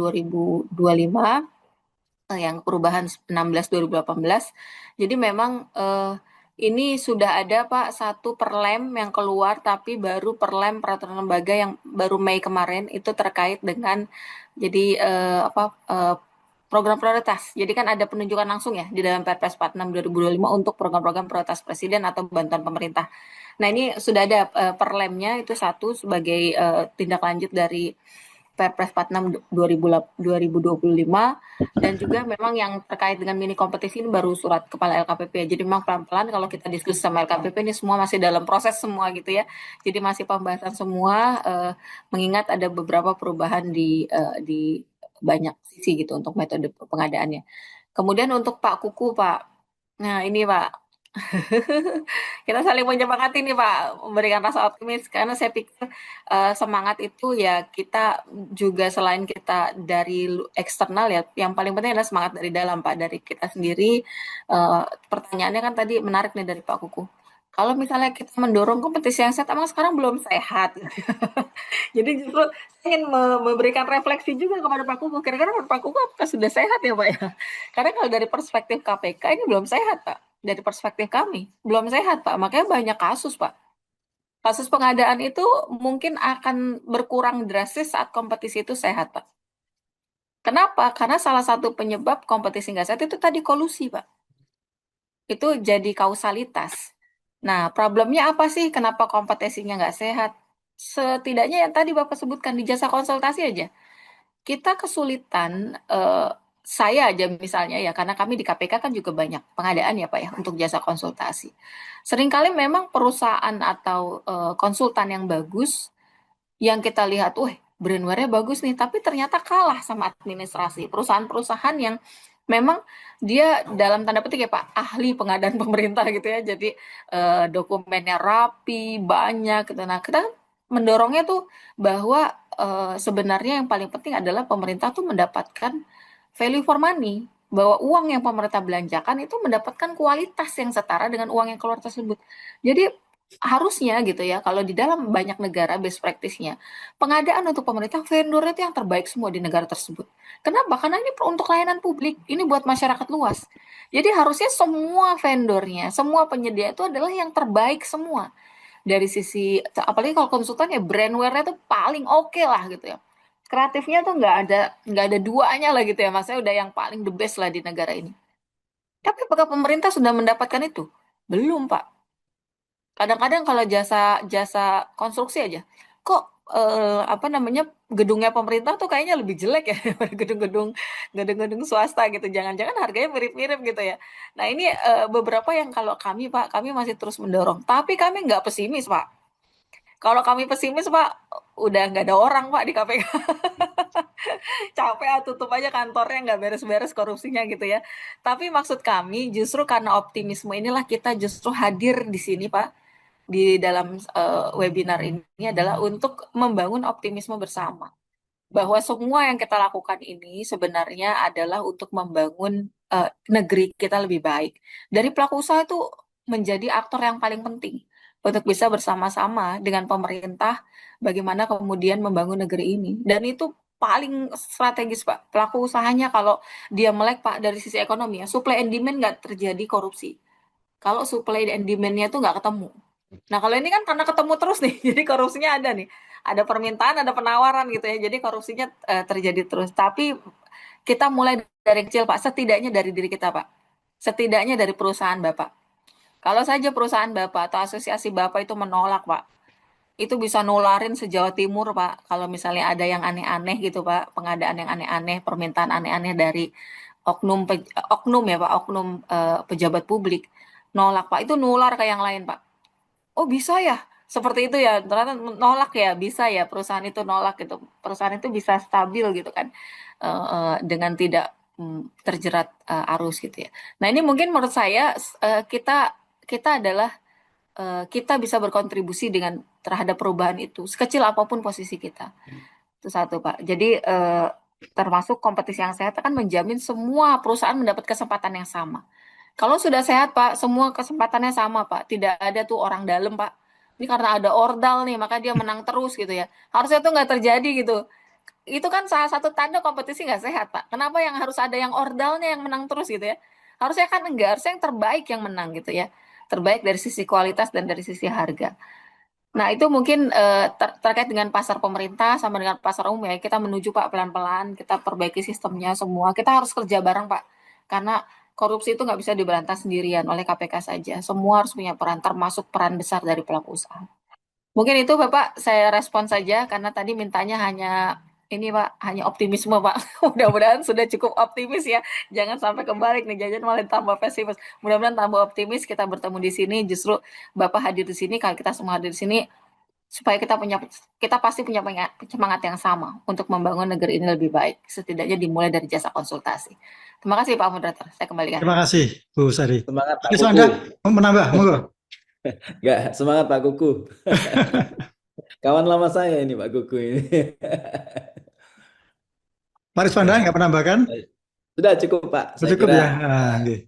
2025 yang perubahan 16 2018. Jadi memang ini sudah ada Pak satu perlem yang keluar, tapi baru perlem peraturan lembaga yang baru Mei kemarin itu terkait dengan jadi program prioritas. Jadi kan ada penunjukan langsung ya di dalam Perpres 46 2025 untuk program-program prioritas presiden atau bantuan pemerintah. Nah ini sudah ada perlemnya itu satu sebagai tindak lanjut dari Perpres 46 2025 dan juga memang yang terkait dengan mini kompetisi ini baru surat kepala LKPP. Jadi memang pelan-pelan kalau kita diskusi sama LKPP ini semua masih dalam proses semua gitu ya. Jadi masih pembahasan semua mengingat ada beberapa perubahan di banyak sisi gitu untuk metode pengadaannya. Kemudian untuk Pak Kuku Pak. Nah ini Pak. Kita saling menyemangati nih Pak, memberikan rasa optimis karena saya pikir semangat itu ya kita juga selain kita dari eksternal ya, yang paling penting adalah semangat dari dalam Pak, dari kita sendiri. Pertanyaannya kan tadi menarik nih dari Pak Kuku. Kalau misalnya kita mendorong kompetisi yang sehat, emang sekarang belum sehat. Jadi justru saya ingin memberikan refleksi juga kepada Pak Kuku. Kira-kira Pak Kuku apakah sudah sehat ya Pak ya? Karena kalau dari perspektif KPK ini belum sehat Pak. Dari perspektif kami belum sehat Pak. Makanya banyak kasus Pak. Kasus pengadaan itu mungkin akan berkurang drastis saat kompetisi itu sehat Pak. Kenapa? Karena salah satu penyebab kompetisi nggak sehat itu tadi kolusi Pak. Itu jadi kausalitas. Nah, problemnya apa sih? Kenapa kompetisinya nggak sehat? Setidaknya yang tadi Bapak sebutkan di jasa konsultasi aja. Kita kesulitan, saya aja misalnya ya, karena kami di KPK kan juga banyak pengadaan ya Pak ya, untuk jasa konsultasi. Seringkali memang perusahaan atau konsultan yang bagus, yang kita lihat, brandware-nya bagus nih, tapi ternyata kalah sama administrasi. Perusahaan-perusahaan yang memang dia dalam tanda petik ya Pak, ahli pengadaan pemerintah gitu ya, jadi dokumennya rapi, banyak gitu. Nah, kita mendorongnya tuh bahwa sebenarnya yang paling penting adalah pemerintah tuh mendapatkan value for money, bahwa uang yang pemerintah belanjakan itu mendapatkan kualitas yang setara dengan uang yang keluar tersebut. Jadi harusnya gitu ya, kalau di dalam banyak negara best practice-nya, pengadaan untuk pemerintah vendornya itu yang terbaik semua di negara tersebut. Kenapa? Karena ini untuk layanan publik, ini buat masyarakat luas. Jadi harusnya semua vendornya, semua penyedia itu adalah yang terbaik semua. Dari sisi, apalagi kalau konsultan ya brandware-nya tuh paling oke lah gitu ya. Kreatifnya tuh nggak ada duanya lah gitu ya, maksudnya udah yang paling the best lah di negara ini. Tapi apakah pemerintah sudah mendapatkan itu? Belum, Pak. Kadang-kadang kalau jasa konstruksi aja, kok gedungnya pemerintah tuh kayaknya lebih jelek ya daripada gedung-gedung swasta gitu. Jangan-jangan harganya mirip-mirip gitu ya. Nah ini beberapa yang kalau kami Pak, kami masih terus mendorong. Tapi kami nggak pesimis Pak. Kalau kami pesimis Pak, udah nggak ada orang Pak di KPK. Capek tutup aja kantornya, nggak beres-beres korupsinya gitu ya. Tapi maksud kami justru karena optimisme inilah kita justru hadir di sini Pak, di dalam webinar ini adalah untuk membangun optimisme bersama. Bahwa semua yang kita lakukan ini sebenarnya adalah untuk membangun negeri kita lebih baik. Dari pelaku usaha itu menjadi aktor yang paling penting untuk bisa bersama-sama dengan pemerintah bagaimana kemudian membangun negeri ini. Dan itu paling strategis Pak. Pelaku usahanya kalau dia melek Pak dari sisi ekonomi ya, supply and demand nggak terjadi korupsi. Kalau supply and demand-nya itu nggak ketemu. Nah kalau ini kan karena ketemu terus nih, jadi korupsinya ada nih. ada permintaan, ada penawaran gitu ya. Jadi korupsinya terjadi terus. Tapi kita mulai dari kecil Pak, setidaknya dari diri kita Pak. Setidaknya dari perusahaan Bapak. Kalau saja perusahaan Bapak atau asosiasi Bapak itu menolak Pak, itu bisa nularin se-Jawa Timur Pak. Kalau misalnya ada yang aneh-aneh gitu Pak, pengadaan yang aneh-aneh, permintaan aneh-aneh dari oknum ya Pak, oknum pejabat publik, nolak Pak, itu nular ke yang lain Pak. Oh bisa ya, seperti itu ya, ternyata nolak ya, bisa ya perusahaan itu nolak gitu, perusahaan itu bisa stabil gitu kan, dengan tidak terjerat arus gitu ya. Nah ini mungkin menurut saya kita adalah kita bisa berkontribusi dengan terhadap perubahan itu, sekecil apapun posisi kita. Itu satu Pak. Jadi termasuk kompetisi yang sehat akan menjamin semua perusahaan mendapat kesempatan yang sama. Kalau sudah sehat Pak, semua kesempatannya sama Pak. Tidak ada tuh orang dalam Pak. Ini karena ada ordal nih, maka dia menang terus gitu ya. Harusnya tuh nggak terjadi gitu. Itu kan salah satu tanda kompetisi nggak sehat Pak. Kenapa yang harus ada yang ordalnya yang menang terus gitu ya? Harusnya kan enggak, harusnya yang terbaik yang menang gitu ya. Terbaik dari sisi kualitas dan dari sisi harga. Nah, itu mungkin terkait dengan pasar pemerintah sama dengan pasar umum ya. Kita menuju Pak pelan-pelan, kita perbaiki sistemnya semua. Kita harus kerja bareng Pak. Karena korupsi itu nggak bisa diberantas sendirian oleh KPK saja. Semua harus punya peran, termasuk peran besar dari pelaku usaha. Mungkin itu Bapak saya respon saja karena tadi mintanya hanya ini Pak, hanya optimisme Pak. Mudah-mudahan sudah cukup optimis ya. Jangan sampai kebalik nih, jajan malah tambah pesimis. Mudah-mudahan tambah optimis, kita bertemu di sini, justru Bapak hadir di sini, kalau kita semua hadir di sini, supaya kita pasti punya semangat yang sama untuk membangun negeri ini lebih baik. Setidaknya dimulai dari jasa konsultasi. Terima kasih Pak Moderator, saya kembalikan.
Terima kasih Bu Sari.
Semangat Pak
Bisa
Kuku.
Anda menambah, monggo.
Enggak, semangat Pak Kuku. Kawan lama saya ini Pak Kuku ini.
Pak Risvanda nggak menambahkan?
Sudah cukup Pak. Saya
Cukup
kira
ya.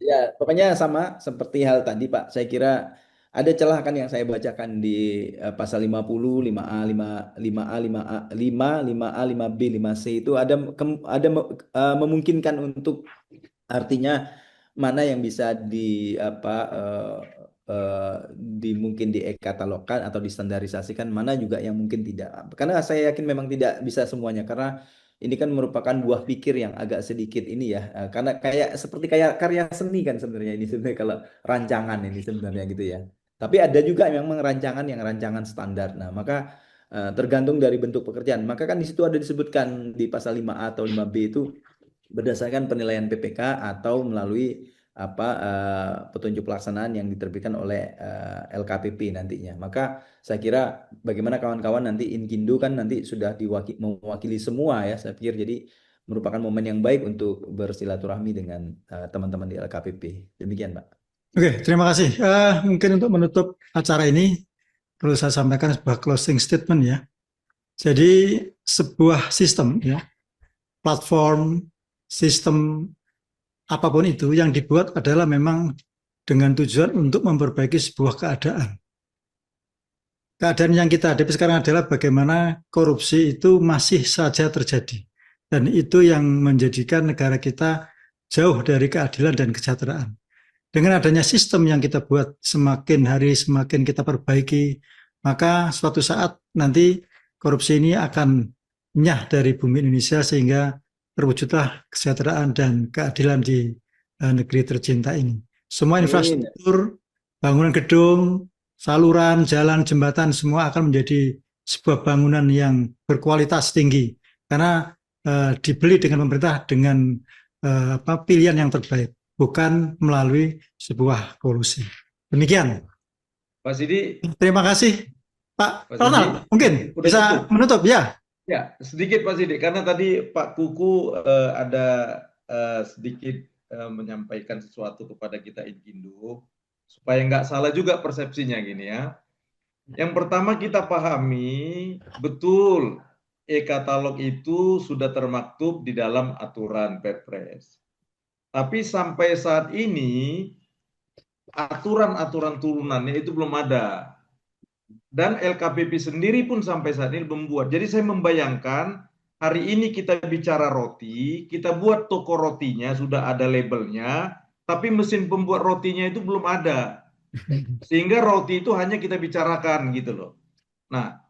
ya pokoknya sama seperti hal tadi Pak. Saya kira ada celah kan yang saya bacakan di pasal 50, 5A, 5A, 5A, 5B, 5C itu ada memungkinkan untuk artinya mana yang bisa mungkin dikatalogkan atau distandarisasikan, mana juga yang mungkin tidak. Karena saya yakin memang tidak bisa semuanya karena ini kan merupakan buah pikir yang agak sedikit ini ya, karena seperti karya seni kan sebenarnya ini sebenarnya kalau rancangan ini sebenarnya gitu ya. Tapi ada juga memang rancangan standar. Nah, maka tergantung dari bentuk pekerjaan. Maka kan di situ ada disebutkan di pasal 5A atau 5B itu berdasarkan penilaian PPK atau melalui petunjuk pelaksanaan yang diterbitkan oleh LKPP nantinya. Maka saya kira bagaimana kawan-kawan nanti Inkindo kan nanti sudah mewakili semua ya, saya pikir jadi merupakan momen yang baik untuk bersilaturahmi dengan teman-teman di LKPP. Demikian Pak.
Oke, terima kasih. Mungkin untuk menutup acara ini perlu saya sampaikan sebuah closing statement ya. Jadi sebuah sistem ya, platform, sistem apapun itu yang dibuat adalah memang dengan tujuan untuk memperbaiki sebuah keadaan. Keadaan yang kita hadapi sekarang adalah bagaimana korupsi itu masih saja terjadi. Dan itu yang menjadikan negara kita jauh dari keadilan dan kesejahteraan. Dengan adanya sistem yang kita buat semakin hari semakin kita perbaiki, maka suatu saat nanti korupsi ini akan nyah dari bumi Indonesia sehingga terwujudlah kesejahteraan dan keadilan di negeri tercinta ini. Semua infrastruktur, bangunan gedung, saluran, jalan, jembatan, semua akan menjadi sebuah bangunan yang berkualitas tinggi. Karena dibeli dengan pemerintah dengan pilihan yang terbaik, bukan melalui sebuah kolusi. Demikian.
Pak Sidi.
Terima kasih. Pak Ronald, mungkin bisa menutup ya.
Ya, sedikit Pak Sidi, karena tadi Pak Kuku ada sedikit menyampaikan sesuatu kepada kita Inkindo, supaya nggak salah juga persepsinya gini ya. Yang pertama kita pahami betul e-katalog itu sudah termaktub di dalam aturan Perpres. Tapi sampai saat ini aturan-aturan turunannya itu belum ada. Dan LKPP sendiri pun sampai saat ini belum buat. Jadi saya membayangkan hari ini kita bicara roti, kita buat toko rotinya, sudah ada labelnya, tapi mesin pembuat rotinya itu belum ada. Sehingga roti itu hanya kita bicarakan gitu loh. Nah,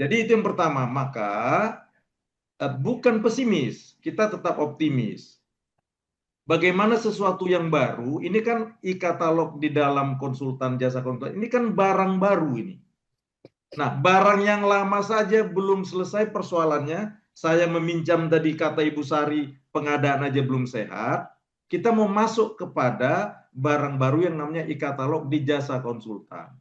Jadi itu yang pertama, maka bukan pesimis, kita tetap optimis. Bagaimana sesuatu yang baru, ini kan e-katalog di dalam konsultan jasa konsultan, ini kan barang baru ini. Nah, barang yang lama saja belum selesai persoalannya, saya meminjam tadi kata Ibu Sari, pengadaan aja belum sehat, kita mau masuk kepada barang baru yang namanya e-katalog di jasa konsultan.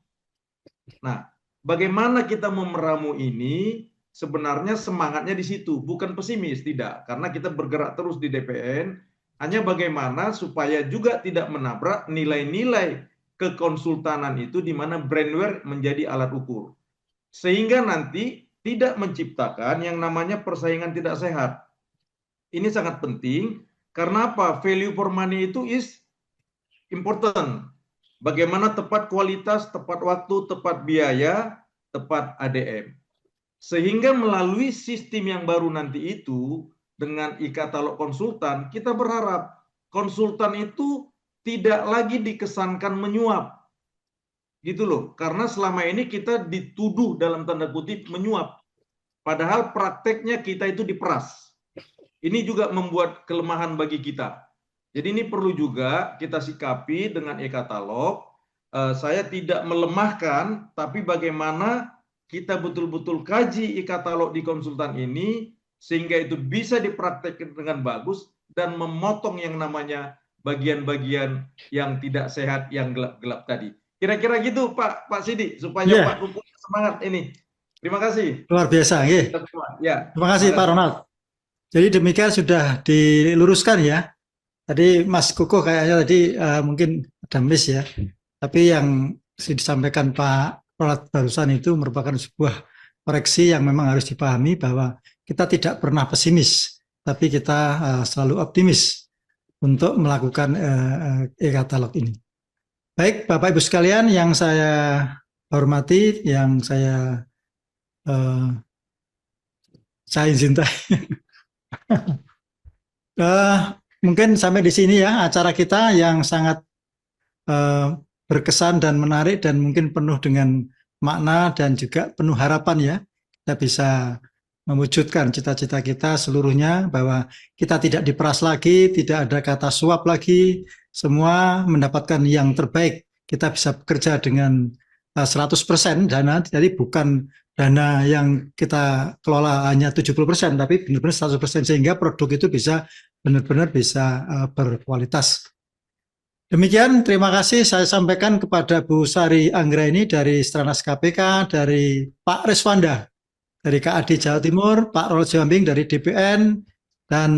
Nah, bagaimana kita memeramu ini? Sebenarnya semangatnya di situ, bukan pesimis, tidak. Karena kita bergerak terus di DPN, hanya bagaimana supaya juga tidak menabrak nilai-nilai kekonsultanan itu di mana brandware menjadi alat ukur. Sehingga nanti tidak menciptakan yang namanya persaingan tidak sehat. Ini sangat penting, karena apa? Value for money itu is important. Bagaimana tepat kualitas, tepat waktu, tepat biaya, tepat ADM. Sehingga melalui sistem yang baru nanti itu, dengan e-katalog konsultan, kita berharap konsultan itu tidak lagi dikesankan menyuap. Gitu loh, karena selama ini kita dituduh dalam tanda kutip menyuap. Padahal prakteknya kita itu diperas. Ini juga membuat kelemahan bagi kita. Jadi ini perlu juga kita sikapi dengan e-katalog. Saya tidak melemahkan, tapi bagaimana kita betul-betul kaji e-katalog di konsultan ini, sehingga itu bisa dipraktekkan dengan bagus dan memotong yang namanya bagian-bagian yang tidak sehat, yang gelap-gelap tadi. Kira-kira gitu Pak Sidi, supaya Pak Kuku semangat ini. Terima kasih.
Luar biasa. Ya. Terima kasih Pak Ronald. Jadi demikian sudah diluruskan ya. Tadi Mas Kuku kayaknya tadi mungkin ada miss ya. Tapi yang disampaikan Pak Ronald barusan itu merupakan sebuah koreksi yang memang harus dipahami, bahwa kita tidak pernah pesimis, tapi kita selalu optimis untuk melakukan e-katalog ini. Baik, Bapak Ibu sekalian yang saya hormati, yang saya cintai. Mungkin sampai di sini ya acara kita yang sangat berkesan dan menarik, dan mungkin penuh dengan makna dan juga penuh harapan ya. Kita bisa mewujudkan cita-cita kita seluruhnya, bahwa kita tidak diperas lagi, tidak ada kata suap lagi, semua mendapatkan yang terbaik. Kita bisa bekerja dengan 100% dana, jadi bukan dana yang kita kelola hanya 70%, tapi benar-benar 100%, sehingga produk itu bisa benar-benar bisa berkualitas. Demikian, terima kasih saya sampaikan kepada Bu Sari Anggraini dari Stranas KPK, dari Pak Reswanda dari KAD Jawa Timur, Pak Ronald Sihombing dari DPN, dan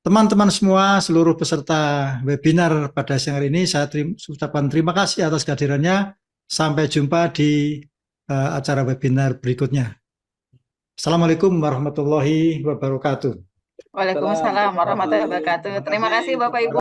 teman-teman semua, seluruh peserta webinar pada siang hari ini. Saya ucapkan terima kasih atas kehadirannya. Sampai jumpa di acara webinar berikutnya. Assalamualaikum warahmatullahi wabarakatuh.
Waalaikumsalam warahmatullahi wabarakatuh. Terima kasih Bapak Ibu.